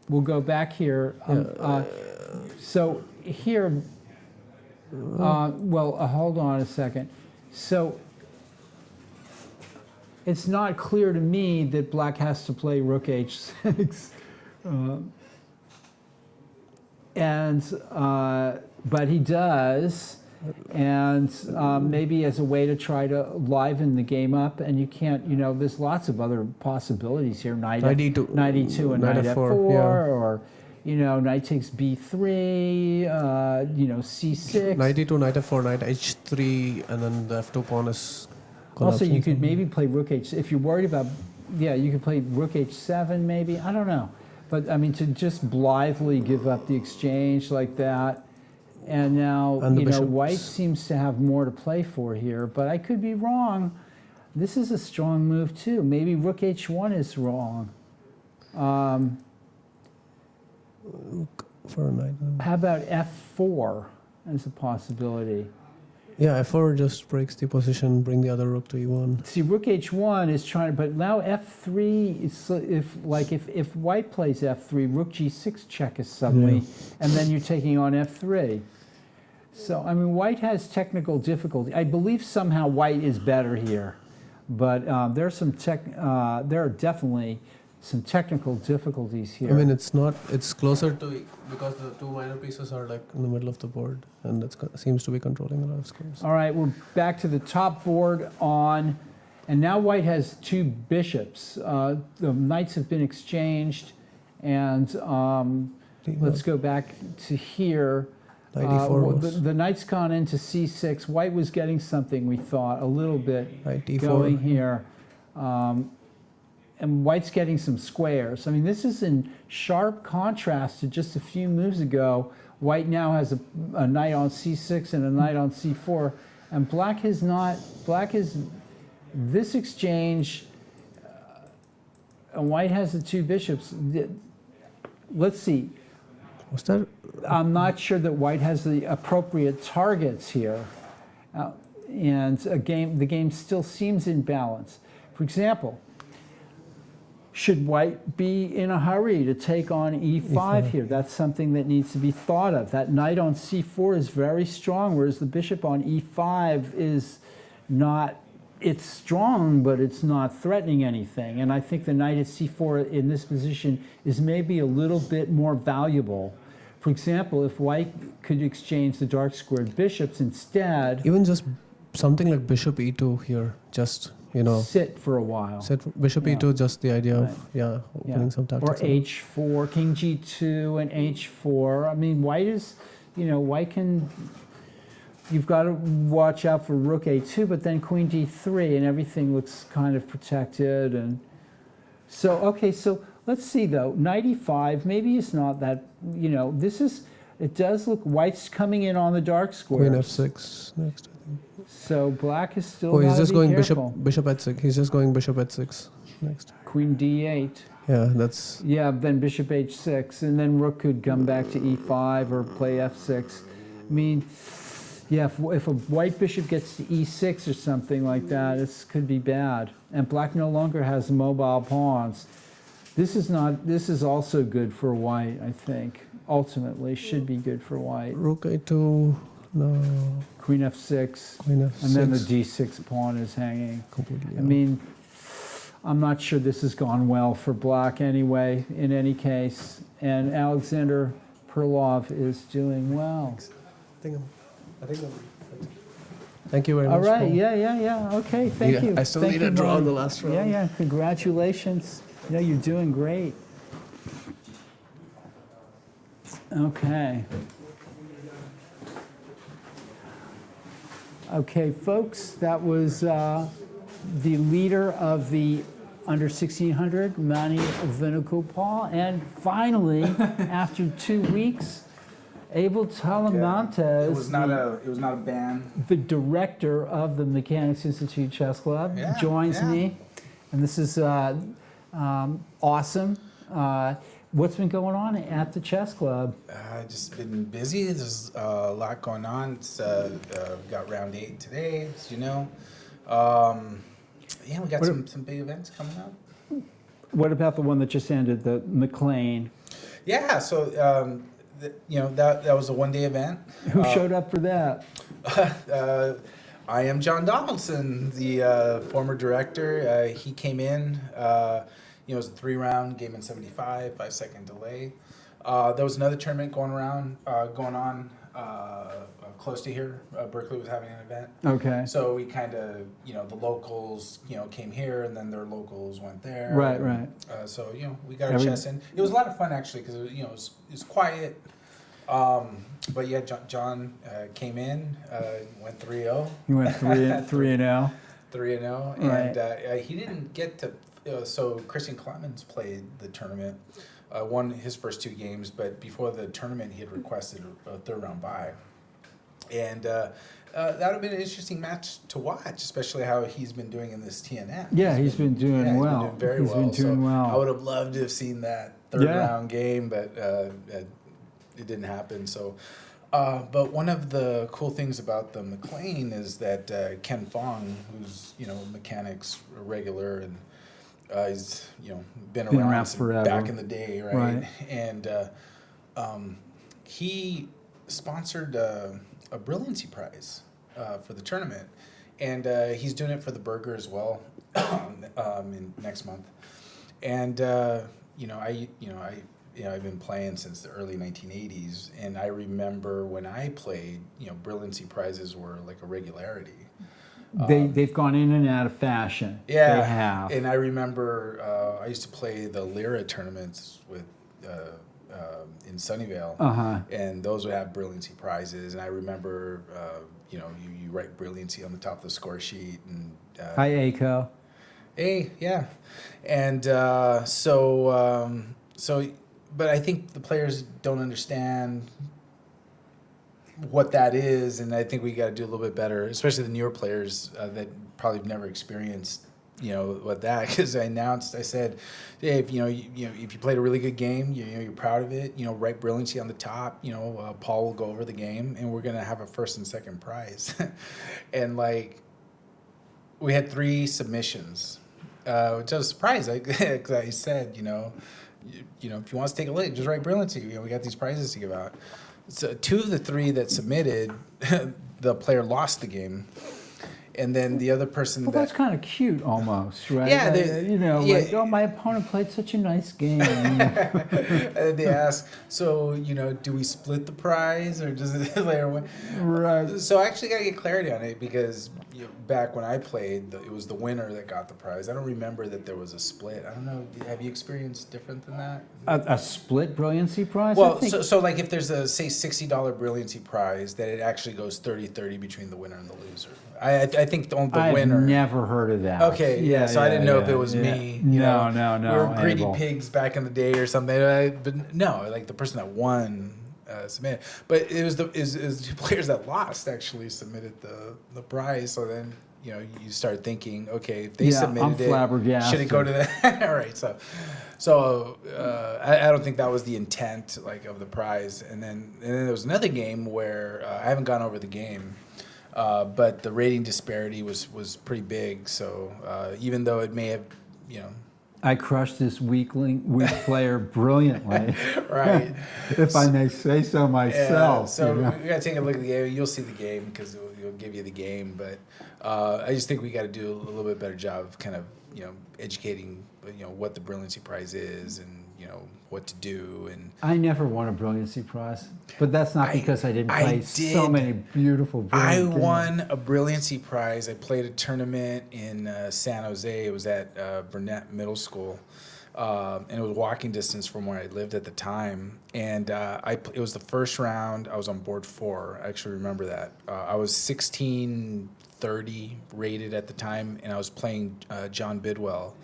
We'll go back here. So here, hold on a second. So it's not clear to me that black has to play rook h6. But he does, and maybe as a way to try to liven the game up. And you can't, you know, there's lots of other possibilities here. Knight e2 and knight f4, yeah. or, you know, knight takes b3, you know, c6. Knight e2, knight f4, knight h3, and then the f2 pawn is Also, you could something. maybe play rook h, if you're worried about, yeah, you could play rook h7 maybe, I don't know. But I mean, to just blithely give up the exchange like that, and now, And the you know, bishops. white seems to have more to play for here, but I could be wrong. This is a strong move too. Maybe rook h1 is wrong. For a knight. How about f4 as a possibility? Yeah, f4 just breaks the position, bring the other rook to e1. See, rook h1 is trying, but now f3 is if white plays f3, rook g6 check is suddenly, and then you're taking on f3. So I mean, white has technical difficulty. I believe somehow white is better here, but there are definitely some technical difficulties here. I mean, it's closer to, because the two minor pieces are like in the middle of the board, and it seems to be controlling a lot of squares. All right, we're back to the top board and now white has 2 bishops. The knights have been exchanged, and let's go back to here. Knight e4 was- the knight's gone into c6. White was getting something, we thought, a little bit Knight e4. going here. And white's getting some squares. I mean, this is in sharp contrast to just a few moves ago. White now has a knight on c6 and a knight on c4, and black has not. Black has this exchange, and white has the 2 bishops. Let's see. Was that? I'm not sure that white has the appropriate targets here, and the game still seems in balance. For example, should white be in a hurry to take on e5 here? That's something that needs to be thought of. That knight on c4 is very strong, whereas the bishop on e5 is not, it's strong, but it's not threatening anything. And I think the knight at c4 in this position is maybe a little bit more valuable. For example, if white could exchange the dark squared bishops instead, Even just something like bishop e2 here, just, you know, sit for a while. set bishop Yeah. e2, just the idea Right. of, yeah, opening Yeah. some Or tactics. h4, king g2 and h4. I mean, white is, you know, white can, you've got to watch out for rook a2, but then queen d3 and everything looks kind of protected. And so, okay, so let's see though, knight e5, maybe it's not that, you know, this is, it does look, white's coming in on the dark squares. Queen f6 next, I think. So black is still Oh, he's gotta just be going careful. bishop h6. He's just going bishop h6 next. Queen d8. Yeah, that's Yeah, then bishop h6, and then rook could come back to e5 or play f6. I mean, yeah, if a white bishop gets to e6 or something like that, this could be bad. And black no longer has mobile pawns. This is not. This is also good for white, I think. Ultimately, should be good for white. rook a2. No, Queen f6, queen f6. and then the d6 pawn is hanging. completely. I mean, I'm not sure this has gone well for black anyway, in any case. And Alexander Perlov is doing well. Thank you very All much. right, Paul. yeah. Okay, thank Yeah, you. I still Thank need you, a draw Ron. in the last round. Yeah, congratulations. You know, you're doing great. Okay. Okay, folks, that was the leader of the under 1600, Mani Venugopal, and finally, after 2 weeks, Abel Talamantes, It was not a ban. the director of the Mechanics Institute Chess Club, Yeah, joins yeah. me, and this is awesome. What's been going on at the chess club? Just been busy. There's a lot going on. It's got round 8 today, as you know. Yeah, we got some big events coming up. What about the one that just ended, the McLean? Yeah, so that was a one-day event. Who showed up for that? I am John Donaldson, the former director. He came in. It was a 3-round game in 75, 5-second delay. There was another tournament going on close to here. Berkeley was having an event. Okay. So we kind of, the locals, came here, and then their locals went there. Right, and, right. So, we got our chess in. It was a lot of fun, actually, because, it was quiet. But yeah, John came in, went 3-0. You went 3-0. 3-0, Right. and he didn't get to. So Christian Clemens played the tournament, won his first 2 games, but before the tournament, he had requested a 3rd-round bye, and that would have been an interesting match to watch, especially how he's been doing in this TNM. Yeah, he's been doing well. He's been doing very He's well. been doing well. I would have loved to have seen that 3rd-round game, but it didn't happen. So. But one of the cool things about the McLean is that Ken Fong, who's mechanics regular, and he's been around since forever. back in the day, right? Right. And he sponsored a brilliancy prize for the tournament, and he's doing it for the Burger as well in next month. And I've been playing since the early 1980s, and I remember when I played, brilliancy prizes were like a regularity. They've gone in and out of fashion. Yeah, They have. And I remember I used to play the Lyra tournaments with in Sunnyvale, and those would have brilliancy prizes. And I remember, you write brilliancy on the top of the score sheet. And Hi, Aiko. hey, yeah, and but I think the players don't understand what that is, and I think we got to do a little bit better, especially the newer players that probably have never experienced, what that. Because I said, hey, if if you played a really good game, you're proud of it, write brilliancy on the top. Paul will go over the game, and we're gonna have a first and second prize, and we had 3 submissions which I was surprised. Cause I said, if you want us to take a look, just write brilliancy. We got these prizes to give out. So 2 of the 3 that submitted, the player lost the game. And then the other person Well, that's kind of cute almost, right? Yeah, like, oh, my opponent played such a nice game. and they ask, so, do we split the prize or does it later one? Right. So I actually got to get clarity on it because back when I played, it was the winner that got the prize. I don't remember that there was a split. I don't know. Have you experienced different than that? A split brilliancy prize? I Well, think- so like if there's a, say, $60 brilliancy prize, that it actually goes 30-30 between the winner and the loser. I think the winner. I've never heard of that. Okay, yeah. So I didn't know if it was me. No. We were greedy Abel. pigs back in the day or something. But no, like the person that won submitted. But it was the 2 players that lost actually submitted the prize. So then you start thinking, okay, if they submitted I'm flabbergasted. should it go to that? All right, so I don't think that was the intent of the prize. And then there was another game where I haven't gone over the game. But the rating disparity was pretty big. So even though it may have, I crushed this weak player brilliantly. right. If I may say so myself. So we got to take a look at the game. You'll see the game because it'll give you the game. But I just think we got to do a little bit better job of kind of, educating, what the brilliancy prize is and, what to do. And I never won a brilliancy prize, but that's not because I didn't I play did. so many beautiful I brilliant games. won a brilliancy prize. I played a tournament in San Jose. It was at Burnett Middle School, and it was walking distance from where I lived at the time. And it was the first round. I was on board 4. I actually remember that. I was 1630 rated at the time, and I was playing John Bidwell,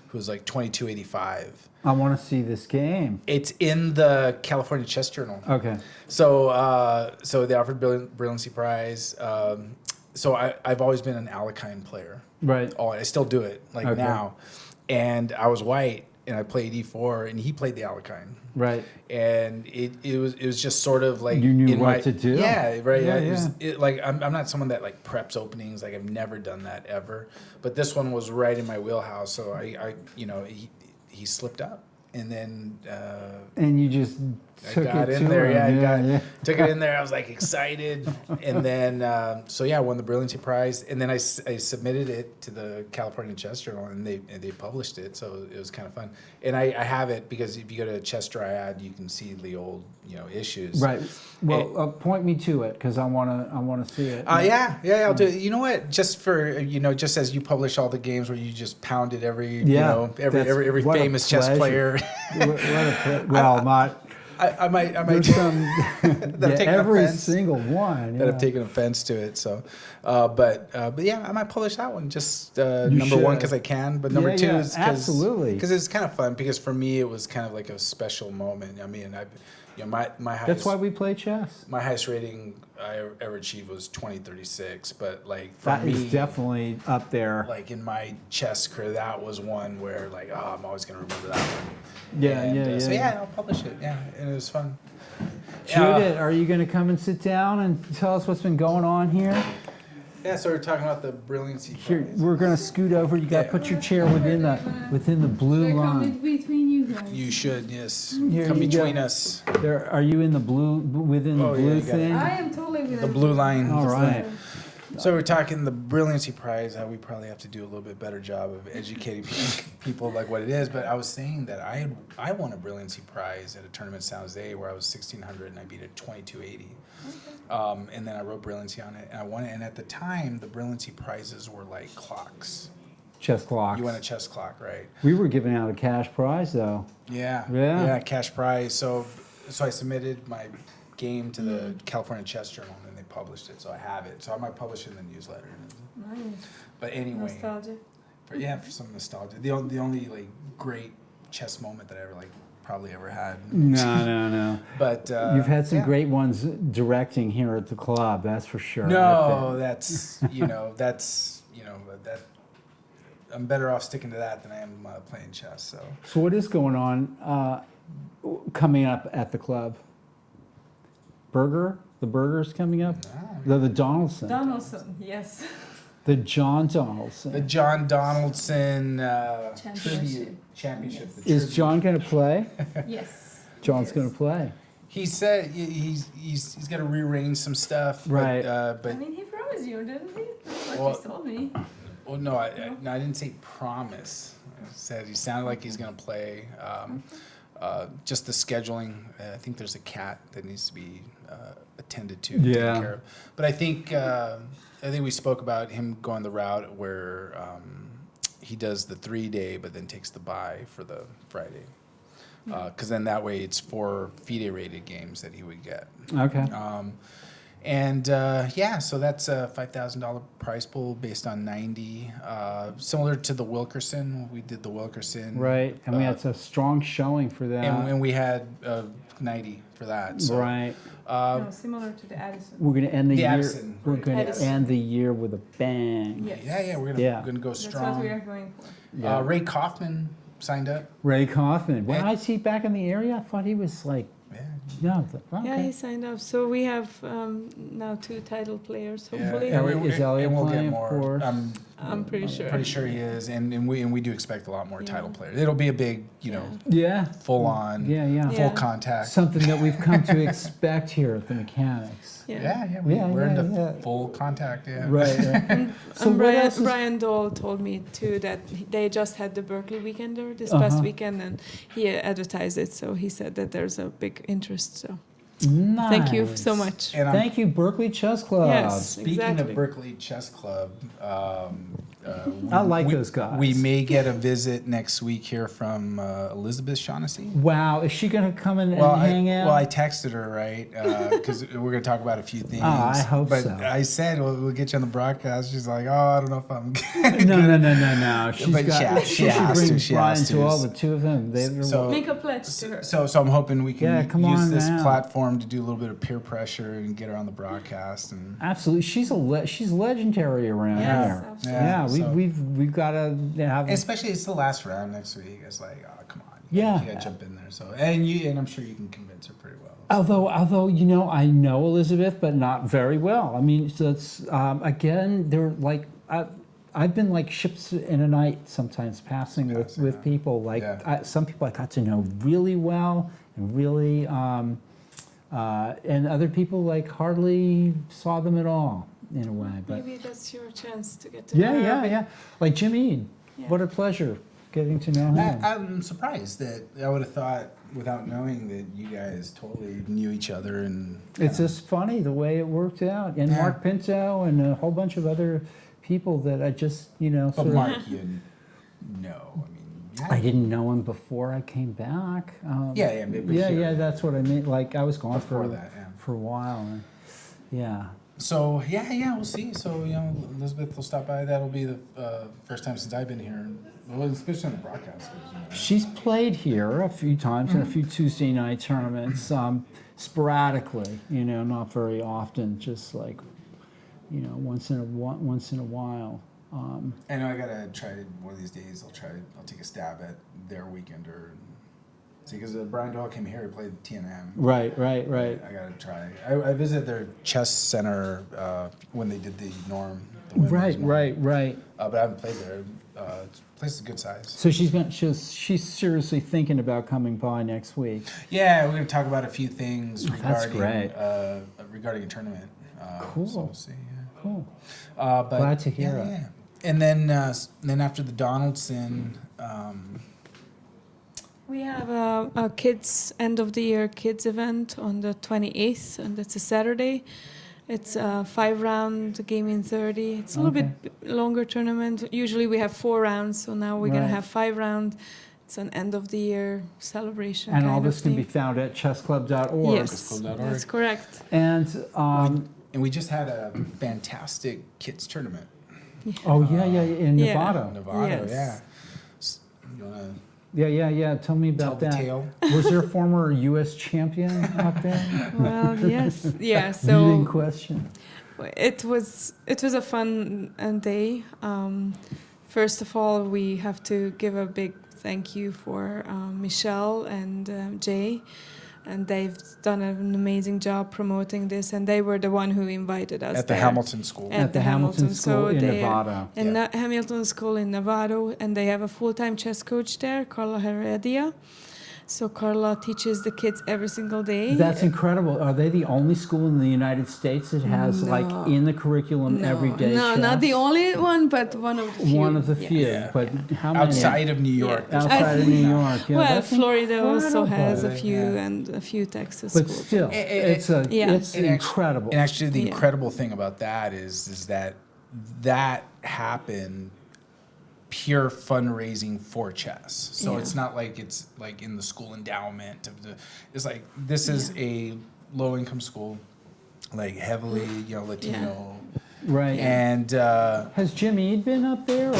who was like 2285. I want to see this game. It's in the California Chess Journal. Okay. So they offered brilliancy prize. So I've always been an Alekhine player. Right. Oh, I still do it now. And I was white, and I played E4, and he played the Alekhine. Right. And it was just sort of like You knew in what to do. Yeah, right. Yeah, I'm not someone that preps openings. I've never done that ever. But this one was right in my wheelhouse. So he slipped up, and then And you just took I got it in to there. him. Took it in there. I was excited, and then I won the brilliancy prize, and then I submitted it to the California Chess Journal, and they published it. So it was kind of fun, and I have it because if you go to Chess Dryad, you can see the old issues. Right. Well, point me to it because I want to see it. I'll do it. You know what? Just for just as you publish all the games where you just pounded every every what a famous chess pleasure. player. Not. I might There's some, taken every offense. single one. That have taken offense to it. So, but yeah, I might publish that one. Just number should. 1 because I can, but number 2 is absolutely because it's kind of fun. Because for me, it was kind of like a special moment. I mean, my highest, That's why we play chess. my highest rating I ever achieved was 2036. But for That me, is definitely up there. in my chess career, that was one where I'm always gonna remember that one. Yeah, And, So yeah, I'll publish it. Yeah, and it was fun. Judith, are you going to come and sit down and tell us what's been going on here? Yeah, so we're talking about the brilliancy. Here, prize. we're going to scoot over. You got to put your chair within the blue Should I come line. in between you guys? You should, yes. Here Come you between go. us. There, are you in the blue within the Oh, yeah, blue you got it. thing? I am totally with The it. blue line. All right. So we're talking the brilliancy prize. How we probably have to do a little bit better job of educating people what it is. But I was saying that I won a brilliancy prize at a tournament in San Jose where I was 1600 and I beat it 2280. And then I wrote brilliancy on it and I won it. And at the time, the brilliancy prizes were like clocks. Chess clocks. You won a chess clock, right? We were giving out a cash prize though. Yeah. Yeah. Yeah, cash prize. So I submitted my game to the California Chess Journal and then they published it. So I have it. So I might publish it in the newsletter. Nice. But anyway. Nostalgia. For some nostalgia. The only great chess moment that I ever probably ever had. No. But You've had some yeah. great ones directing here at the club, that's for sure. I No, think. that's that I'm better off sticking to that than I am playing chess. So what is going on coming up at the club? The burger's coming up? The Donaldson. Donaldson, yes. The John Donaldson. The John Donaldson Championship. Tribute Championship. Yes. the Is tribute. John going to play? Yes. John's Yes. going to play. He said he's got to rearrange some stuff. Right. But I mean, he promised you, didn't he? That's what Well- he told me. well, no, I didn't say promise. I said he sounded like he's going to play. Just the scheduling. I think there's a cat that needs to be attended to. Yeah. Taken care of. But I think we spoke about him going the route where he does the 3-day, but then takes the bye for the Friday. Because then that way it's 4 FIDE rated games that he would get. Okay. So that's a $5,000 prize pool based on 90. Similar to the Wilkerson, we did the Wilkerson. Right. And we had a strong showing for that. And we had 90 for that. So, Right. No, similar to the Addison. We're going to end the The year. Addison, We're right. going to Addison. end the year with a bang. Yes. Yeah, we're Yeah. gonna go That's what strong. we are going for. Yeah. Ray Kaufman signed up. Ray Kaufman. When And- I see back in the area, I thought he was like, Yeah. yeah. Okay. Yeah, he signed up. So we have now 2 title players, hopefully. Yeah. Is Elliot and we'll playing, get of more. course? I'm pretty sure. Pretty sure he is, and we do expect a lot more Yeah. title players. It'll be a big, Yeah. full on, Yeah. full Yeah. contact. Something that we've come to expect here at the Mechanics. Yeah, Yeah, we're yeah, into yeah. full contact. Yeah, Right. right. So And what else is- Brian Dole told me too that they just had the Berkeley Weekender this Uh-huh. past weekend, and he advertised it. So he said that there's a big interest. So Nice. thank you so much. And Thank you, Berkeley Chess Club. Yes. speaking Exactly. of Berkeley Chess Club, I like those guys. We may get a visit next week here from Elizabeth Shaughnessy. Wow, is she going to come in and Well, hang out? I texted her, right? Because we're going to talk about a few things. I hope but so. I said, we'll get you on the broadcast. She's like, I don't know if I'm No. She's But got. she She should has bring to, she Brian has to to. all the two of them. So- Make a pledge to her. So I'm hoping we Yeah, can come use on this now. platform to do a little bit of peer pressure and get her on the broadcast. And Absolutely, she's legendary around Yes, here. absolutely. Yeah, so- we've got to have. especially it's the last round next week. It's like, come on, Yeah. you gotta jump in there. So and I'm sure you can convince her pretty well. Although I know Elizabeth, but not very well. I mean, so it's again, they're like I've been like ships in a night sometimes passing with people. Like Yeah. some people I got to know really well and really, and other people like hardly saw them at all in a way. But Maybe that's your chance to get to know her. yeah. Like Jim Eade, Yeah. what a pleasure getting to know him. I'm surprised that I would have thought, without knowing, that you guys totally knew each other. And It's just funny the way it worked out. And Yeah. Mark Pinto and a whole bunch of other people that I just, but sort of, Mark, you know, I didn't know him before I came back. Yeah, but yeah, here- that's what I mean. Like I was gone Before for that, yeah. for a while. Yeah. So we'll see. So Elizabeth will stop by. That'll be the first time since I've been here. Well, especially on the broadcast. 'Cause, She's played here a few times in a few Tuesday night tournaments, sporadically. Not very often. Just like, once in a while. I know I gotta try one of these days. I'll take a stab at their weekender. See, because Brian Doyle came here, he played TNM. Right. I gotta try. I visited their chess center when they did the Norm. The women's Norm. Right. But I haven't played there. The place is a good size. So she's seriously thinking about coming by next week. Yeah, we're gonna talk about a few things That's regarding great. Regarding a tournament. Cool. So we'll see. Yeah. Cool. But Glad to hear it. Yeah. And then after the Donaldson. We have a kids end of the year kids event on the 28th, and it's a Saturday. It's a 5-round game in 30. It's a little bit longer tournament. Usually we have 4 rounds, so now we're gonna Right. have 5 rounds. It's an end of the year celebration. And kind all of this can be thing. found at chessclub.org. Yes, Chessclub.org. that's correct. And And we just had a fantastic kids tournament. in Yeah. Nevada. Nevada, Yes. yeah. You wanna Yeah. Tell me tell about the that. tale? Was there a former U.S. champion out there? Well, yes, yeah. Leading So question. it was a fun day. First of all, we have to give a big thank you for Michelle and Jay. and they've done an amazing job promoting this, and they were the one who invited us At the there. Hamilton School. At the Hamilton School So in they are- Nevada. In Yeah. Hamilton School in Nevada, and they have a full-time chess coach there, Carla Heredia. So Carla teaches the kids every single day. That's incredible. Are they the only school in the United States that has No. like in the curriculum every day? No, not the chess? only one, but one of the few. One of the Yes. few. Yeah. But how many? Outside of New York. Yeah. there's Outside of probably New not. York. Yeah, Well, that's Florida also has a incredible. few, Yeah. and a few Texas But schools. still, it's Yeah. it's And actu- incredible. And actually, the Yeah. incredible thing about that is that happened pure fundraising for chess. So Yeah. it's not like it's like in the school endowment of the. It's like this is a low income school, like heavily Latino, Right. and Has Jim Eade been up there,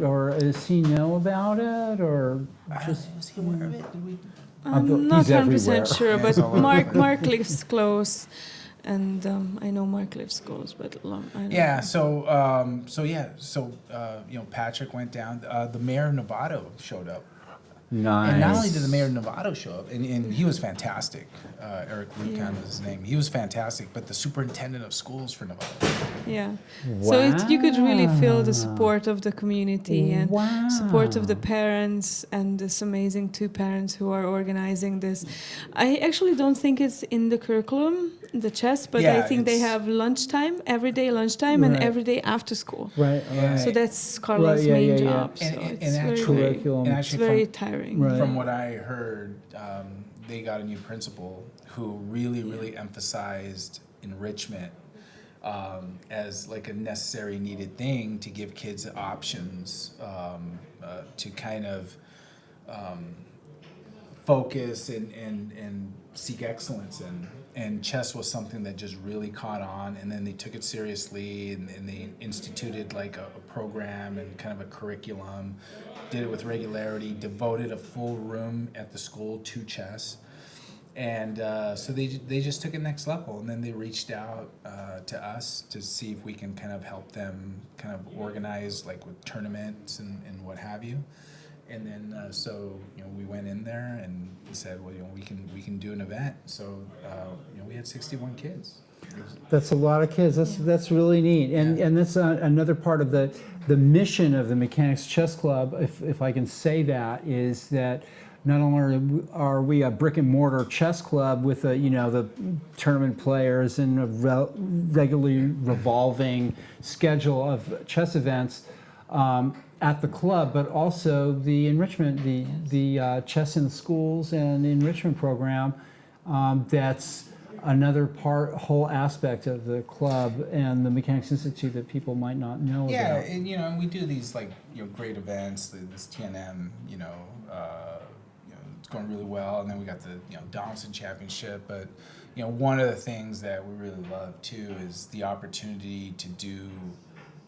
or does he know about it, or just? is he aware of it? Did we? I'm not he's 100% everywhere. sure, Yeah, he's but all over. Mark lives close, and I know Mark lives close, but I don't Yeah. know. So Patrick went down. The mayor of Novato showed up. Nice. And not only did the mayor of Novato show up, and he was fantastic. Eric Lucan was his name. He was fantastic, but the superintendent of schools for Novato. Yeah. So you could really feel the support of the community and support of the Wow. parents and this amazing two parents who are organizing this. I actually don't think it's in the curriculum, the chess, but I Yeah, think they it's- have lunchtime, every day lunchtime, and Right. every day after school. Right. Yeah. Right. So that's Carla's yeah, main yeah, yeah. job. And- So and it's very, actually- very, Curriculum. And it's actually, very from, tiring. Right. from what I heard, they got a new principal who really emphasized enrichment as like a necessary, needed thing to give kids options to kind of focus and seek excellence in. And chess was something that just really caught on, and then they took it seriously, and they instituted like a program and kind of a curriculum, did it with regularity, devoted a full room at the school to chess. And so they just took it next level, and then they reached out to us to see if we can kind of help them kind of organize like with tournaments and what have you. And then we went in there and said, well, we can do an event. So we had 61 kids. That's a lot of kids. That's really neat, and Yeah. and that's another part of the mission of the Mechanics Chess Club, if I can say that, is that not only are we a brick and mortar chess club with the tournament players and a regularly revolving schedule of chess events at the club, but also the enrichment, the chess in the schools and enrichment program. That's another whole aspect of the club and the Mechanics Institute that people might not know Yeah, about. and we do these like great events. This TNM, it's going really well, and then we got the Donaldson Championship. But one of the things that we really love too is the opportunity to do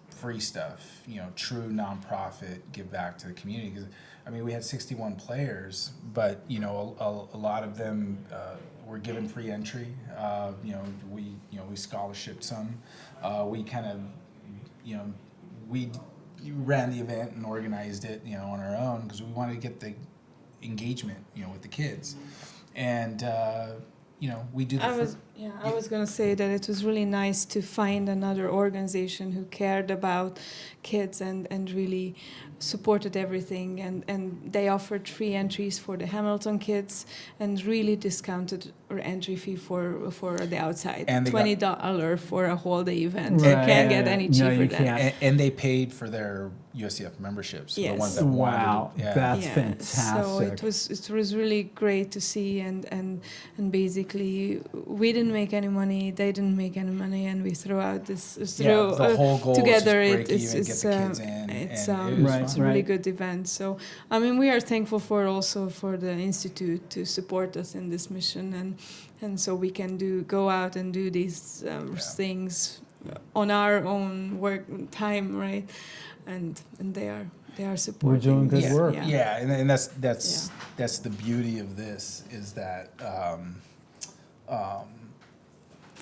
free stuff. True nonprofit, give back to the community. 'Cause, we had 61 players, but a lot of them were given free entry. We scholarshiped some. We kind of we ran the event and organized it on our own because we wanted to get the engagement with the kids, and we do. I was going to say that it was really nice to find another organization who cared about kids and really supported everything, and they offered free entries for the Hamilton kids and really discounted our entry fee for the outside, And they got- $20 for a whole day event. Right. You can't get any No, cheaper you than can't. that. And they paid for their USCF memberships. The Yes. ones that Wow, wanted. Yeah. that's So fantastic. it was really great to see, and basically we didn't make any money, they didn't make any money, and we threw out this Yeah, the whole goal together. is just break It's even, get the kids in, it's and it was Right. it's a really Right. good event. So we are thankful for the institute to support us in this mission, and so we can go out and do these things on our own work time, right? And they are supporting. doing good this. work. Yeah, and that's the beauty of this is that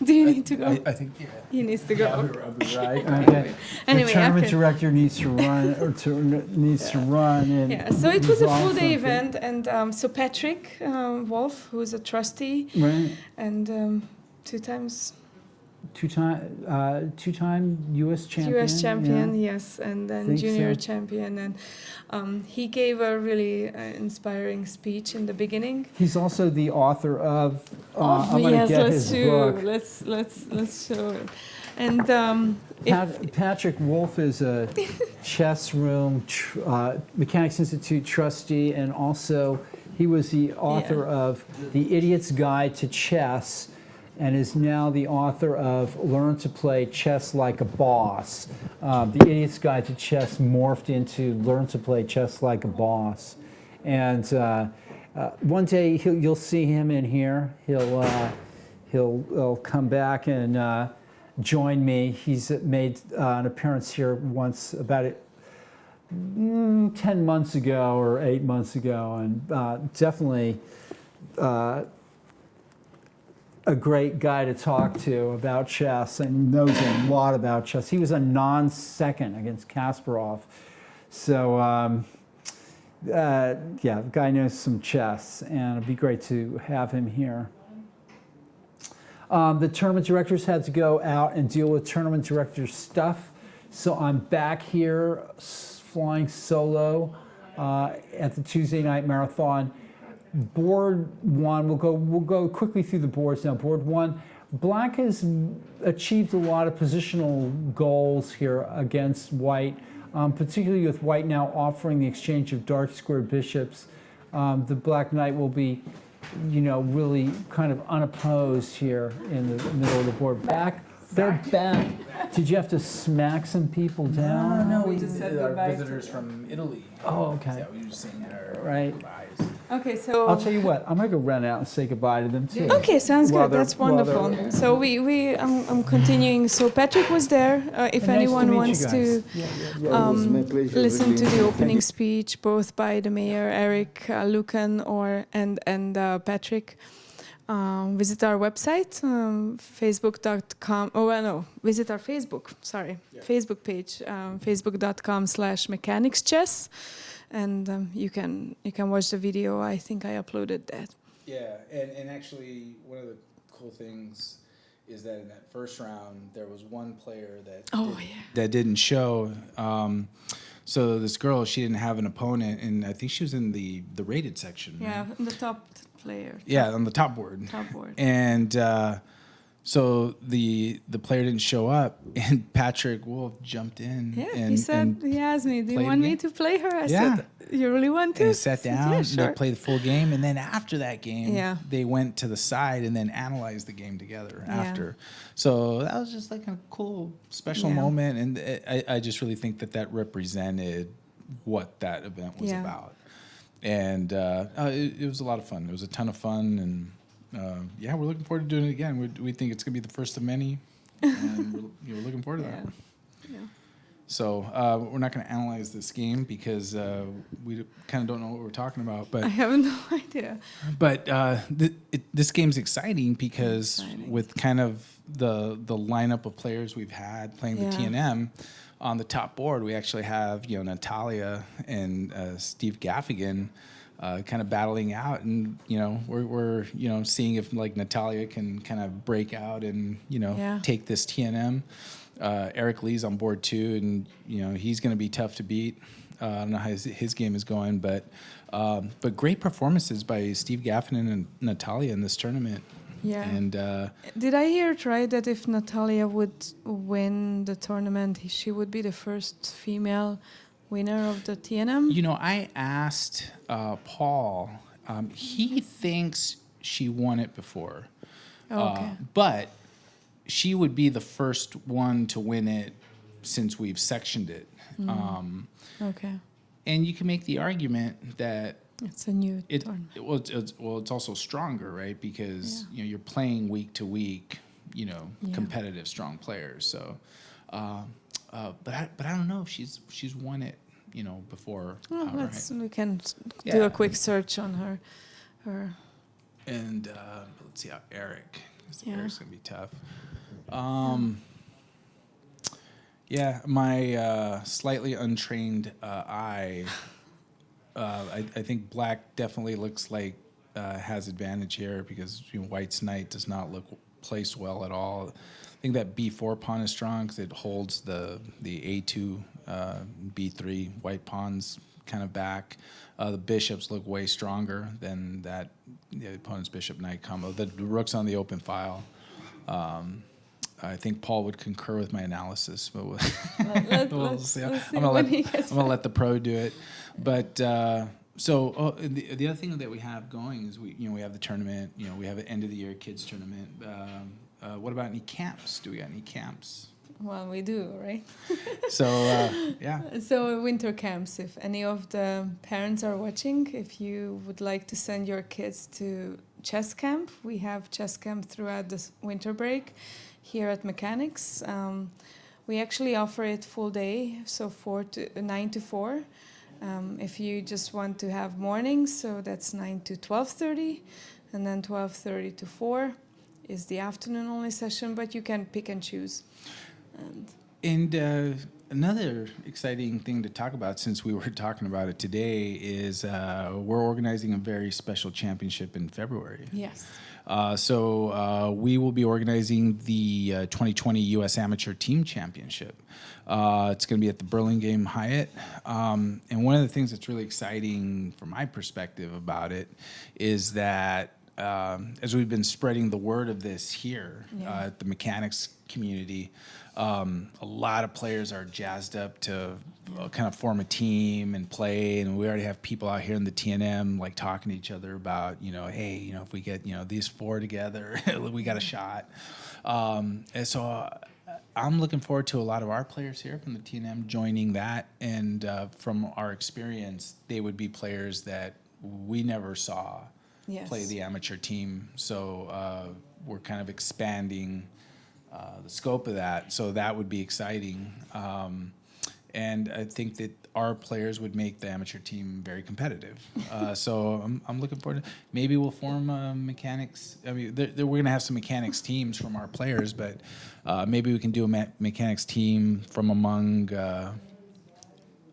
Do you need to go? I think, yeah. He needs to go. Yeah, Okay. I'll be right. Okay. Anyway, the tournament after- director needs to run, needs to run. And Yeah, so it was a resolve full-day something. event, and so Patrick Wolf, who's a trustee, Right. and two times Two-time U.S. champion. U.S. champion, yeah. yes, and then Think junior so. champion, and he gave a really inspiring speech in the beginning. He's also the author of. I'm going to yes, get let's his show. book. Let's show it. And Patrick Wolf is a chess room Mechanics Institute trustee, and also he was the author of The Idiot's Guide to Chess, and is now the author of Learn to Play Chess Like a Boss. The Idiot's Guide to Chess morphed into Learn to Play Chess Like a Boss. And one day you'll see him in here. He'll come back and join me. He's made an appearance here once about 10 months ago or 8 months ago, and definitely a great guy to talk to about chess and knows a lot about chess. He was a non-second against Kasparov. So, yeah, the guy knows some chess, and it'd be great to have him here. The tournament directors had to go out and deal with tournament director stuff. So I'm back here flying solo at the Tuesday night marathon. Board one, we'll go quickly through the boards now. Board one, Black has achieved a lot of positional goals here against White, particularly with White now offering the exchange of dark square bishops. The Black Knight will be, really kind of unopposed here in the middle of the board. They're back. Did you have to smack some people down? No, we just said our goodbye to visitors from Italy. Oh, okay. Yeah, we were just saying our Right. goodbyes. okay, so I'll tell you what, I'm gonna go run out and say goodbye to them too. Okay, sounds While good. they're- That's while they're- wonderful. So I'm continuing. So Patrick was there. If Nice to anyone meet you wants guys. to It was my pleasure, listen to really. the opening speech, both by the mayor Eric Lucan and Patrick, visit our website, facebook.com. Oh well, no, visit our Facebook. Sorry, Facebook page, facebook.com/mechanicschess, and you can watch the video. I think I uploaded that. Yeah, and actually, one of the cool things is that in that first round, there was one player that didn't show. So this girl, she didn't have an opponent, and I think she was in the rated section. Yeah, right? the top player. Yeah, on the top board. Top board. And so the player didn't show up, and Patrick Wolf jumped in. Yeah, and, he said, and he asked me, do you played want the me game. to play her? I Yeah. said, you really want to? And sat down, Yeah, sure. they played the full game, and then after that game, Yeah. they went to the side and then analyzed the game together Yeah. after. So that was just like a cool, special Yeah. moment, and I just really think that represented what that event was Yeah. about. And it was a lot of fun. It was a ton of fun, and yeah, we're looking forward to doing it again. We think it's going to be the first of many, and we're looking forward to Yeah. that. Yeah. So we're not going to analyze this game because we kind of don't know what we're talking about. But I have no idea. but this game's exciting because Exciting. with kind of the lineup of players we've had playing the Yeah. TNM, on the top board we actually have Natalia and Steve Gaffigan kind of battling out, and we're seeing if like Natalia can kind of break out and Yeah. take this TNM. Eric Lee's on board too, and he's going to be tough to beat. I don't know how his game is going, but great performances by Steve Gaffigan and Natalia in this tournament. Yeah. And Did I hear it right that if Natalia would win the tournament, she would be the first female winner of the TNM? I asked Paul. He thinks she won it before, Okay. but she would be the first one to win it since we've sectioned it. Okay. And you can make the argument that It's a new tournament. it's also stronger, right? Because you're playing week to week, competitive, strong players. So, but I don't know if she's won it, before. Well, outright. we can do Yeah. a quick search on her. And let's see how Eric This Yeah. air is gonna be tough. Yeah, my slightly untrained eye. I think black definitely looks like has advantage here because white's knight does not look placed well at all. I think that B4 pawn is strong because it holds the A2, B3 white pawns kind of back. The bishops look way stronger than that the opponent's bishop knight combo. The rook's on the open file. I think Paul would concur with my analysis, but we'll see. Let's see I'm gonna when he gets back. let the pro do it. But the other thing that we have going is we have the tournament. We have an end of the year kids tournament. What about any camps? Do we got any camps? Well, we do, right? So yeah. So winter camps, if any of the parents are watching, if you would like to send your kids to chess camp, we have chess camp throughout this winter break here at Mechanics. We actually offer it full day, so 9 to 4. If you just want to have mornings, so that's 9 to 12:30, and then 12:30 to 4 is the afternoon only session, but you can pick and choose. And another exciting thing to talk about, since we were talking about it today, is we're organizing a very special championship in February. Yes. So we will be organizing the 2020 U.S. Amateur Team Championship. It's going to be at the Burlingame Hyatt. And one of the things that's really exciting from my perspective about it is that as we've been spreading the word of this here at the mechanics community, a lot of players are jazzed up to kind of form a team and play, and we already have people out here in the TNM like talking to each other about, hey, if we get these 4 together, we got a shot. And so I'm looking forward to a lot of our players here from the TNM joining that, and from our experience, they would be players that we never saw play the amateur team. So we're kind of expanding the scope of that, so that would be exciting. And I think that our players would make the amateur team very competitive. So I'm looking forward to, maybe we'll form mechanics. I mean, we're going to have some mechanics teams from our players, but maybe we can do a mechanics team from among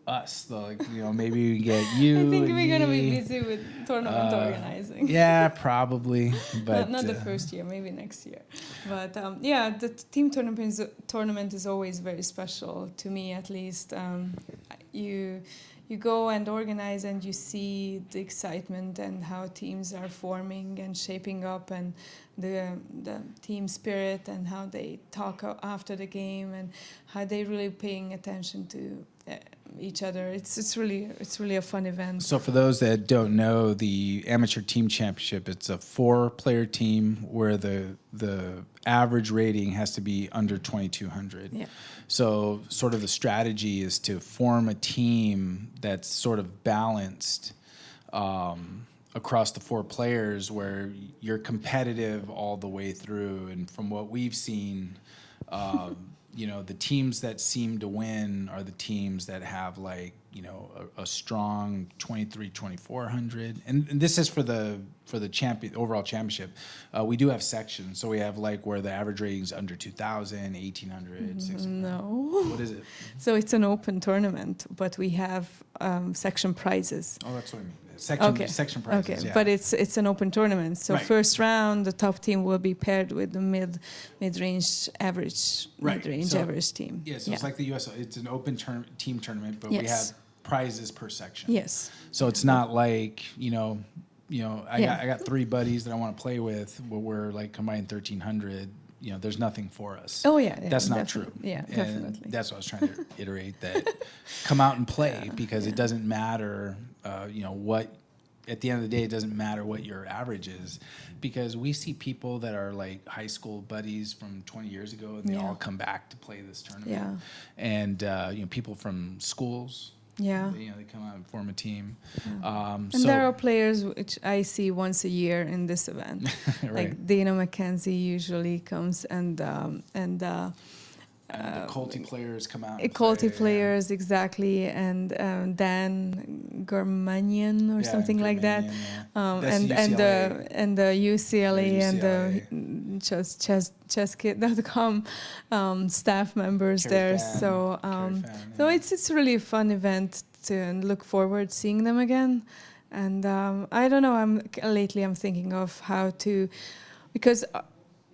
us. Maybe we get you. I think and we're gonna be me. busy with tournament organizing. Yeah, probably, but not the first year, maybe next year. But the team tournament is always very special to me, at least. You go and organize, and you see the excitement and how teams are forming and shaping up, and the team spirit, and how they talk after the game, and how they really paying attention to each other. It's really a fun event. So for those that don't know, the Amateur Team Championship, it's a 4-player team where the average rating has to be under 2,200. Yeah. So sort of the strategy is to form a team that's sort of balanced across the 4 players, where you're competitive all the way through. And from what we've seen, the teams that seem to win are the teams that have a strong 2,400. And this is for the overall championship. We do have sections. So we have where the average rating is under 2,000, 1,800, 600. No. What is it? So it's an open tournament, but we have section prizes. Oh, that's what I mean. Section prizes. Okay, Yeah. but it's an open tournament. So Right. first round, the top team will be paired with the mid-range average average team. Yeah, so it's like the US. It's an open team tournament, but we Yes. have prizes per section. Yes. So it's not like I Yeah. got 3 buddies that I want to play with, but we're combined 1,300. There's nothing for us. Oh yeah. That's not true. Yeah, And definitely. that's what I was trying to iterate. That come out and play, because it doesn't matter. What. At the end of the day, it doesn't matter what your average is, because we see people that are high school buddies from 20 years ago, and they all come back to play this tournament. Yeah. And people from schools. Yeah. They come out and form a team. And there are players which I see once a year in this event. Right. Like Dana McKenzie usually comes, and And the Colty players come out. Colty players, exactly, and Dan Gormanian or something like that. Yeah. That's And the UCLA and the just chesskit.com staff members Cherry there. fan, So Cherry fan, so yeah. it's really a fun event to look forward seeing them again. And I don't know. Lately I'm thinking of how to, because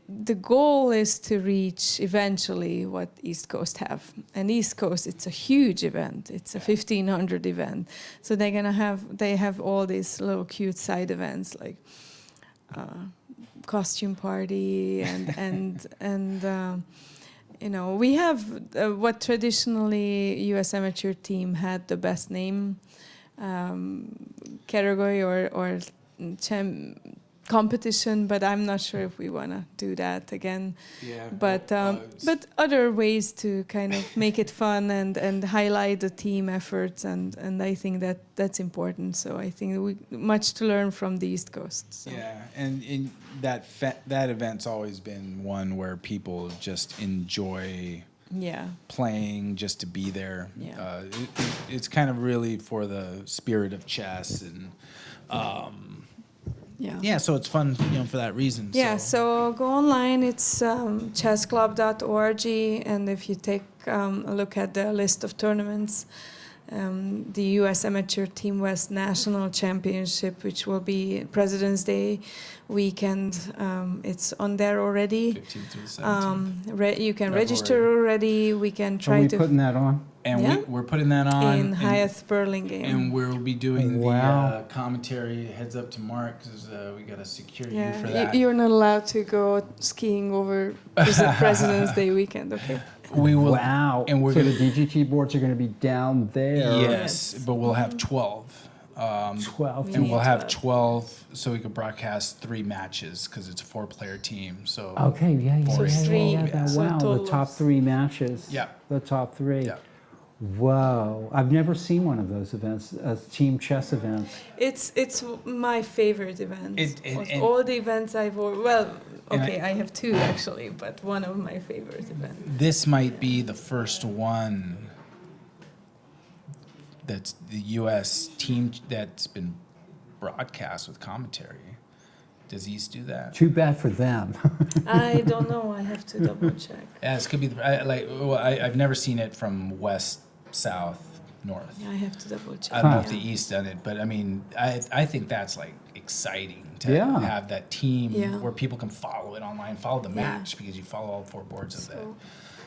the goal is to reach eventually what East Coast have. And East Coast, it's a huge event. It's a 1,500 event. So they have all these little cute side events like costume party and you know, we have what traditionally U.S. amateur team had the best name category or competition, but I'm not sure if we want to do that again. Yeah. But other ways to kind of make it fun and highlight the team efforts, and I think that's important. So I think we much to learn from the East Coast. So. Yeah, and that event's always been one where people just enjoy playing just to be there. Yeah. It's kind of really for the spirit of chess and. Yeah, so it's fun, for that reason. Yeah, so go online. It's chessclub.org, and if you take a look at the list of tournaments, the U.S. Amateur Team West National Championship, which will be President's Day weekend, it's on there already. 15th through the 17th. You can register already. We can try Are we to putting that on? And we're putting that on in Hyatt Burlingame. And we'll be doing Wow. the commentary. Heads up to Mark because we got to secure you for Yeah, that. you're not allowed to go skiing over President's Day weekend, okay? We will. Wow. And we're so gonna, the DGT boards are going to be down there. Yes, but we'll have 12. 12. And we'll have 12. 12 so we could broadcast 3 matches because it's a 4-player team. So Okay, yeah. So three, Wow, total the top of- 3 matches. Yeah. The top 3. Yeah. Whoa. I've never seen one of those events, team chess events. It's my favorite event. Of and- all the events I've And I have 2 actually, but one of my favorite events. this might be the first one that's the U.S. team that's been broadcast with commentary. Does East do that? Too bad for them. I don't know. I have to double check. Yeah, this could be. I've never seen it from west, south, north. I have to double check. I don't know if yeah. the East done it, but I mean, I think that's like exciting to Yeah. have that team Yeah. where people can follow it online, follow the Yeah. match because you follow all 4 boards of that. So-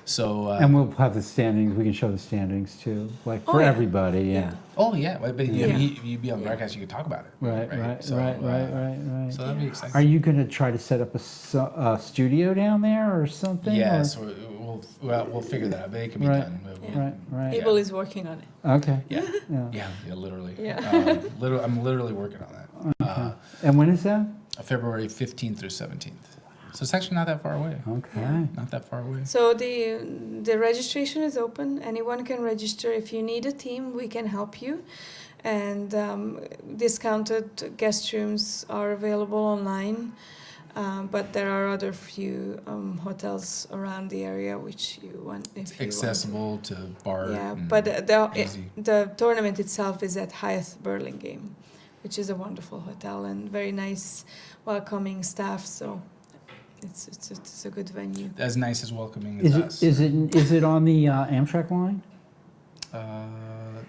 So. And we'll have the standings. We can show the standings too, like Oh, for yeah. everybody. Yeah. Oh yeah, but Yeah. you'd be on the Yeah. broadcast, you could talk about it. Right. So, Right. So that'd be exciting. Are you going to try to set up a studio down there or something? Yes, or- we'll figure that out, but it can be Right. done. Right. Abel is working on it. Okay. Yeah, Yeah. literally. Yeah. I'm literally working on that. And when is that? February 15th through 17th. So it's actually not that far away. Okay. Not that far away. So the registration is open. Anyone can register. If you need a team, we can help you. And discounted guest rooms are available online. But there are other few hotels around the area which you want if you Accessible to bar. Yeah, and but easy. the tournament itself is at Hyatt Burlingame, which is a wonderful hotel and very nice, welcoming staff. So it's a good venue. As nice as welcoming as us. Is it on the Amtrak line?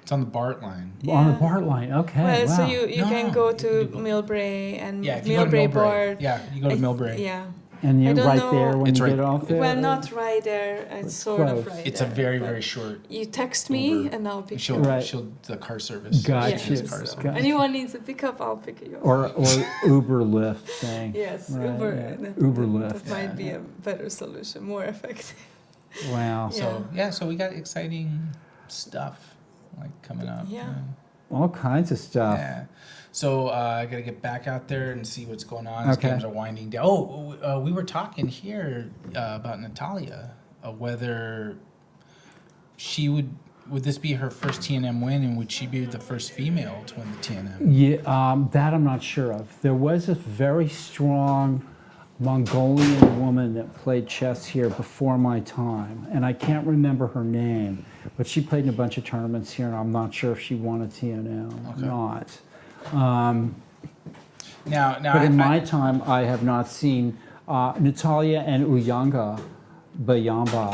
It's on the BART line. On the Yeah. BART line. Okay. Well, wow. so you No, can go you to can do both. Millbrae and Yeah, if you go to Millbrae Millbrae. Board. Yeah, you go to Millbrae. Yeah. And I you're don't right know- there when It's you right- get off there. Well, not right there. It's sort of close. right It's there. a very, but very short. You text me Uber. and I'll pick She'll, you up. Right. the car service. Gotcha. She does Yes. car So service. anyone needs a pickup, I'll pick you up. Or Uber Lyft thing. Yes, Right, Uber. yeah. Uber Lyft. That might be a better solution, more effective. Wow. So we got exciting stuff like coming up. Yeah. All kinds of stuff. Yeah. So I got to get back out there and see what's going on. These Okay. games are winding down. Oh, we were talking here about Natalia, whether she would this be her first TNM win, and would she be the first female to win the TNM? Yeah, that I'm not sure of. There was a very strong Mongolian woman that played chess here before my time, and I can't remember her name, but she played in a bunch of tournaments here, and I'm not sure if she won a TNM or not. Now, But in my time, I have not seen Natalia and Uyanga Bayamba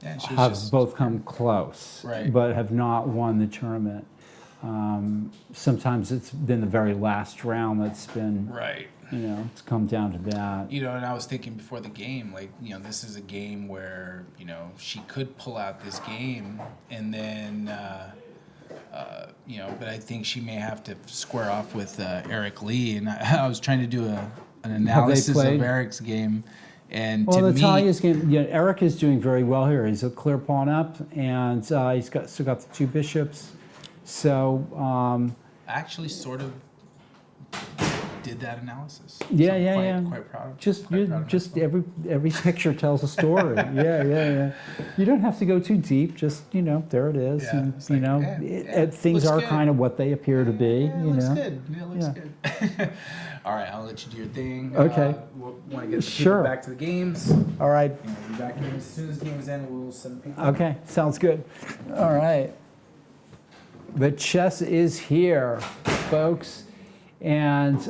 Yeah, she was have just both come close, Right. but have not won the tournament. Sometimes it's been the very last round that's been, right. it's come down to that. And I was thinking before the game, like, this is a game where, she could pull out this game and then, but I think she may have to square off with Eric Lee. And I was trying to do an analysis of played? Eric's game. And Well, to Natalia's game, Eric is doing very well here. He's a clear pawn up, and he's still got the two bishops. So, I actually sort of did that analysis. Yeah, So I'm yeah, quite, yeah. Quite proud of just quite proud of just myself. every picture tells a story. Yeah. You don't have to go too deep. Just there it is, Yeah, and it's like, things looks are good. kind of what they appear to be. Yeah, it looks good. Yeah, it looks Yeah. good. All right, I'll let you do your thing. Okay. We'll want to get the Sure. people back to the games. All right. We'll be back in as soon as the game's end. We'll send people. Okay. Sounds good. All right. But chess is here, folks. And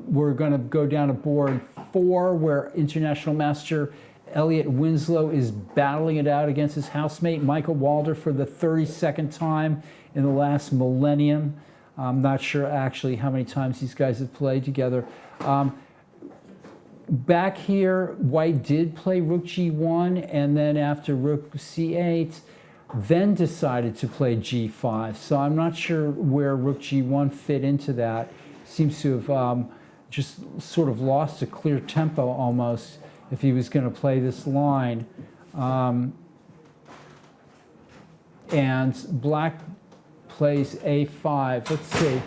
we're going to go down to board 4, where International Master Elliot Winslow is battling it out against his housemate Michael Walder for the 32nd time in the last millennium. I'm not sure actually how many times these guys have played together. Back here, White did play Rook G1, and then after Rook C8, then decided to play G5. So I'm not sure where Rook G1 fit into that. Seems to have just sort of lost a clear tempo almost if he was going to play this line. And Black plays A5. Let's see.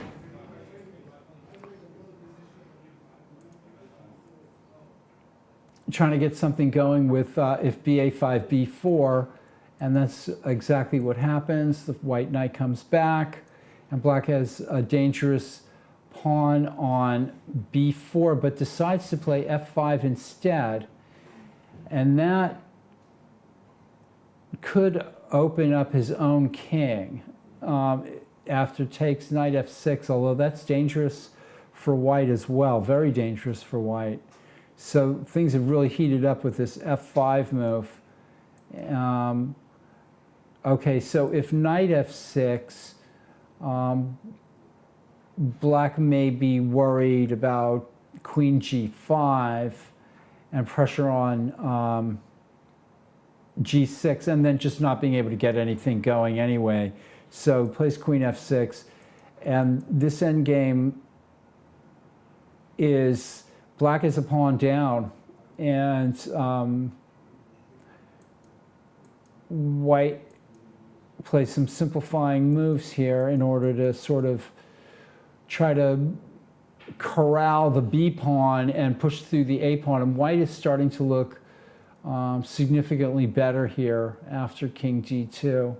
Trying to get something going with if BA5, B4, and that's exactly what happens. The white knight comes back, and Black has a dangerous pawn on B4, but decides to play F5 instead. And that could open up his own king after takes knight F6, although that's dangerous for White as well, very dangerous for White. So things have really heated up with this F5 move. Okay, so if knight F6, Black may be worried about queen G5 and pressure on G6, and then just not being able to get anything going anyway. So plays queen F6, and this endgame is Black is a pawn down, and White plays some simplifying moves here in order to sort of try to corral the B pawn and push through the A pawn. And White is starting to look significantly better here after King G2.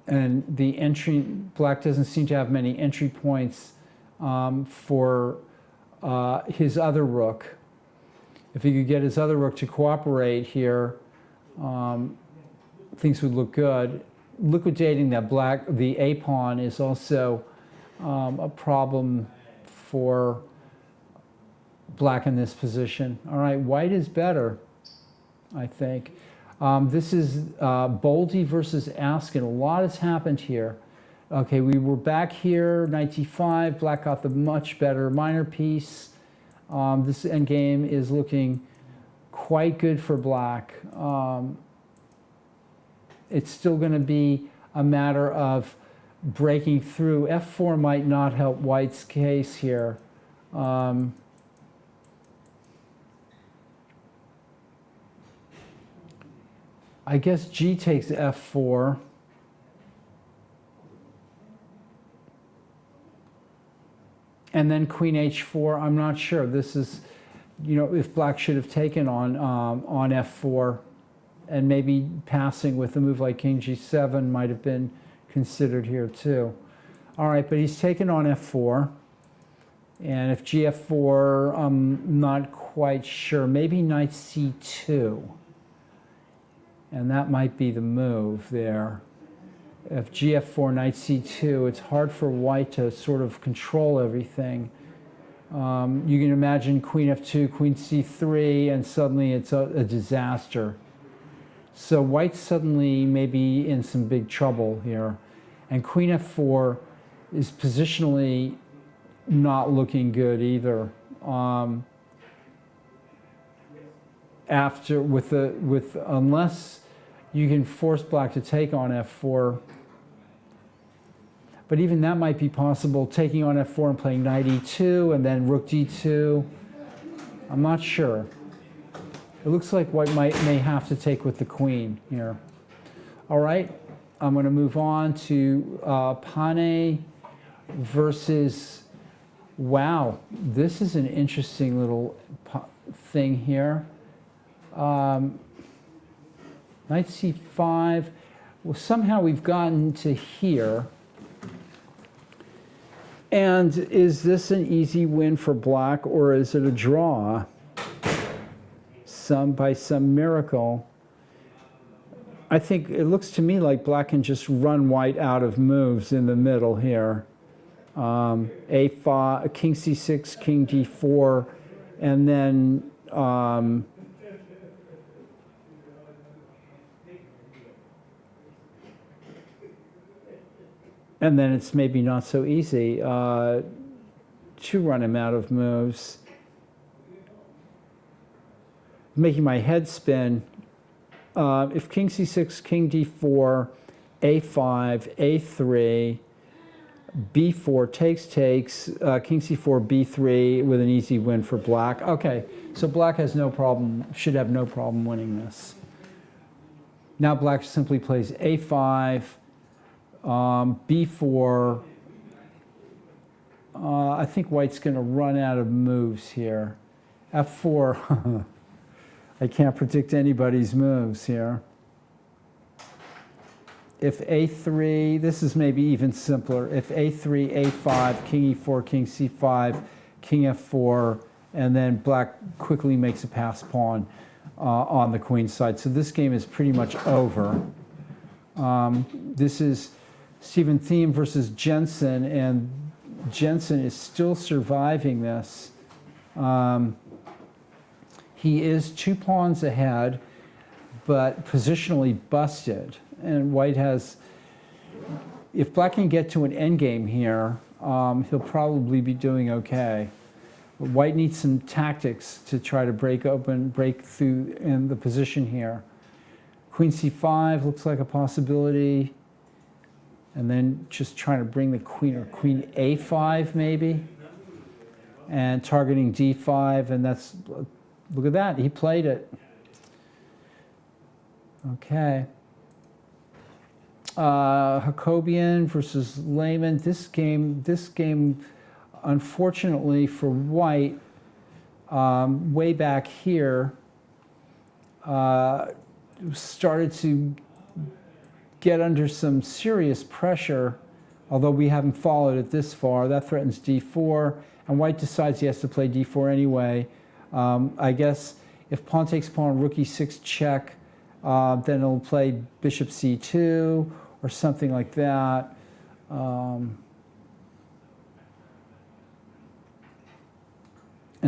And the entry, Black doesn't seem to have many entry points for his other rook. If he could get his other rook to cooperate here, things would look good. Liquidating that Black, the A pawn, is also a problem for Black in this position. All right, White is better, I think. This is Boldy versus Askin. A lot has happened here. Okay, we were back here, knight d5. Black got the much better minor piece. This endgame is looking quite good for Black. It's still going to be a matter of breaking through. F4 might not help White's case here. I guess G takes F4. And then Queen H4. I'm not sure. This is, if Black should have taken on F4, and maybe passing with a move like King G7 might have been considered here too. All right, but he's taken on F4. And if GF4, I'm not quite sure. Maybe Knight C2. And that might be the move there. If GF4, Knight C2, it's hard for White to sort of control everything. You can imagine queen f2, queen c3, and suddenly it's a disaster. So white suddenly may be in some big trouble here. And queen f4 is positionally not looking good either. Unless you can force black to take on f4. But even that might be possible, taking on f4 and playing knight e2 and then rook d2. I'm not sure. It looks like white may have to take with the queen here. All right, I'm going to move on to Pane versus, wow, this is an interesting little thing here. Knight c5. Well, somehow we've gotten to here. And is this an easy win for black, or is it a draw? By some miracle. I think it looks to me like black can just run white out of moves in the middle here. A5, king c6, king d4, and then it's maybe not so easy to run him out of moves. Making my head spin. If king c6, king d4, a5, a3, b4 takes, king c4, b3 with an easy win for black. Okay, so black has no problem, should have no problem winning this. Now black simply plays a5, b4. I think white's going to run out of moves here. f4. I can't predict anybody's moves here. If a3, this is maybe even simpler. If a3, a5, king e4, king c5, king f4, and then black quickly makes a pass pawn on the queen side. So this game is pretty much over. This is Stephen Thiem versus Jensen, and Jensen is still surviving this. He is 2 pawns ahead, but positionally busted. And white has, if black can get to an endgame here, he'll probably be doing okay. But white needs some tactics to try to break through in the position here. Queen c5 looks like a possibility. And then just trying to bring the queen, or queen a5 maybe. And targeting d5, and that's, look at that, he played it. Okay. Jacobian versus Lehman. This game, unfortunately for white, way back here, started to get under some serious pressure, although we haven't followed it this far. That threatens d4, and white decides he has to play d4 anyway. I guess if pawn takes pawn, rook e6 check, then it'll play bishop c2 or something like that. And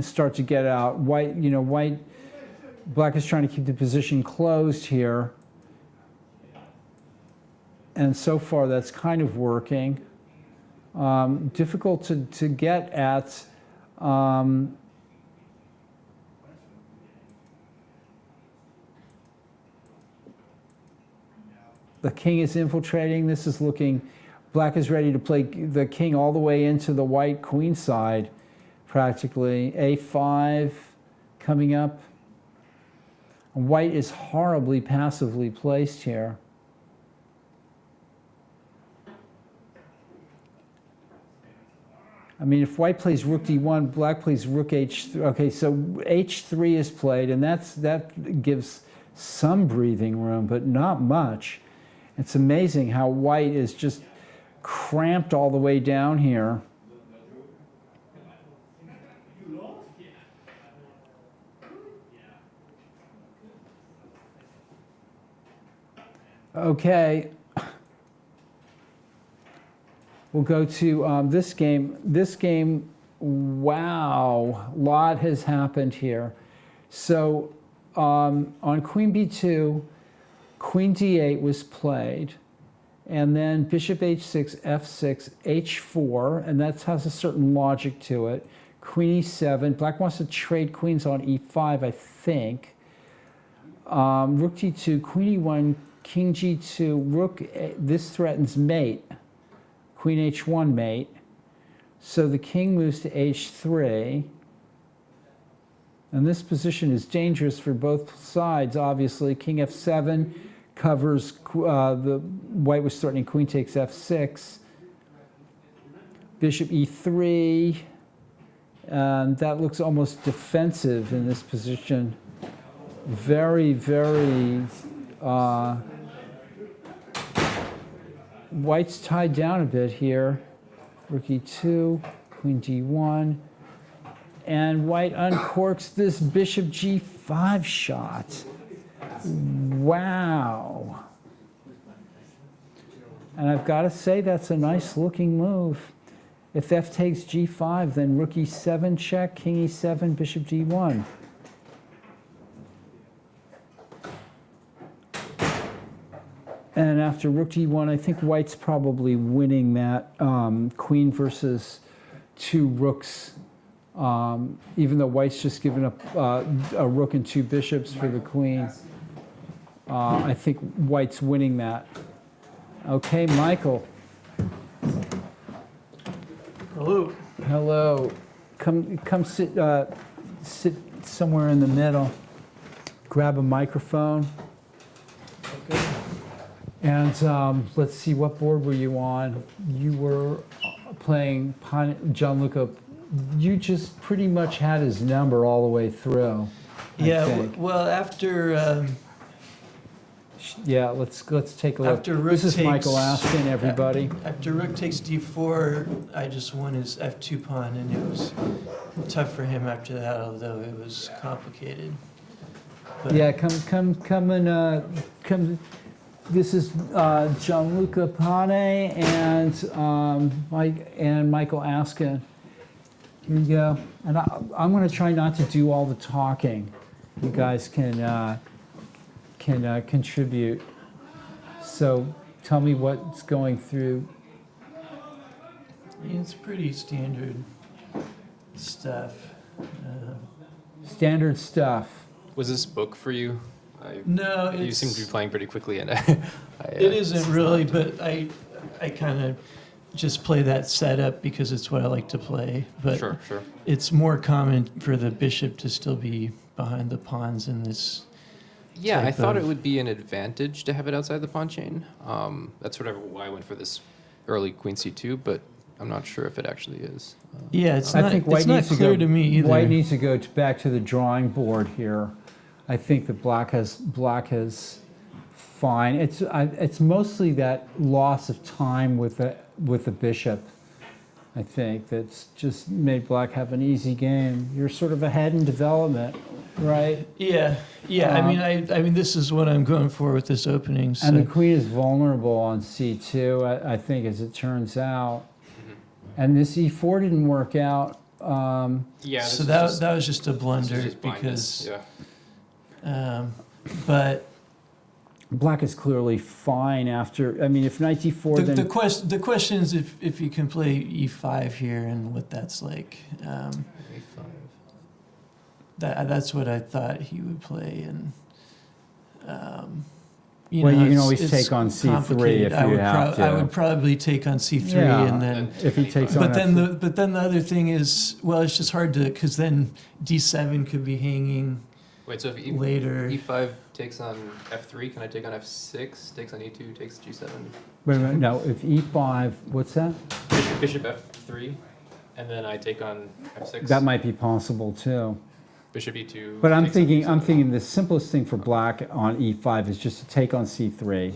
start to get out. Black is trying to keep the position closed here. And so far that's kind of working. Difficult to get at. The king is infiltrating. This is looking, black is ready to play the king all the way into the white queen side, practically. A5 coming up. White is horribly passively placed here. I mean, if white plays rook d1, black plays rook h3. Okay, so h3 is played, and that gives some breathing room, but not much. It's amazing how white is just cramped all the way down here. Okay. We'll go to this game. This game Wow, a lot has happened here. So on queen b2, queen d8 was played, and then bishop h6, f6, h4, and that has a certain logic to it. Queen e7, black wants to trade queens on e5, I think. Rook d2, queen e1, king g2, rook, this threatens mate. Queen h1 mate. So the king moves to h3. And this position is dangerous for both sides, obviously. King f7 covers, the white was threatening queen takes f6. Bishop e3. And that looks almost defensive in this position. Very, very, white's tied down a bit here. Rook e2, queen d1. And white uncorks this bishop g5 shot. Wow. And I've got to say that's a nice looking move. If f takes g5, then rook e7 check, king e7, bishop d1. And after rook d1, I think white's probably winning that queen versus two rooks, even though white's just given up a rook and two bishops for the queen. I think white's winning that. Okay, Michael. Hello. Hello. Come sit somewhere in the middle. Grab a microphone. Okay. And let's see, what board were you on? You were playing Gianluca. You just pretty much had his number all the way through. I Yeah. think. Well, after Yeah, let's take a look. After rook This is takes- Michael Askin, everybody. after rook takes d4, I just won his f2 pawn, and it was tough for him after that, although it was complicated. But Yeah, come and come. This is Gianluca Pane and Michael Askin. Here you go. And I'm going to try not to do all the talking. You guys can contribute. So tell me what's going through. it's pretty standard stuff. Standard stuff. Was this book for you? No, You seem to be it's, playing pretty quickly, and it isn't really, but I kind of just play that setup because it's what I like to play. But Sure. it's more common for the bishop to still be behind the pawns in this. Yeah, I type thought it of- would be an advantage to have it outside the pawn chain. That's sort of why I went for this early queen c2, but I'm not sure if it actually is. Yeah, it's I not, think white it's not needs to clear go. to me either. White needs to go back to the drawing board here. I think that black has fine. It's mostly that loss of time with the bishop. I think that's just made black have an easy game. You're sort of ahead in development, right? Yeah. I mean, this is what I'm going for with this opening. So. And the queen is vulnerable on c2, I think, as it turns out. And this e4 didn't work out. Yeah, So that was just a blunder because, but Black is clearly fine after. I mean, if knight d4, then the question is if you can play e5 here and what that's like. That's what I thought he would play, and you can it's- always it's take on c3 complicated. if you have to. I would probably take on c3 Yeah. and then. if he takes on But then f3. the other thing is, well, it's just hard to, because then d7 could be hanging Wait, so if later. e5 takes on f3, can I take on f6, takes on e2, takes g7? Wait a minute, no, if e5, what's that? Bishop f3, and then I take on f6. That might be possible too. Bishop e2. But I'm takes on thinking g7. the simplest thing for black on e5 is just to take on c3.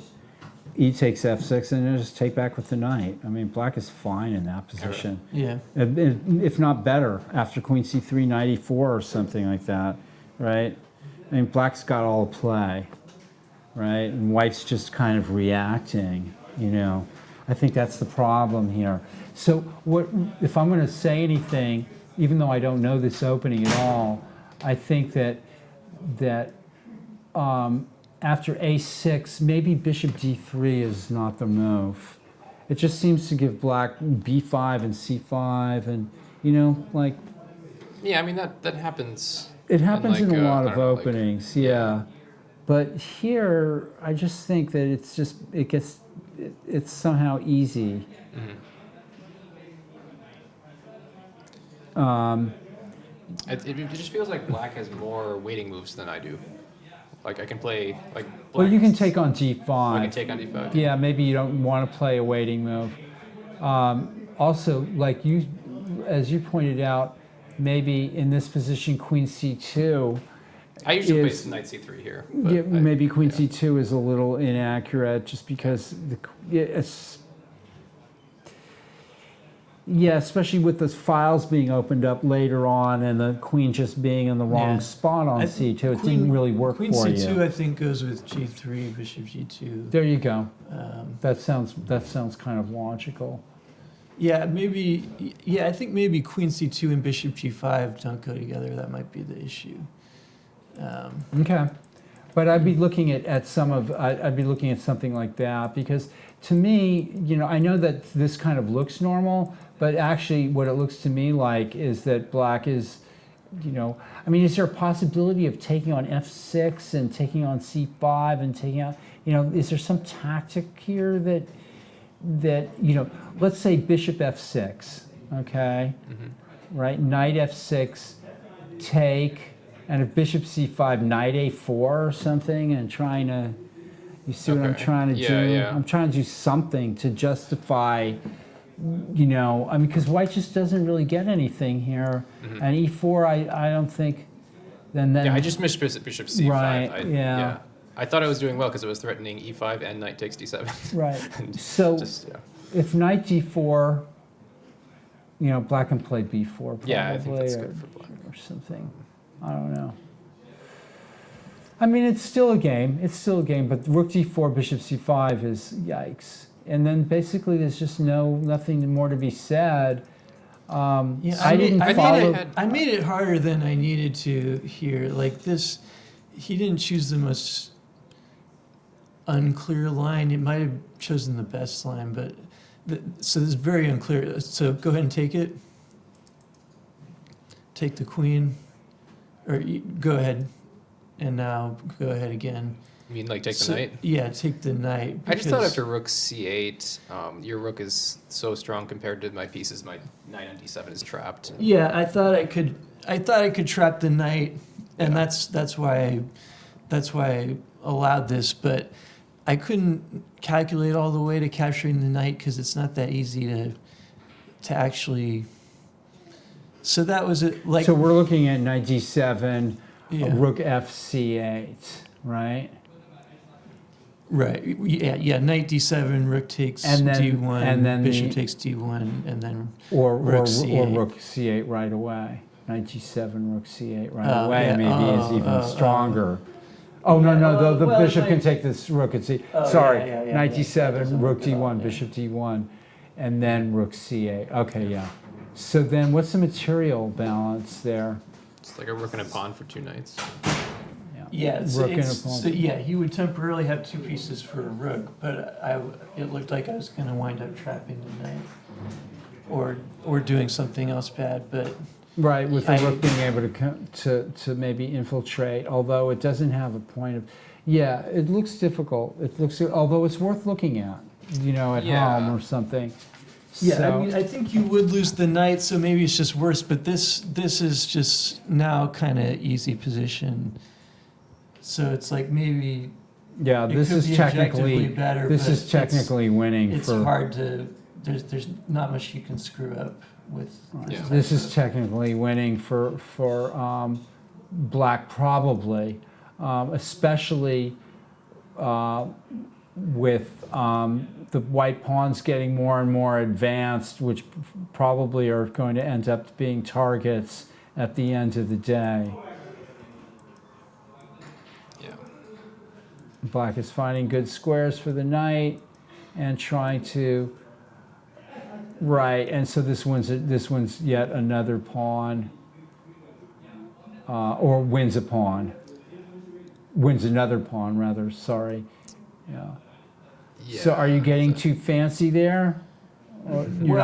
E takes f6 and then just take back with the knight. I mean, black is fine in that position. Yeah. If not better, after queen c3, knight e4 or something like that, right? I mean, black's got all the play, right? And white's just kind of reacting, you know. I think that's the problem here. So what if I'm going to say anything, even though I don't know this opening at all, I think that after a6, maybe bishop d3 is not the move. It just seems to give black b5 and c5, and like Yeah, I mean that happens. it happens in like, a lot I of don't know, like- openings, yeah. But here, I just think that it's somehow easy. It just feels like black has more waiting moves than I do. Like I can play like. Well, you can black's- take on d5. I can take on d5. Yeah, maybe you don't want to play a waiting move. Also, like as you pointed out, maybe in this position, queen c2. I usually is- play knight c3 here. Yeah, maybe queen c2 is a little inaccurate just because it's. Yeah, especially with the files being opened up later on and the queen just being in the wrong Yeah. spot on I c2, think it didn't really work Queen for C2, you. I think, goes with G3, Bishop G2. There you go. Um, That sounds kind of logical. yeah, maybe. Yeah, I think maybe Queen C2 and Bishop G5 don't go together. That might be the issue. Okay, but I'd be looking at I'd be looking at something like that because to me, I know that this kind of looks normal, but actually what it looks to me like is that black is, I mean, is there a possibility of taking on f6 and taking on c5 and taking out, is there some tactic here that let's say bishop f6, okay, right, knight f6, take. And if bishop c5, knight a4 or something, and trying to, you see what I'm Okay. trying to do? Yeah. I'm trying to do something to justify, I mean, because white just doesn't really get anything here. And e4, I don't think, then. Yeah, I just missed bishop c5. Right, yeah. I thought I was doing well because it was threatening e5 and knight takes d7. Right. And So just, yeah. if knight d4, black can play b4 probably. Yeah, I think that's good for black. Or something. I don't know. I mean, it's still a game. It's still a game, but rook d4, bishop c5 is yikes. And then basically there's just nothing more to be said. Yeah, I didn't follow. I made it harder than I needed to here. Like this, he didn't choose the most unclear line. It might have chosen the best line, but so this is very unclear. So go ahead and take it. Take the queen, or go ahead, and now go ahead again. You mean like take the So- knight? Yeah, take the knight. I just thought because- after rook c8, your rook is so strong compared to my pieces. My knight on d7 is trapped. Yeah, I thought I could trap the knight, and Yeah. that's why I allowed this, but I couldn't calculate all the way to capturing the knight because it's not that easy to actually. So that was it. Like So we're looking at knight d7, yeah, rook f c8, right? right. Yeah. Knight d7, rook takes And then- d1, and then bishop the- takes d1, and then Or Rook c8. rook c8 right away. Knight g7, rook c8 right Oh, away yeah. maybe is Oh, even oh, stronger. Oh, no, Yeah, no, the well, bishop can like- take this rook and c. Oh, Sorry, yeah, knight yeah. d7, Doesn't rook work at all, d1, yeah. bishop d1, and then rook c8. Okay, yeah. So then what's the material balance there? It's like a rook and a pawn for two knights. Yeah, Rook and a pawn. so yeah, he would temporarily have two pieces for a rook, but it looked like I was going to wind up trapping the knight, or doing something else bad. But Right, with the I- rook being able to maybe infiltrate, although it doesn't have a point of. Yeah, it looks difficult. It looks, although it's worth looking at, at Yeah. home or something. yeah, So- I mean, I think you would lose the knight, so maybe it's just worse. But this is just now kind of easy position. So it's like maybe Yeah, it this could is be technically objectively better. this but is technically winning It's for. hard to. There's not much you can screw up with. Yeah. This is technically winning for black probably, especially with the white pawns getting more and more advanced, which probably are going to end up being targets at the end of the day. Yeah. Black is finding good squares for the knight and trying to Right, and so this one's yet another pawn, or wins a pawn. Wins another pawn, rather. Sorry. Yeah. So are you getting too fancy there? Or you're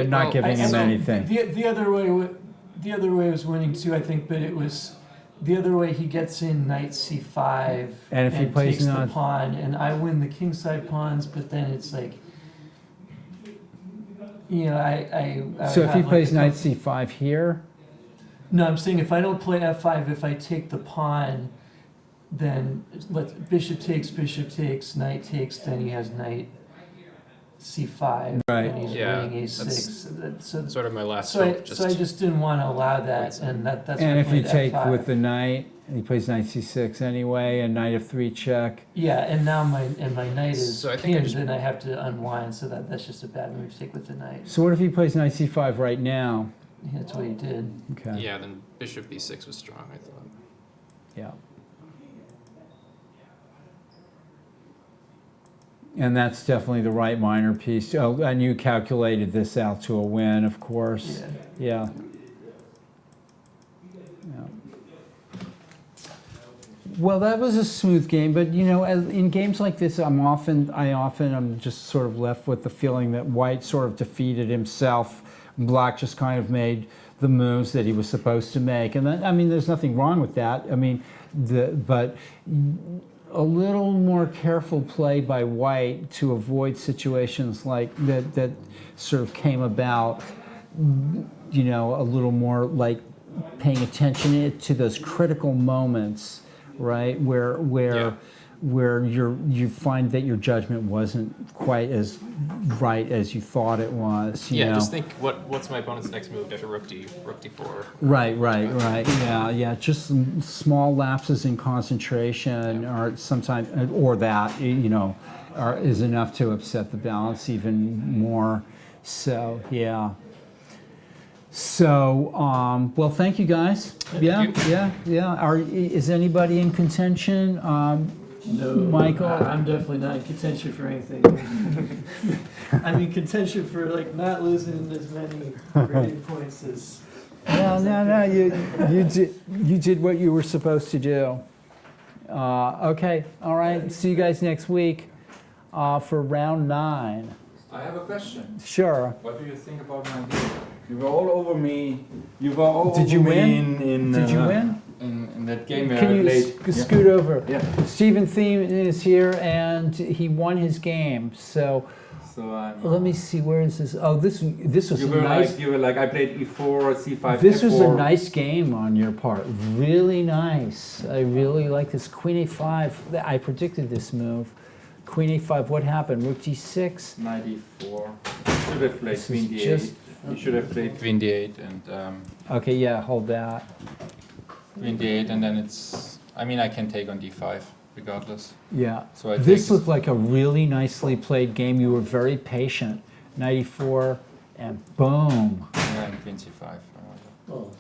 not giving him anything. The other way was winning too, I think, but it was the other way. He gets in knight c5 And if he plays takes not- the pawn, and I win the kingside pawns, but then it's like, you know, I So if he have, like, plays a knight c5 here, No, I'm saying if I don't play f5, if I take the pawn, then bishop takes, knight takes, then he has knight c5, Right. and he's Yeah, winning a6. So, Sort of my last so hope. I just didn't want to allow that, and that's and why I if you played take f5. with the knight, and he plays knight c6 anyway, and knight f3 check. Yeah, and now my knight is So I think I pinned, just- and I have to unwind, so that's just a bad move to take with the knight. So what if he plays knight c5 right now? That's what he did. Okay. Yeah, then bishop b6 was strong, I thought. Yeah. And that's definitely the right minor piece. Oh, and you calculated this out to a win, of course. Yeah. Yeah. Well, that was a smooth game, but you know, in games like this, I'm just sort of left with the feeling that White sort of defeated himself. Black just kind of made the moves that he was supposed to make, and that, I mean, there's nothing wrong with that. I mean, but a little more careful play by White to avoid situations like that sort of came about. You know, a little more like paying attention to those critical moments, right? Where you find that your judgment wasn't quite as right as you thought it was. You know? Just think what's my opponent's next move after rook d4. Right. Yeah. Just some small lapses in concentration, or sometimes, or that is enough to upset the balance even more. So yeah. So well, thank you guys. Thank you. Yeah. Is anybody in contention? No, Michael? I'm definitely not in contention for anything. I'm in contention for like not losing as many graded points as. No. You did what you were supposed to do. Okay. All right. See you guys next week for round 9. I have a question. Sure. What do you think about my game? You were all over me. You were all Did over you me win? Did you win? In that game where Can I you played. scoot over? Yeah. Stephen Thiem is here, and he won his game. So So let me see. Where is this? Oh, this was you a were nice. like I played e4, c5. This was a f4. nice game on your part. Really nice. I really like this. Queen a5. I predicted this move. Queen a5. What happened? Rook d6. Knight e4. You should have played This queen is d8. just- You should have played queen d8 and Okay, yeah, hold that. queen d8, and then it's. I mean, I can take on d5 regardless. Yeah. So I This take looked like a really nicely played game. You were very patient. 94 and boom. Yeah, and queen c5.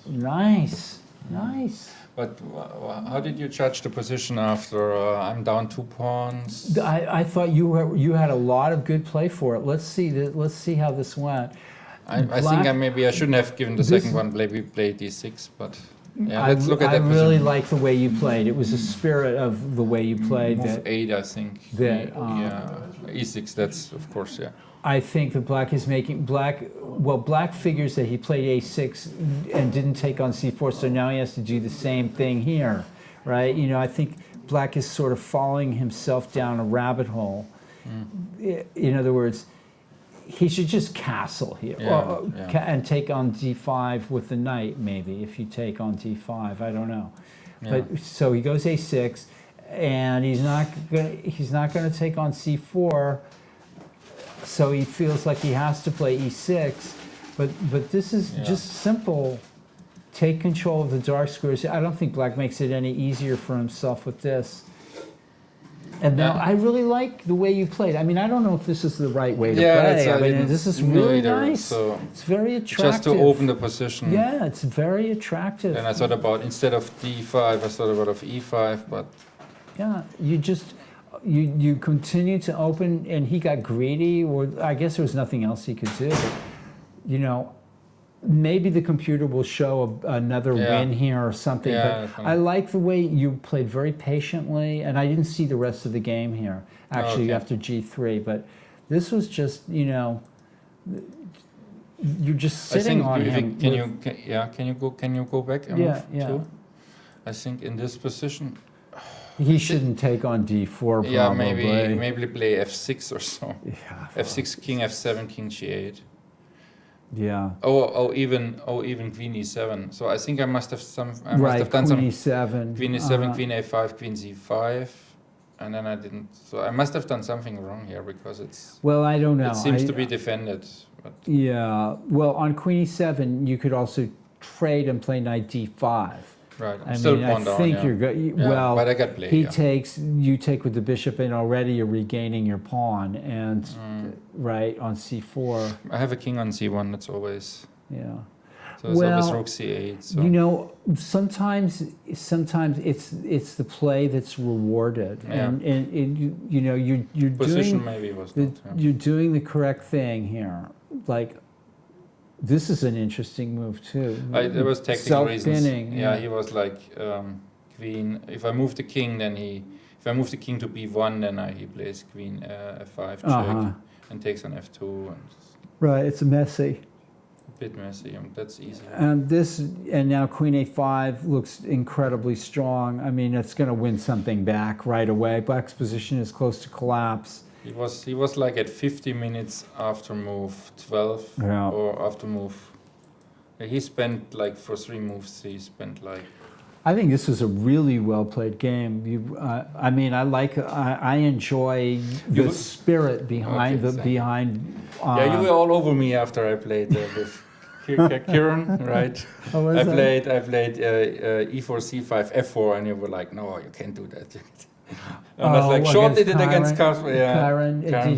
Nice. Nice. But how did you judge the position after I'm down 2 pawns? I thought you had a lot of good play for it. Let's see how this went. I think I shouldn't have given the This- second one. We played d6, but yeah, let's look at I that really position. like the way you played. It was the spirit of the way you played Move that 8, I think. that, yeah, e6. That's of course, yeah. I think that Black is making Black figures that he played a6 and didn't take on c4, so now he has to do the same thing here, right? You know, I think Black is sort of following himself down a rabbit hole. In other words, he should just castle here and take on d5 with the knight, maybe, if you take on d5. I don't know. Yeah. But so he goes a6, and he's not going to take on c4. So he feels like he has to play e6, but this is just simple. Take control of the dark squares. I don't think Black makes it any easier for himself with this. And now I really like the way you played. I mean, I don't know if this is the right way to play. I mean, this is really nice. So it's very attractive. just to open the position. Yeah, it's very attractive. And I thought about, instead of d5, I thought about of e5, but yeah, you just you continue to open, and he got greedy, or I guess there was nothing else he could do. But, you know, maybe the computer will show another win here or something. Yeah, but I like the way you played very patiently, and I didn't see the rest of the game here actually after G3. But this was just, you know, you're just sitting on him. Can you go back? Too? I think in this position. He shouldn't take on D4 probably. Yeah, maybe play F6 or so. Yeah. F6, King F7, King G8. Yeah. Even Queen E7. So I think I must have done Queen some E7. Queen E7, Queen A5, Queen Z5, and then I didn't. So I must have done something wrong here because it's. Well, I don't know. It seems to be defended. But yeah. Well, on Queen E7, you could also trade and play Knight D5. Right. I think you're good. Yeah, well, but I got played. You take with the bishop, and already you're regaining your pawn, and right on C4. I have a king on C1. That's always. Yeah. So it's always Rook C8. So. You know, sometimes it's the play that's rewarded, and you know you're Position doing maybe was you're doing the correct thing here, like. This is an interesting move too. There was technical reasons. Yeah, he was like queen. If I move the king, then if I move the king to B1, then he plays queen F5 check and takes on F2. And right, it's messy. A bit messy. That's easy. And now Queen A5 looks incredibly strong. I mean, it's going to win something back right away. Black's position is close to collapse. He was like at 50 minutes after move 12 or after move. He spent like for 3 moves. He spent like. I think this was a really well played game. I mean, I enjoy the spirit behind yeah, you were all over me after I played with Kieran, right? I played E4 C5 F4, and you were like, no, you can't do that. And I was like, shortly did against Kasper. Yeah. Karen, did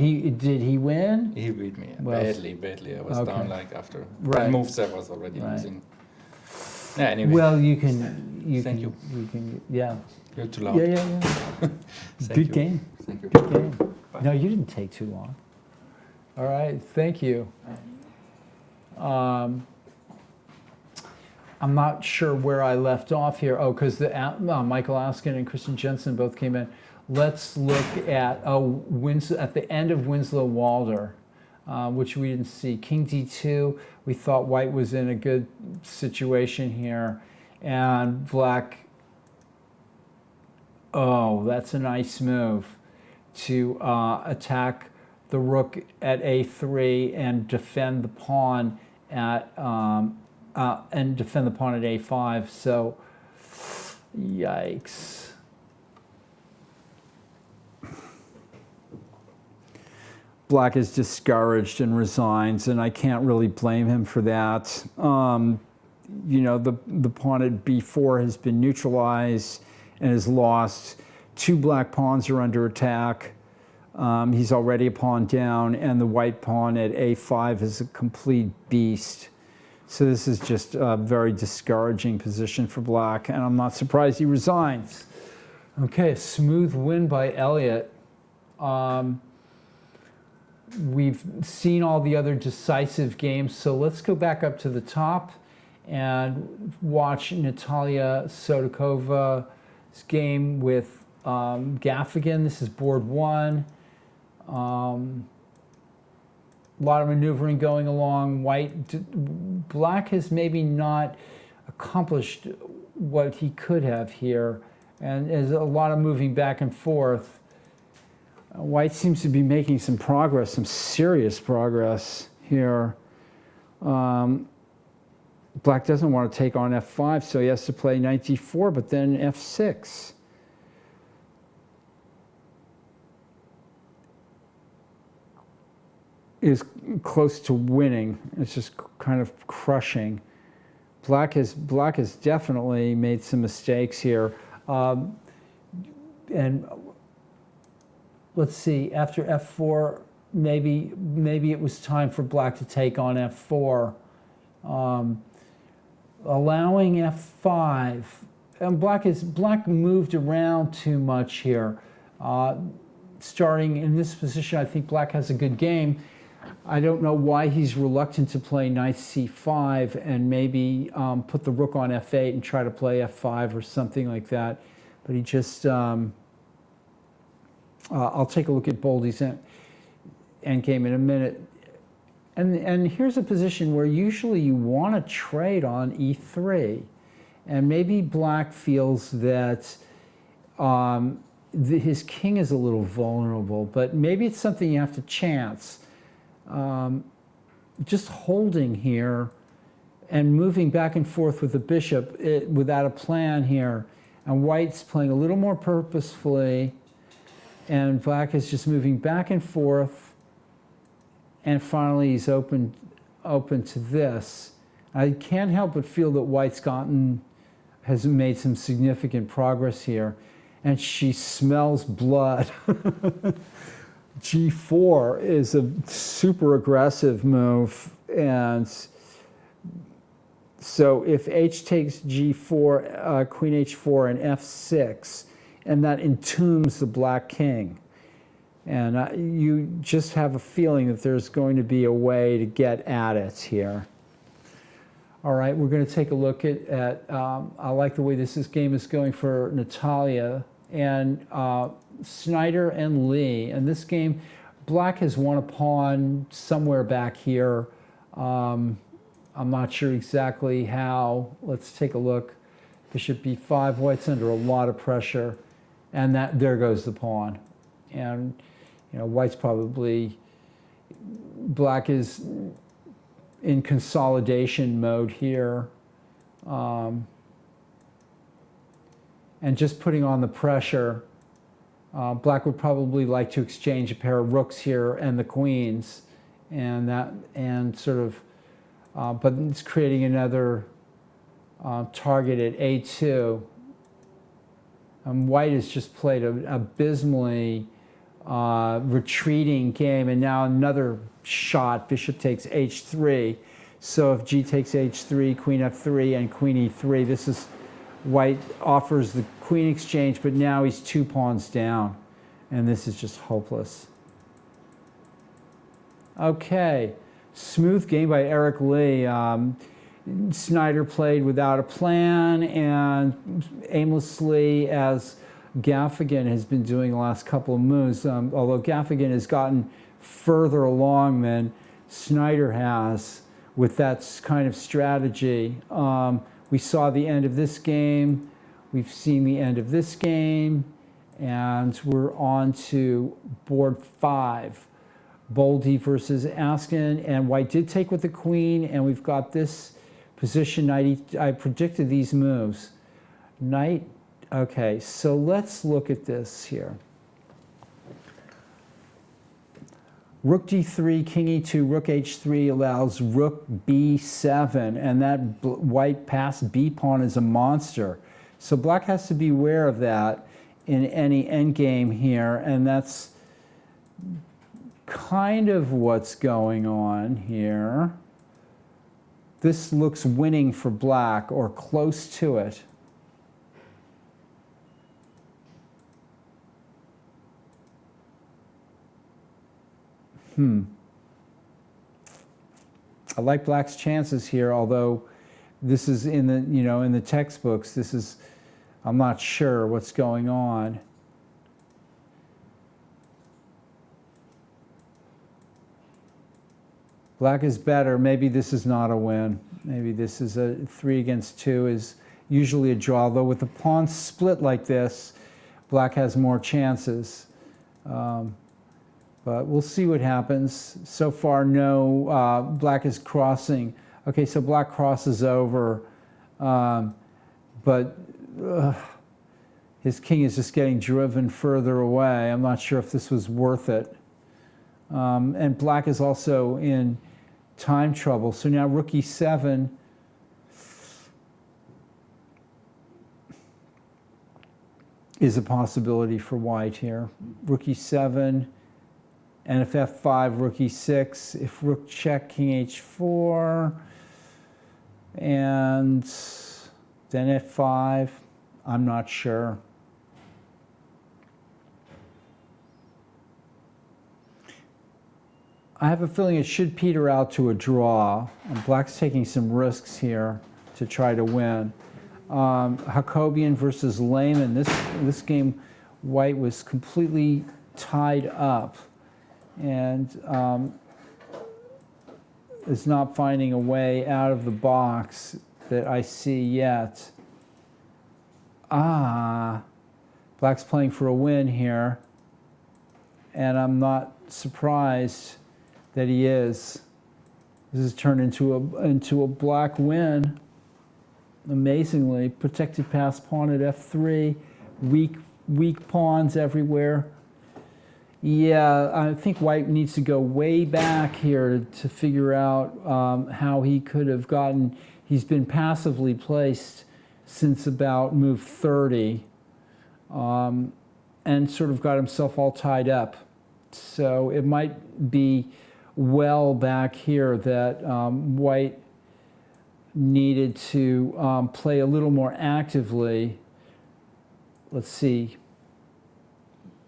he win? He beat me badly. I was down like after 10 moves. I was already losing. Yeah. Anyway. Well, you can. Thank you. You can. Yeah. You're too loud. Yeah. Good game. Thank you. Good game. No, you didn't take too long. All right. Thank you. I'm not sure where I left off here. Oh, because Michael Askin and Christian Jensen both came in. Let's look at at the end of Winslow Walder, which we didn't see. King D2. We thought White was in a good situation here, and Black. Oh, that's a nice move to attack the rook at A3 and defend the pawn at. And defend the pawn at A5, so yikes. Black is discouraged and resigns, and I can't really blame him for that. You know, the pawn at B4 has been neutralized and is lost. 2 black pawns are under attack. He's already a pawn down, and the white pawn at A5 is a complete beast. So this is just a very discouraging position for Black, and I'm not surprised he resigns. Okay, a smooth win by Elliott. We've seen all the other decisive games, so let's go back up to the top and watch Natalia Sodakova's game with Gaffigan. This is board 1. A lot of maneuvering going along. Black has maybe not accomplished what he could have here, and there's a lot of moving back and forth. White seems to be making some progress, some serious progress here. Black doesn't want to take on F5, so he has to play Knight D4, but then F6. Is close to winning. It's just kind of crushing. Black has definitely made some mistakes here. And let's see, after F4, maybe it was time for Black to take on F4. Allowing F5, and Black moved around too much here. starting in this position, I think black has a good game. I don't know why he's reluctant to play knight c5 and maybe put the rook on f8 and try to play f5 or something like that. But he just, I'll take a look at Boldy's endgame in a minute. And here's a position where usually you want to trade on e3. And maybe black feels that his king is a little vulnerable, but maybe it's something you have to chance. Just holding here and moving back and forth with the bishop without a plan here. And white's playing a little more purposefully, and black is just moving back and forth. And finally, he's open to this. I can't help but feel that white's has made some significant progress here. And she smells blood. G4 is a super aggressive move. And so if H takes G4, Queen H4 and F6, and that entombs the black king. And you just have a feeling that there's going to be a way to get at it here. All right, we're going to take a look at I like the way this game is going for Natalia and Snyder and Lee. And this game, black has won a pawn somewhere back here. I'm not sure exactly how. Let's take a look. Bishop b5, white's under a lot of pressure. And there goes the pawn. And white's probably, black is in consolidation mode here. And just putting on the pressure, black would probably like to exchange a pair of rooks here and the queens, and but it's creating another target at a2. White has just played an abysmally retreating game, and now another shot. Bishop takes h3. So if g takes h3, queen f3, and queen e3, this is white offers the queen exchange, but now he's 2 pawns down, and this is just hopeless. Okay, smooth game by Eric Lee. Snyder played without a plan and aimlessly, as Gaffigan has been doing the last couple of moves, although Gaffigan has gotten further along than Snyder has with that kind of strategy. We saw the end of this game, we've seen the end of this game, and we're on to board 5. Boldy versus Askin, and white did take with the queen, and we've got this position knight. I predicted these moves. Knight, okay, so let's look at this here. Rook d3, king e2, rook h3 allows rook b7, and that white passed b pawn is a monster. So black has to be aware of that in any endgame here, and that's kind of what's going on here. This looks winning for black, or close to it. I like black's chances here, although this is in the, in the textbooks, this is, I'm not sure what's going on. Black is better. Maybe this is not a win. Maybe this is a 3 against 2 is usually a draw, though with the pawn split like this, black has more chances. But we'll see what happens. So far, no, black is crossing. Okay, so black crosses over, but his king is just getting driven further away. I'm not sure if this was worth it. And black is also in time trouble. So now rook e7. Is a possibility for white here. Rook e7. And if f5, rook e6, if rook check, king h4, and then f5, I'm not sure. I have a feeling it should peter out to a draw. And Black's taking some risks here to try to win. Jacobian versus Lehman. This game, White was completely tied up and is not finding a way out of the box that I see yet. Black's playing for a win here, and I'm not surprised that he is. This has turned into a Black win. Amazingly, protected pass pawn at f3, weak pawns everywhere. Yeah, I think White needs to go way back here to figure out how he could have gotten. He's been passively placed since about move 30, and sort of got himself all tied up. So it might be well back here that White needed to play a little more actively. Let's see,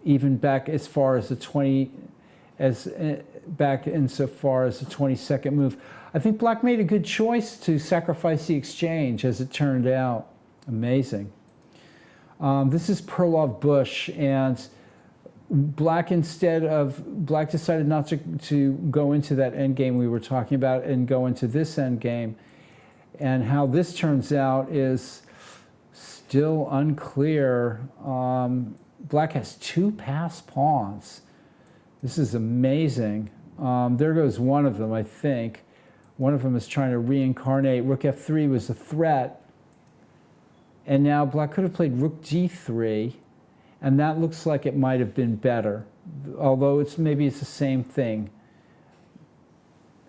even back as far as the 20, back insofar as the 22nd move. I think Black made a good choice to sacrifice the exchange, as it turned out. Amazing. This is Perlov Bush, and Black decided not to go into that endgame we were talking about and go into this endgame. And how this turns out is still unclear. Black has 2 pass pawns. This is amazing. There goes one of them, I think. One of them is trying to reincarnate. Rook f3 was a threat. And now Black could have played rook g3, and that looks like it might have been better, although maybe it's the same thing.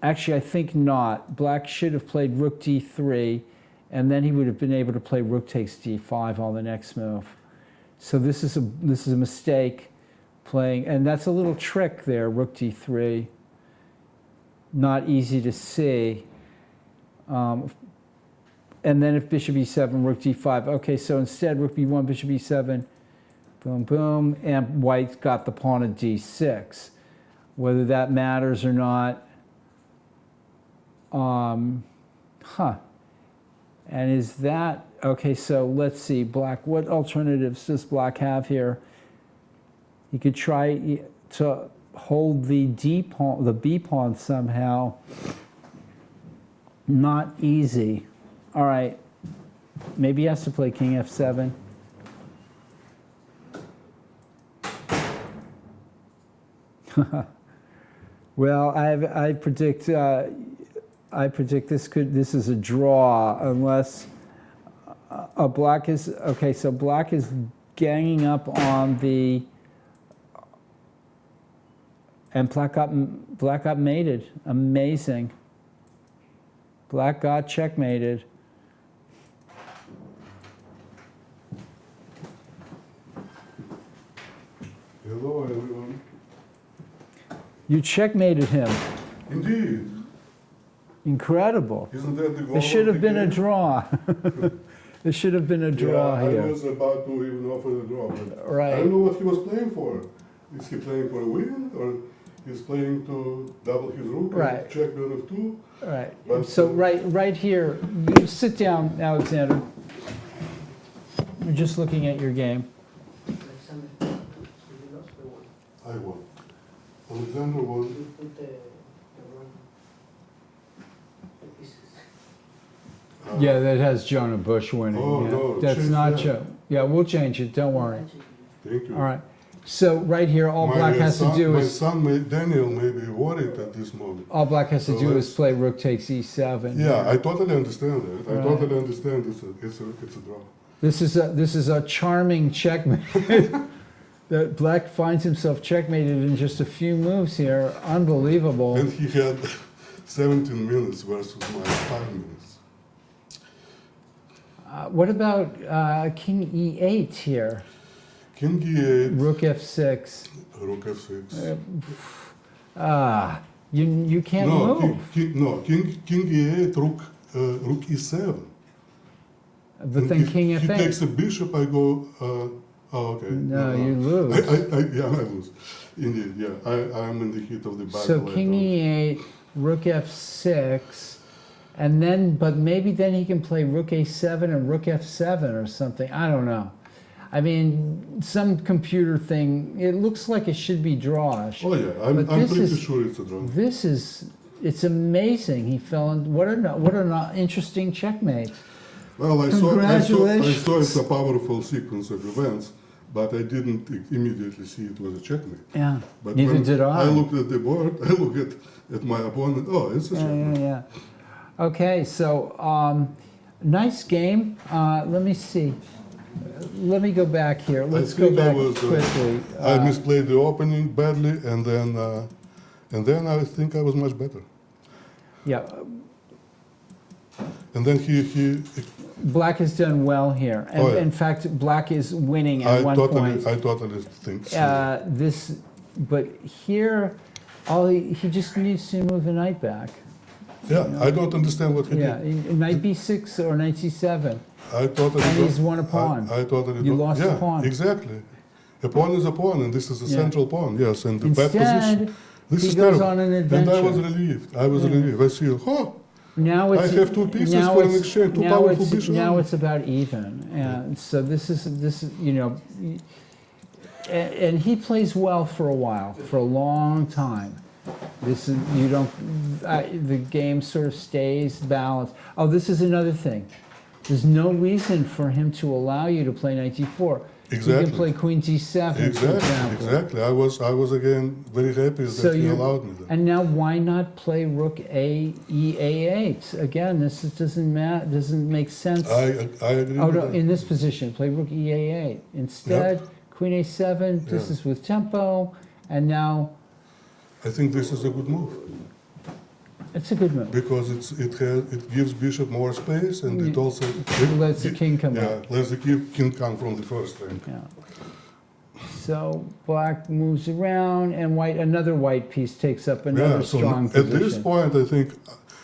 Actually, I think not. Black should have played rook d3, and then he would have been able to play rook takes d5 on the next move. So this is a mistake playing, and that's a little trick there, rook d3. Not easy to see. And then if bishop e7, rook d5. Okay, so instead rook b1, bishop e7, boom, boom, and White's got the pawn at d6. Whether that matters or not, and is that, okay, so let's see, Black, what alternatives does Black have here? He could try to hold the D pawn, the B pawn somehow. Not easy. All right, maybe he has to play king f7. Well, I predict this is a draw unless Black is, okay, so Black is ganging up on the, and Black got mated. Amazing. Black got checkmated. Hello, everyone. You checkmated him. Indeed. Incredible. Isn't that the goal? It should have been a draw. It should have been a draw here. I was about to even offer the draw, but right. I don't know what he was playing for. Is he playing for a win, or he's playing to double his rook and check bishop f2? Right. But so right here, you sit down, Alexander. We're just looking at your game. I won. Alexander won. Yeah, that has Jonah Bush winning. Oh, yeah. no, That's change not that. Joe. Yeah, we'll change it. Don't worry. Thank you. All right. So right here, all Black has to do my is son Daniel may be worried at this moment. all Black has to So do is play rook takes e7. Yeah, I totally understand that. Right. I totally understand it's a draw. This is a charming checkmate. That Black finds himself checkmated in just a few moves here. Unbelievable. And he had 17 minutes versus my 5 minutes. What about king e8 here? King e8. Rook f6. Rook f6. You can't move. King e8, rook e7. But And then if king he f8. takes a bishop, I go Oh, okay. No, you lose. Yeah, I lose. Indeed, yeah. I'm in the heat of the battle. So king e8, rook f6, and then, but maybe then he can play rook a7 and rook f7 or something. I don't know. I mean, some computer thing. It looks like it should be drawish. Oh yeah, I'm pretty sure it's a draw. This is, it's amazing. He fell in. What an interesting checkmate. Well, I saw Congratulations. it's a powerful sequence of events, but I didn't immediately see it was a checkmate. Yeah. But Neither when did I. I looked at the board, I looked at my opponent. Oh, it's a checkmate. Yeah. Okay, so nice game. Let me see. Let me go back here. Let's go back quickly. I misplayed the opening badly, and then I think I was much better. Yeah. And then he Black has done well here. And in fact, Black is winning at one point. I totally think so. But here, he just needs to move the knight back. Yeah, you know? I don't understand what he did. Yeah, knight b6 or knight c7. And he's won a pawn. I totally you lost a pawn. Exactly. A pawn is a pawn, and this is a central pawn. Yes, and the Instead, bad position. This he is goes terrible. on an adventure. And I was relieved. I see, now I have two pieces for an exchange, two powerful bishops. Now it's about even. And so this is you know, and he plays well for a while, for a long time. This is, you don't, the game sort of stays balanced. Oh, this is another thing. There's no reason for him to allow you to play knight d4. Exactly. You can play queen d7, for example. Exactly. I was again very happy that he allowed me that. And now why not play rook e8? Again, this doesn't make sense. I agree. Oh no, in this position, play rook e8. Instead, queen a7. This is with tempo, and now. I think this is a good move. It's a good move because it gives bishop more space, and it also lets the king come. Yeah, lets the king come from the first rank. Yeah. So black moves around, and another white piece takes up another strong position. At this point, I think,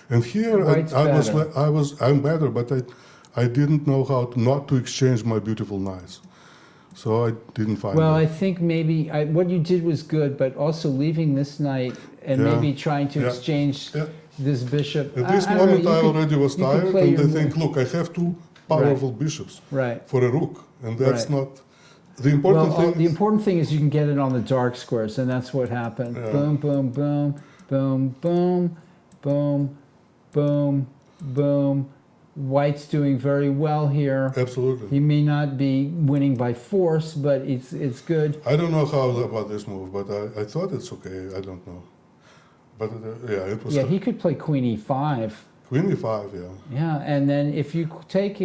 and here I'm better, but I didn't know how not to exchange my beautiful knights. So I didn't find Well, it. I think maybe what you did was good, but also leaving this knight and maybe trying to exchange this bishop. At this moment, I already was tired, and I think, look, I have two powerful bishops for a rook, and that's not the important thing. The important thing is you can get it on the dark squares, and that's what happened. Boom, boom, boom, boom, boom, boom, boom, boom. White's doing very well here. Absolutely. He may not be winning by force, but it's good. I don't know how about this move, but I thought it's okay. I don't know. But it was. Yeah, he could play queen e5. Queen e5, yeah. Yeah, and then if you take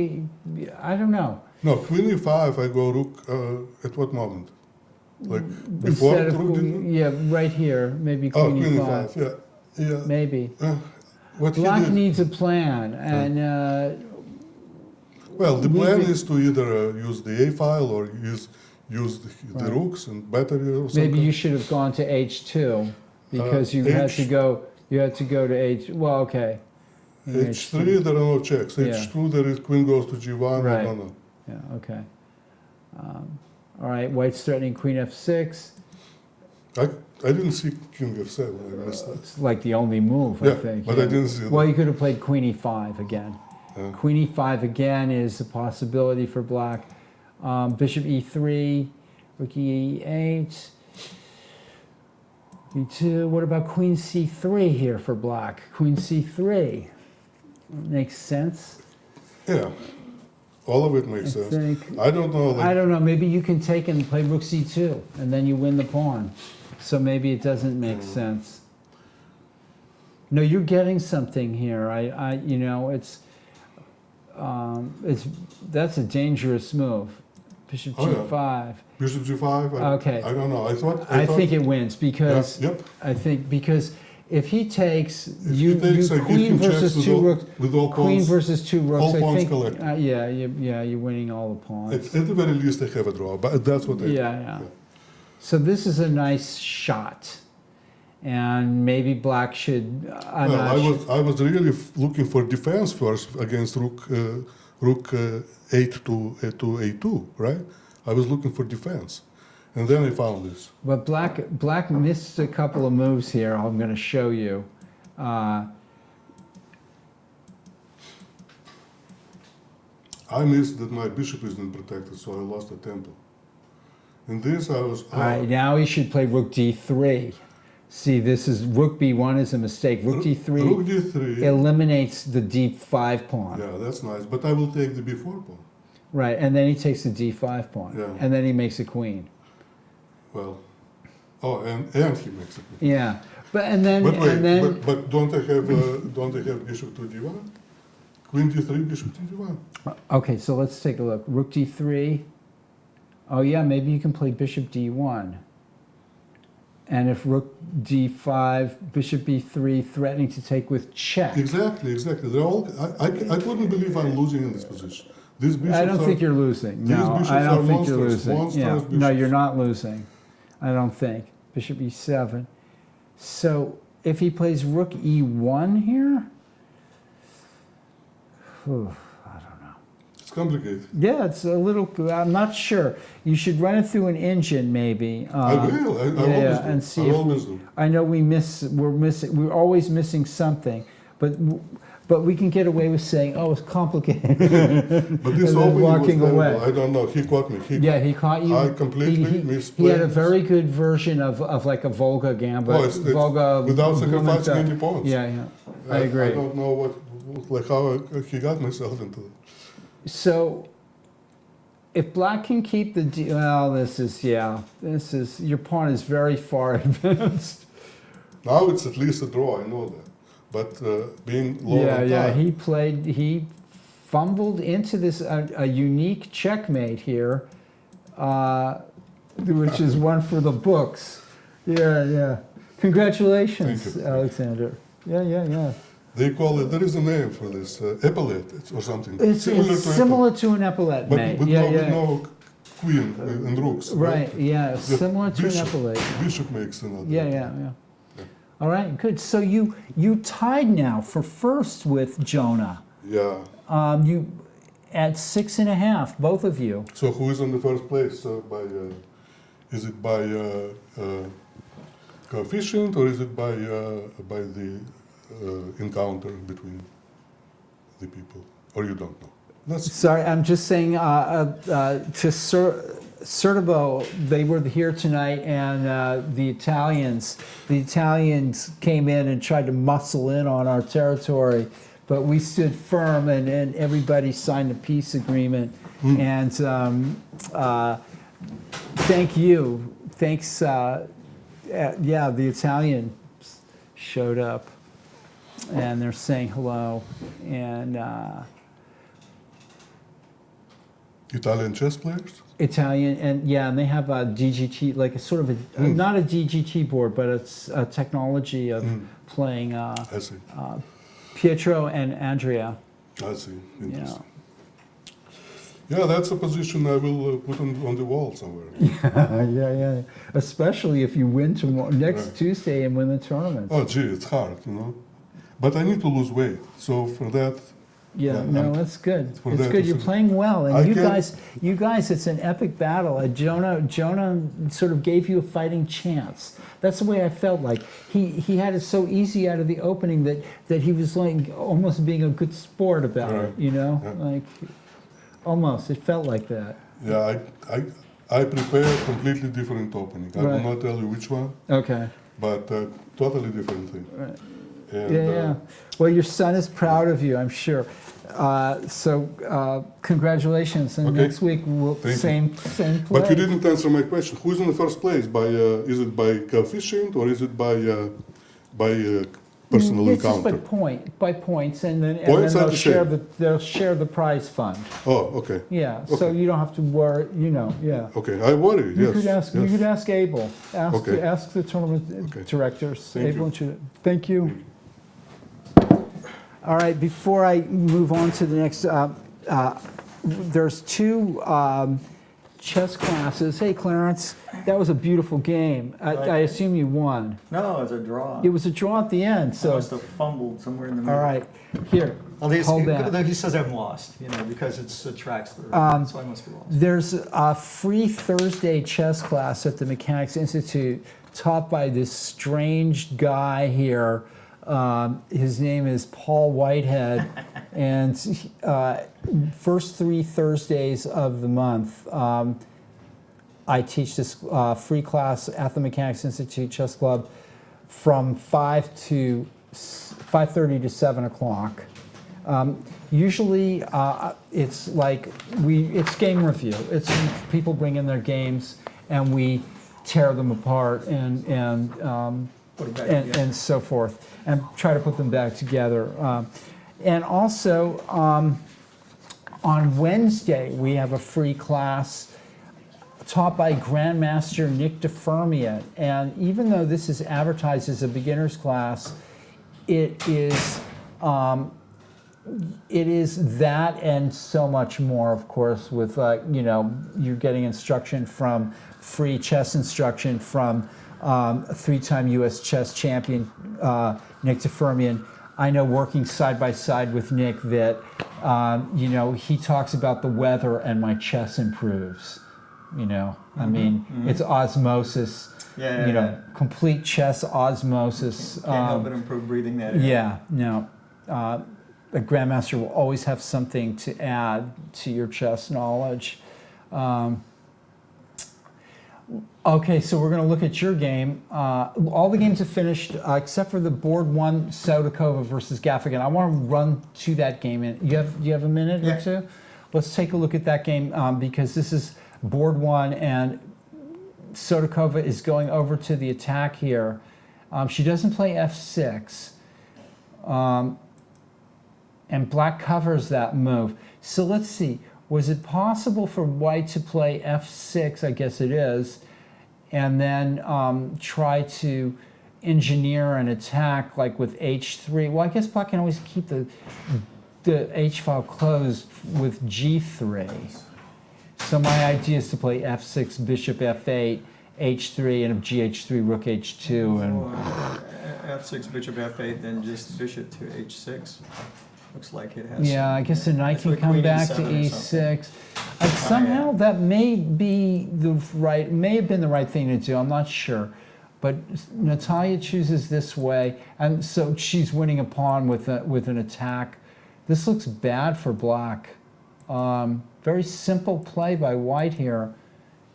I don't know. No, queen e5, I go rook at what moment? Like before rook? Yeah, right here, maybe queen e5. Yeah. Maybe. Black needs a plan, and well, the plan is to either use the A file or use the rooks and battery or something. Maybe you should have gone to H2 because you had to go. You had to go to H. Well, okay. H3 there are no checks. H2 there is queen goes to G1. Right. No. Yeah. Okay. All right. White's threatening queen F6. I didn't see king f7. I missed that. It's like the only move, I think. But I didn't see that. Well, you could have played queen e5 again. Yeah. Queen e5 again is a possibility for black. Bishop e3, rook e8, e2. What about queen c3 here for black? Queen c3 makes sense. Yeah. All of it makes sense. I don't know. I don't know. Maybe you can take and play rook c2, and then you win the pawn. So maybe it doesn't make sense. No, you're getting something here. You know, that's a dangerous move. Bishop g5. Bishop g5. Okay. I don't know. I think it wins because I think because if he takes queen versus two rooks, queen versus two rooks, all pawns I think collected. you're winning all the pawns. At the very least, I have a draw, but that's what I yeah. So this is a nice shot, and maybe black should. I was really looking for defense first against rook 8 to a2, right? I was looking for defense, and then I found this. But black missed a couple of moves here. I'm going to show you. I missed that my bishop isn't protected, so I lost the tempo. In this, I was. All right, now he should play rook d3. See, this is rook b1 is a mistake. Rook d3, Rook d3 eliminates the d5 pawn. Yeah, that's nice. But I will take the b4 pawn. Right, and then he takes the d5 pawn. Yeah. And then he makes a queen. Well, oh, and he makes it. Yeah, but and then But wait, and then but don't I have bishop to d1? Queen d3, bishop to d1. okay, so let's take a look. Rook d3. Oh yeah, maybe you can play bishop d1. And if rook d5, bishop b3, threatening to take with check. Exactly. They're all. I couldn't believe I'm losing in this position. These bishops I don't think you're losing. These No, bishops I don't are think you're monstrous, losing. monstrous Yeah. bishops. No, you're not losing. I don't think. Bishop e7. So if he plays rook e1 here, whew, I don't know. It's complicated. Yeah, it's a little. I'm not sure. You should run it through an engine, maybe. I will. I always do. and see I if always do. I know we're always missing something, but we can get away with saying, "Oh, it's complicated." But this and then opening walking was terrible. away. I don't know. He caught me. He caught you. I completely He had a misplayed. very good version of like a Volga gambit. Oh, it's Volga without sacrificing Blumenthal. any pawns. Yeah. I agree. I don't know how he got myself into it. So, if black can keep the well, this is your pawn is very far advanced. Now it's at least a draw. I know that. But being low on time. He fumbled into this a unique checkmate here, which is one for the books. Yeah. Congratulations, Thank you. Alexander. Yeah. They call it. There is a name for this. Epaulette or something. It's similar to an epaulette, but mate. with no queen and rooks. Right. Yeah. The Similar to an epaulette. Bishop makes another. Yeah. All right, good. So you tied now for first with Jonah. Yeah. You at 6.5, both of you. So who is in the first place? Is it by coefficient or is it by the encounter between the people? Or you don't know? Sorry, I'm just saying to Certebo, they were here tonight, and the Italians came in and tried to muscle in on our territory, but we stood firm, and everybody signed a peace agreement. And thank you. Thanks. The Italians showed up, and they're saying hello, and. Italian chess players? Italian, and they have a DGT, like a sort of not a DGT board, but it's a technology of playing I see. Pietro and Andrea. I see. Interesting. Yeah, that's a position I will put on the wall somewhere. Yeah. Especially if you win next Tuesday and win the tournament. Oh, gee, it's hard, But I need to lose weight, so for that. That's good. It's good. You're playing well, and you guys, it's an epic battle. Jonah sort of gave you a fighting chance. That's the way I felt. Like he had it so easy out of the opening that he was like almost being a good sport about it. Like almost. It felt like that. Yeah, I prepared a completely different opening. I will not tell you which one. Okay. But totally different thing. Right. And, Well, your son is proud of you, I'm sure. Congratulations. And next week, same play. But you didn't answer my question. Who is in the first place? Is it by coefficient or is it by personal it's encounter? Just by points, and then they'll share the prize fund. Oh, okay. Yeah, okay. so you don't have to worry. Okay, I worry. You could ask Abel. Ask the tournament directors. Thank Abel you. and thank you. All right, before I move on to the next, there's two chess classes. Hey, Clarence, that was a beautiful game. I assume you won. No, it was a draw. It was a draw at the end. I So, must have fumbled somewhere in the middle. all right, here, Well, hold that. he says I'm lost, because it tracks through. So I must be lost. There's a free Thursday chess class at the Mechanics Institute taught by this strange guy here. His name is Paul Whitehead, and first 3 Thursdays of the month, I teach this free class at the Mechanics Institute Chess Club from 5:30 to 7 o'clock. Usually, it's like it's game review. It's people bring in their games, and we tear them apart and so forth, and try to put them back together. And also, on Wednesday, we have a free class taught by Grandmaster Nick DeFermian. And even though this is advertised as a beginner's class, it is that and so much more, of course, with, you're getting instruction from free chess instruction from a 3-time U.S. chess champion, Nick DeFermian. I know working side by side with Nick that, he talks about the weather and my chess improves. I mean, it's osmosis, complete chess osmosis. Can't help but improve breathing that in. Yeah, no. A grandmaster will always have something to add to your chess knowledge. Okay, so we're going to look at your game. All the games have finished except for the board 1 Sodakova versus Gaffigan. I want to run to that game. You have a minute or two? Let's take a look at that game because this is board 1 and Sodakova is going over to the attack here. She doesn't play f6. And black covers that move. So let's see. Was it possible for white to play f6? I guess it is. And then try to engineer an attack like with h3. Well, I guess black can always keep the h file closed with g3. So my idea is to play f6, bishop f8, h3, and if gh3, rook h2. And f6, bishop f8, then just bishop to h6. Looks like it has. Yeah, I guess the knight can come back to e6. Somehow that may have been the right thing to do. I'm not sure, but Natalia chooses this way, and so she's winning a pawn with an attack. This looks bad for black. Very simple play by white here,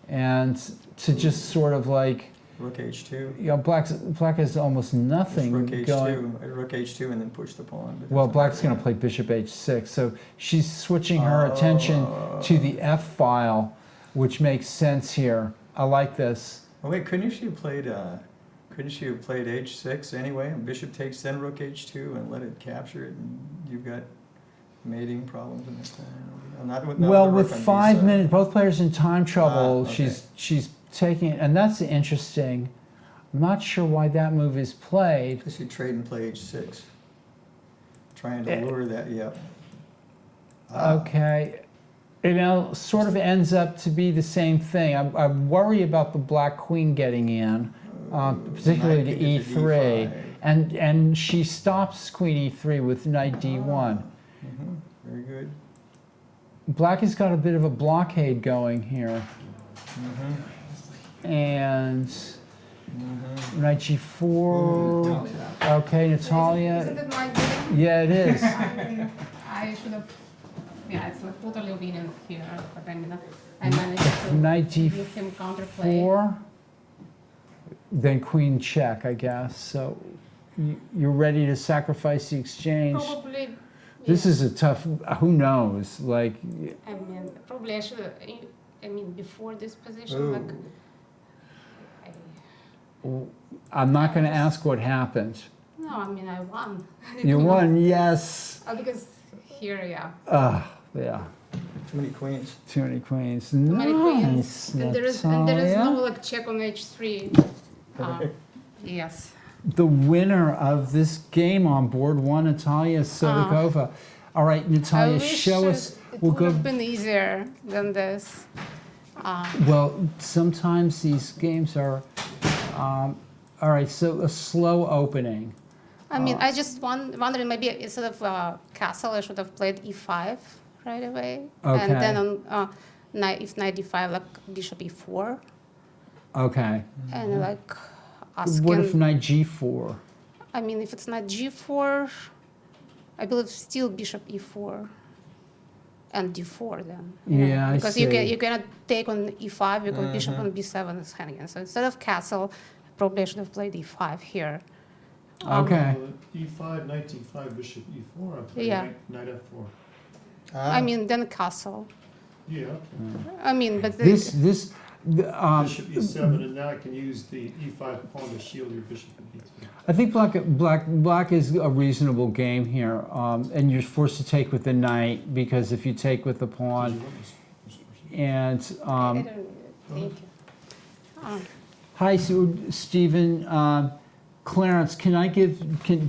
and to just sort of like. Rook h2. Black has almost nothing rook h2, going. Rook h2 and then push the pawn. Well, black's going to play bishop h6, so she's switching her attention to the f file, which makes sense here. I like this. Oh wait, couldn't she have played h6 anyway? And bishop takes then rook h2 and let it capture it, and you've got mating problems in this time. Well, with 5 minutes, both players in time trouble. Okay. She's taking it, and that's interesting. I'm not sure why that move is played. Because you trade and play h6, trying to lure that. Yep. Okay, sort of ends up to be the same thing. I worry about the black queen getting in, particularly to e3, and she stops queen e3 with knight d1. Very good. Black has got a bit of a blockade going here. And knight g4. Okay, Natalia. Isn't it my game? Yeah, it is. I should have. Yeah, it's like totally obedient here, but then I managed to knight give him counterplay. g4. Then queen check, I guess. So you're ready to sacrifice the exchange. Probably. This is a tough. Who knows? Like. I mean, probably I should have. I mean, before this position, like. I'm not going to ask what happened. No, I mean, I won. You won, yes. Because here, yeah. Yeah. Too many queens. Too many queens. Too many queens. And there is no like check on h3. Yes. The winner of this game on board 1, Natalia Sodakova. All right, Natalia, show us. It would have been easier than this. Well, sometimes these games are, all right, so a slow opening. I mean, I just wondering maybe instead of castle, I should have played e5 right away. Okay. And then on if knight d5, like bishop e4. Okay. And like asking. What if knight g4? I mean, if it's knight g4, I believe still bishop e4 and d4 then. Yeah, I because see. you cannot take on e5 because bishop on b7 is hanging. So instead of castle, probably I should have played e5 here. Okay. E5, knight d5, bishop e4. I play Yeah. knight f4. I mean, then castle. Yeah. Okay. I mean, but bishop e7, and now I can use the e5 pawn to shield your bishop at b3. I think black is a reasonable game here, and you're forced to take with the knight because if you take with the pawn, and Thank you. hi, so Stephen, Clarence,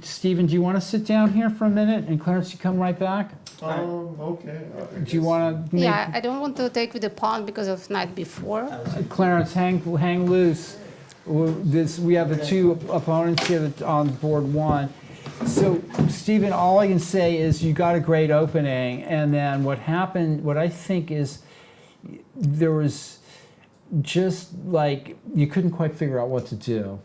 Stephen, do you want to sit down here for a minute, and Clarence, you come right back? Okay. Do you want to? Yeah, I don't want to take with the pawn because of knight b4. Clarence, hang loose. We have the two opponents here on board one. So, Stephen, all I can say is you got a great opening, and then what happened, what I think is there was just like you couldn't quite figure out what to do.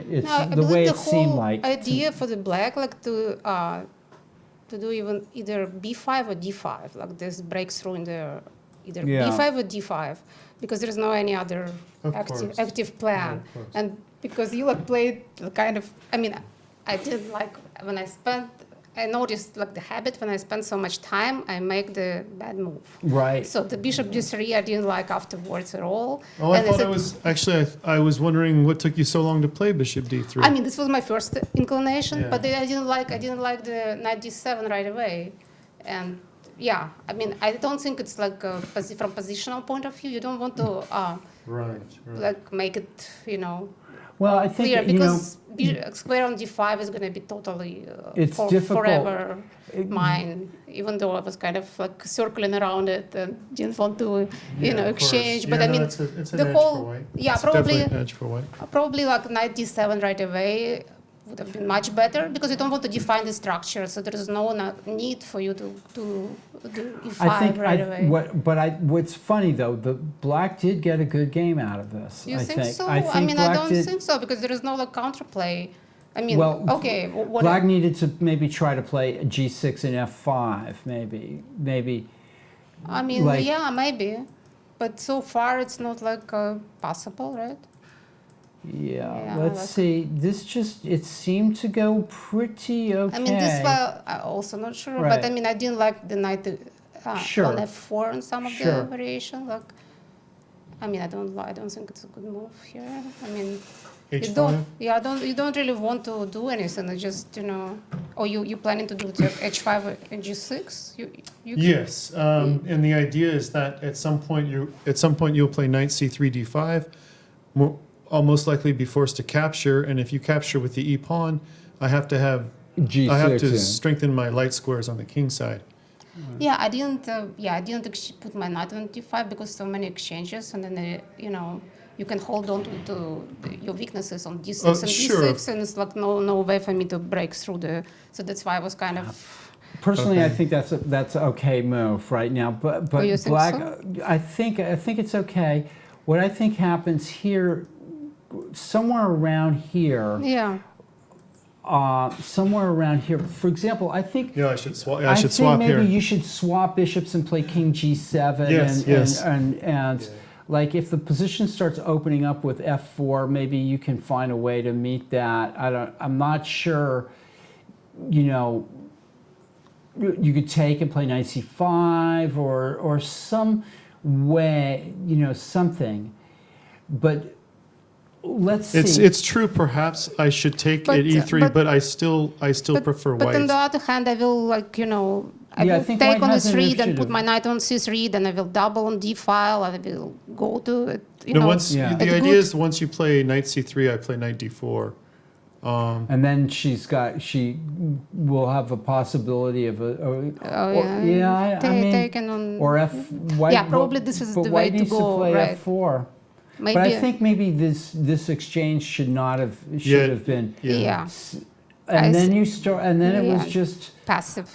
It's No, I the believe way the it seemed whole like. idea for the black, like to do even either b5 or d5, like this breakthrough in the either Yeah. b5 or d5, because there's no any other Of active plan, Yeah, of course. and because you like played kind of, I mean, I did like when I noticed like the habit when I spend so much time, I make the bad move. Right. So the bishop d3 I didn't like afterwards at all. Oh, I And thought said- I was actually. I was wondering what took you so long to play bishop d3. I mean, this was my first inclination, Yeah. but then I didn't like the knight d7 right away, and yeah, I mean, I don't think it's like from positional point of view. You don't want to right. like make it, Well, I think clear you know. because square on d5 is going to be totally It's difficult. forever mine. Even though I was kind of like circling around it and didn't want to, Of course. exchange. Yeah, But I no, mean, it's an the edge whole for white. yeah, It's probably definitely an edge for white. Probably like knight d7 right away would have been much better because you don't want to define the structure, so there is no need for you to do e5 I think right away. what's funny though, the black did get a good game out of this. You I think so? I think mean, I black don't did, think so because there is no like counterplay. I mean, Well, okay, what Black needed to maybe try to play a g6 and f5, maybe. I mean, like- yeah, maybe, but so far it's not like possible, right? Yeah, Yeah, let's like- see. It seemed to go pretty okay. I mean, this one I'm also not sure, Right. but I mean, I didn't like the knight Sure. on f4 and some of Sure. the variation. Like, I mean, I don't think it's a good move here. I mean, you H5? don't, yeah, you don't really want to do anything. It's just or you planning to do the h5 and g6? You Yes, and the idea is that at some point you'll play knight c3 d5. Most likely be forced to capture, and if you capture with the e pawn, I have to G6 strengthen my light squares on the king side. Yeah, I didn't. Put my knight on d5 because so many exchanges, and then you can hold on to your weaknesses on d6 and sure. d6, and it's like no way for me to break through the. So that's why I was kind of. Personally, Okay. I think that's an okay move right now. But you think Black, so? I think it's okay. What I think happens here, somewhere around here. Yeah. Somewhere around here. For example, I think. Yeah, I should swap. I think swap maybe here. you should swap bishops and play king g7. Yes, And like if the position starts opening up with f4, maybe you can find a way to meet that. I'm not sure. You could take and play knight c5 or some way. Something, but. Let's see. It's true. Perhaps I should take But- at e3, but I still prefer But white. on the other hand, I will I Yeah, I will think take white on has an e3, then initiative. put my knight on c3, then I will double on d file, and I will go to No, once Yeah. the It's idea good. is once you play knight c3, I play knight d4, And then she will have a possibility of taken on. or White. Yeah, probably this is but the White way to needs go. to play Right. F4. Maybe. But I think maybe this exchange should have been. Yeah. And then you start, and then it was just passive.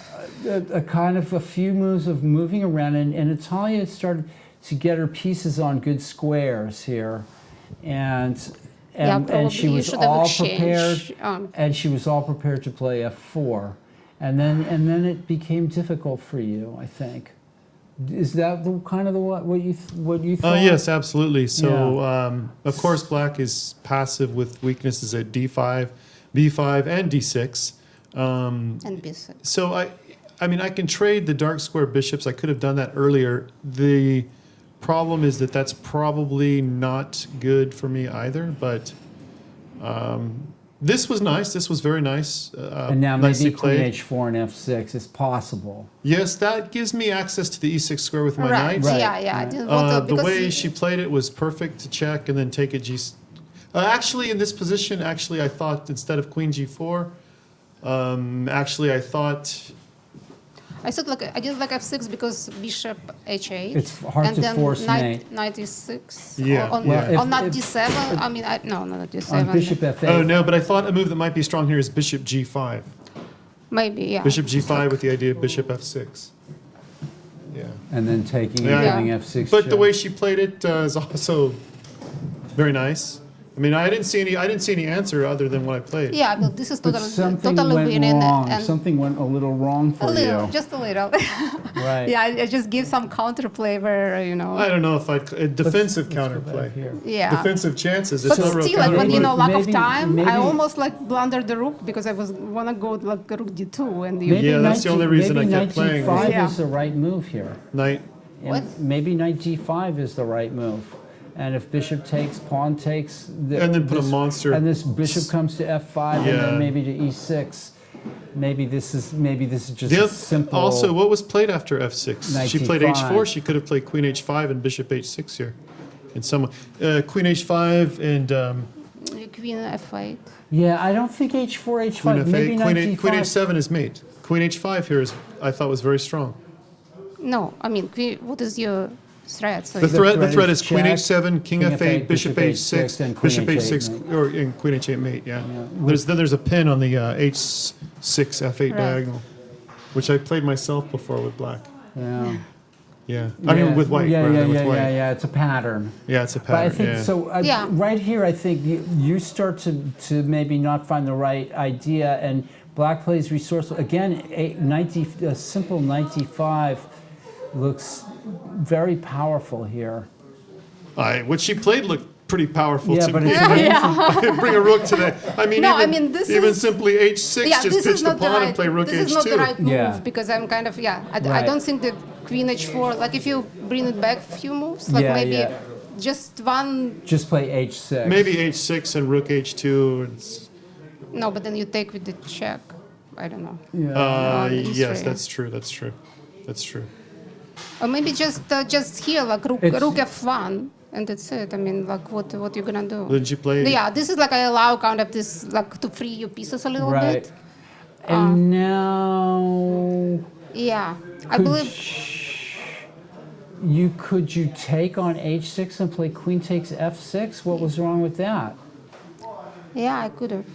A kind of a few moves of moving around, and Natalia started to get her pieces on good squares here, and she was all prepared, and she was all prepared to play F4, and then it became difficult for you, I think. Is that the kind of what you thought? Yes, absolutely. So of course, Black is passive with weaknesses at D5, B5, and D6. And B6. So I mean, I can trade the dark square bishops. I could have done that earlier. The problem is that that's probably not good for me either. But this was nice. This was very nice. And now maybe Queen H4 and F6 is possible. Yes, that gives me access to the E6 square with my Right. knight. Right. Yeah. I didn't want to, the way she played it was perfect to check and then take a G. Actually, in this position, I thought instead of Queen G4, I thought. I didn't like F6 because Bishop H8. It's hard and to then force knight E6. Yeah. On not D7. I mean, no, not D7. On Bishop F8. Oh no, but I thought a move that might be strong here is Bishop G5. Maybe, yeah. Bishop G5 with the idea of Bishop F6. Yeah. And then taking and giving F6. But the way she played it is also very nice. I mean, I didn't see any answer other than what I played. Yeah, but this is But totally something winning. went wrong. And Something went a little wrong for you. Just a little. Right. Yeah, I just give some counterplay where, you know. I don't know if defensive counterplay. Yeah. Defensive chances. But It's not real still, like when lack of Maybe- time, maybe- I almost blundered the rook because I wanna go like rook D2 and Maybe Yeah, that's the only reason I maybe kept knight playing. G5 Yeah. is the right move here. Knight. And What? Maybe knight G5 is the right move. And if bishop takes, pawn takes, And then put a monster. And this bishop comes to F5 and Yeah. then maybe to E6. Maybe this is just The a oth- simple. Also, what was played after F6? Knight She played D5. H4. She could have played Queen H5 and Bishop H6 here. In some Queen H5 and Queen F8. Yeah, I don't think H4, H5. Queen F8. Maybe knight G5. Queen H7 is mate. Queen H5 here I thought was very strong. No, I mean, what is your threat? So The threat is Queen check, H7, King F8, Bishop H6, and Queen Bishop H8 H6, or in Queen H8 mate. Yeah. There's a pin on the H6 F8 diagonal, which I played myself before with Black. Yeah. Yeah. I mean with White. Yeah, rather, with White. yeah. It's a pattern. Yeah, it's a But I pattern. think yeah. so. Right here, I think you start to maybe not find the right idea, and Black plays resourceful again. A simple knight D5 looks very powerful here. What she played looked pretty powerful Yeah, to but me. it's Bring a rook to the. I mean, No, even, I mean, this even is- simply H6, Yeah, just this pitch is the not the pawn right. and play rook This H2. is not the right move Yeah. because I'm kind of I Right. don't think the Queen H4. Like if you bring it back a few moves, like Yeah, maybe yeah. just one. Just play H6. Maybe H6 and rook H2. No, but then you take with the check. I don't know. On Yes, E3. that's true. That's true. That's true. Or maybe just here, like rook F1, and that's it. I mean, like what you gonna do? Didn't you play? Yeah, this is like I allow kind of this like to free your pieces a little Right. bit. And now. Yeah, I Could believe. Could you take on H6 and play Queen takes F6? What was wrong with that? Yeah, I could have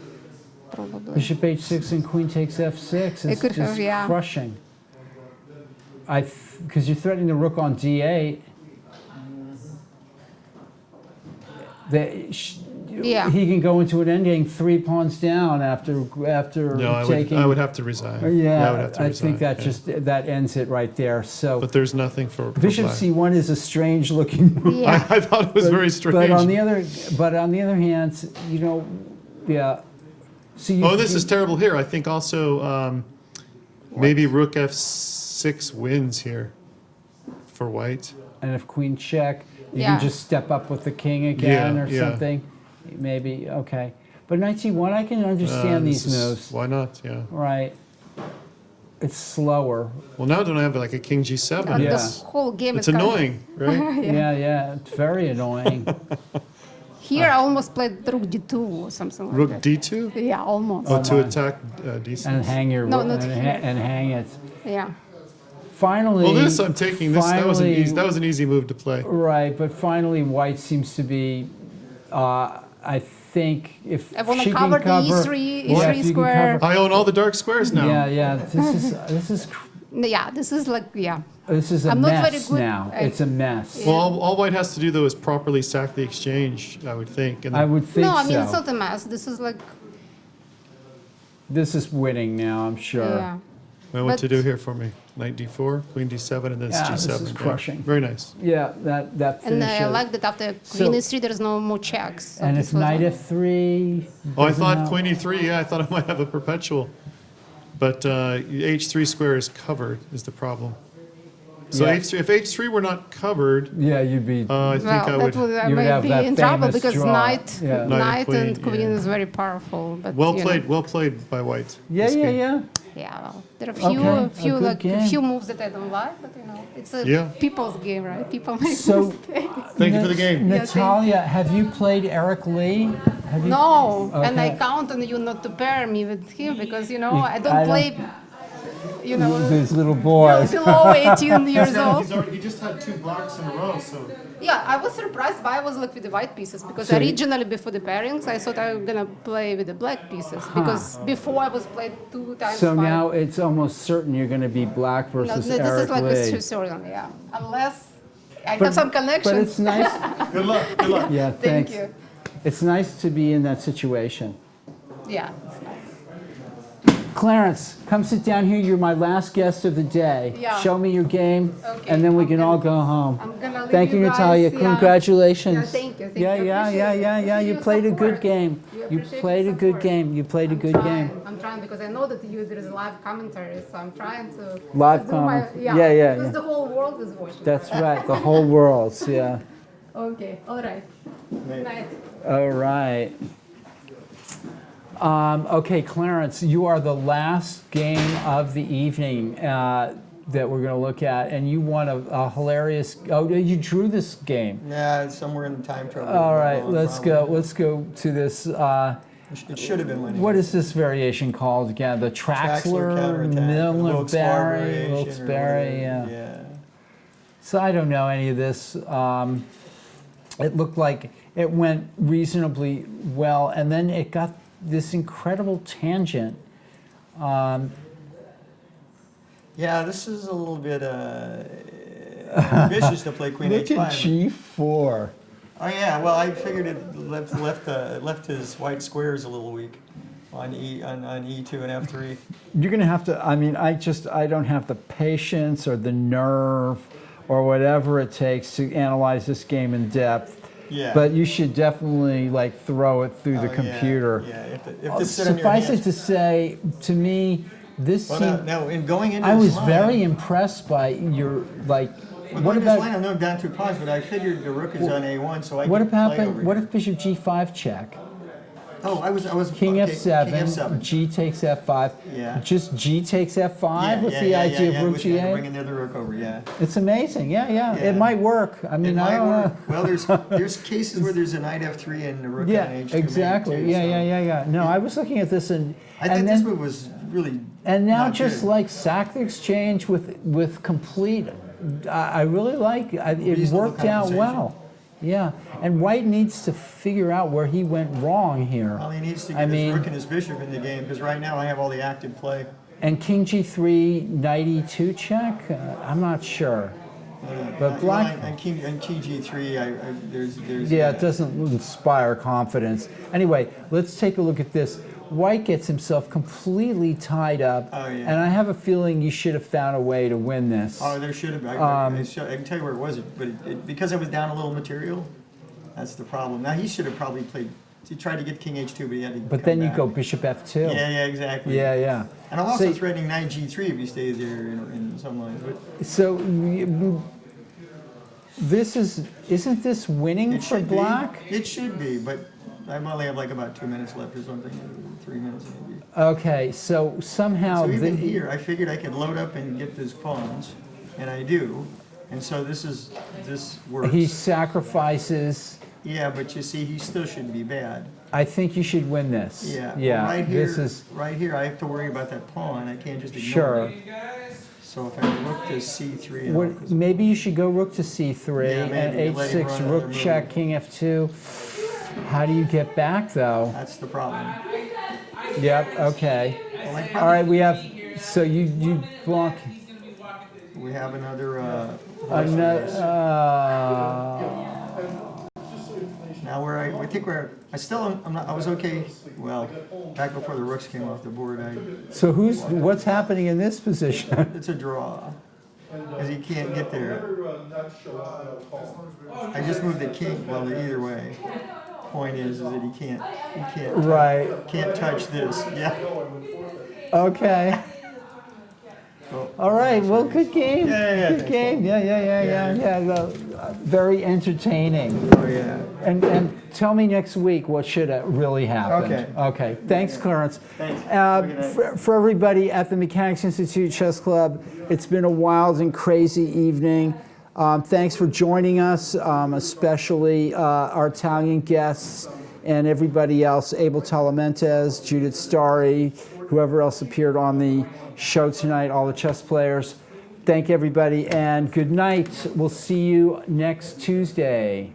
probably. Bishop H6 and Queen takes F6 It is could just have, yeah. crushing. Because you're threatening the rook on D8. Yeah. He can go into an endgame 3 pawns down after No, taking. I would have to resign. Yeah, I would have to I resign. think that yeah. that ends it right there. So But there's nothing for Bishop Black. C1 is a strange looking move. Yeah. I thought it was very strange. But on the other hand, yeah. So you, This is terrible here. I think also maybe rook F6 wins here for White. And if Queen check, you Yeah. can just step up with the king again or Yeah. something. Maybe okay. But knight C1, I can understand these moves. Why not? Yeah. Right. It's slower. Well, now don't I have like a king G7? The Yeah. whole game It's is kind of- annoying, right? Yeah, it's very annoying. Here I almost played rook d2 or something like Rook that. d2? Yeah, almost. Oh, to attack d6. And hang your No, rook not here. and hang it. Yeah. Finally, Well, this I'm taking. That was an finally- easy. That was an easy move to play. Right, but finally, White seems to be. I think if I wanna she cover can the cover, E3 yeah, if E3 you can square. cover- I own all the dark squares now. Yeah. This is Yeah, this is like, yeah. this is a I'm not very mess good now. at- It's a mess. Well, all White has to do though is properly sack the exchange, I would think. And I would think No, I mean, so. it's not a mess. This is like, This is winning now, I'm sure. yeah. Well, what to But- do here for me? Knight d4, queen d7, and then it's Yeah, g7. this is Yeah. crushing. Very nice. Yeah, that And finishes. I like that after So- queen e3, there's no more checks. So And this it's was knight like- f3. Oh, I doesn't thought help. queen e3. Yeah, I thought I might have a perpetual. But h3 square is covered is the problem. So Yeah. h3, if h3 were not covered, Yeah, you'd be. I think Well, I that would. would, I you would might have be that in trouble famous because draw. knight, Yeah. knight Queen, and queen yeah. is very powerful. But Well you know. played. Well played by White. Yeah, this game. yeah. Yeah, well, there are Okay, few a good like game. few moves that I don't like, but you know, it's a Yeah. people's game, right? People make So, mistakes. Thank you for the game. Natalia, have you played Eric Lee? Have you? No, and I Okay. count on you not to pair me with him because you know You- I I don't don't- play. You know, These little boys. below 18 years old. He just had 2 blocks in a row, so. Yeah, I was surprised why I was like with the white pieces because So- originally before the pairings I thought I was gonna play with the black pieces because before I was played 2 times. So 5. now it's almost certain you're going to be black No, versus this Eric is like Lee. a certain, yeah. Unless I But- have some connections. But it's nice. Good luck. Good luck. Yeah, Thank thanks. you. It's nice to be in that situation. Yeah, it's nice. Clarence, come sit down here. You're my last guest of the day. Yeah. Show me your game, Okay, and then we I'm can gonna- all go home. I'm gonna leave Thank you, you guys, Natalia. yeah. Congratulations. Yeah, thank you, thank yeah, you. yeah, Appreciate yeah, it. yeah, yeah. You Appreciate played a your good support. game. You You appreciate played a your good support. game. You played a good game. I'm trying because I know that there is live commentary, so I'm trying to Live to do my, comment- yeah, yeah, because yeah. the whole world is watching. That's right. The whole world's, yeah. Okay, all right. Night. All right. Okay, Clarence, you are the last game of the evening that we're going to look at, and you won a hilarious. Oh, you drew this game. Yeah, it's somewhere in the time trouble. All right, zone, let's probably. go. Let's go to this. It should have been winning. What is this variation called again? The Traxler, counterattack, Milner, Wilkes Barry, variation or Wilkes Barry. whatever, Yeah. So I don't know any of this. It looked like it went reasonably well, and then it got this incredible tangent. Yeah, this is a little bit ambitious to play Queen Look H5. at G4. Oh yeah, well I figured it left his white squares a little weak on E2 and F3. You're going to have to, I mean, I don't have the patience or the nerve or whatever it takes to analyze this game in depth. Yeah. But you should definitely like throw it through the Oh, computer. Yeah, you have to sit on your Suffice hands. it to say, to me, this Well, seemed, no, in going into I this was line, very impressed by your, like, well, what going this line, about, I'm not down 2 pawns, but I figured the rook is on A1, so I what can play over happened, what here. if bishop G5 check? Oh, I was King okay, F7, King F7. G takes F5. Yeah. Just G takes F5 with the yeah, idea yeah, of rook with G8? bringing the other rook over, yeah. It's amazing. Yeah, yeah. Yeah. It might work. I mean, It I might don't work. know. Well, there's cases where there's a knight F3 and a rook Yeah, on H2 exactly. maybe too, Yeah, so yeah. No, I was looking at this and I and think this then, move was really and now not just good. like sack the exchange with complete. I really like it. It Reasonable worked out compensation. well. Yeah, and White needs to figure out where he went wrong here. Well, he needs to I get mean- his rook and his bishop in the game because right now I have all the active play. And King G3, Knight E2 check. I'm not sure. But black. And King G3, there's Yeah, it doesn't inspire confidence. Anyway, let's take a look at this. White gets himself completely tied up, Oh, yeah. and I have a feeling you should have found a way to win this. Oh, there should have been. I can tell you where it was, but because I was down a little material, that's the problem. Now he should have probably played. He tried to get King H2, but he had to. But come then you back. go Bishop F2. Yeah, exactly. Yeah. And I'm also So- threatening Knight G3 if he stays there in some lines. But So isn't this winning it for should black? be. It should be, but I only have like about 2 minutes left or something, 3 minutes maybe. Okay, so somehow So even here, I figured I could load up and get those pawns, and I do. And so this works. he sacrifices Yeah, but you see, he still shouldn't be bad. I think you should win this. Yeah. Yeah. Right here, This is right here, I have to worry about that pawn. I can't just ignore sure. it. So if I look to C3, and What, maybe you should go rook to c3 Yeah, and maybe. Let him run h6, another rook move. check, king f2. How do you get back though? that's the problem. Yep. Okay. Well, I All probably- right. We have. So you block. We have another. Another. Now I think I still I'm not I was okay. Well, back before the rooks came off the board, So what's happening in this position? it's a draw because he can't get there. I just moved the king. Well, either way, point is that he can't Right. can't touch this. Yeah. Okay. All right. Well, good game. Yeah. Good game. Yeah. No, very entertaining. Oh yeah. And tell me next week what should have really happened. Okay. Okay. Thanks, Clarence. Thanks. Have a good night. For everybody at the Mechanics Institute Chess Club, it's been a wild and crazy evening. Thanks for joining us, especially our Italian guests and everybody else, Abel Talamentes, Judith Starry, whoever else appeared on the show tonight, all the chess players. Thank everybody and good night. We'll see you next Tuesday.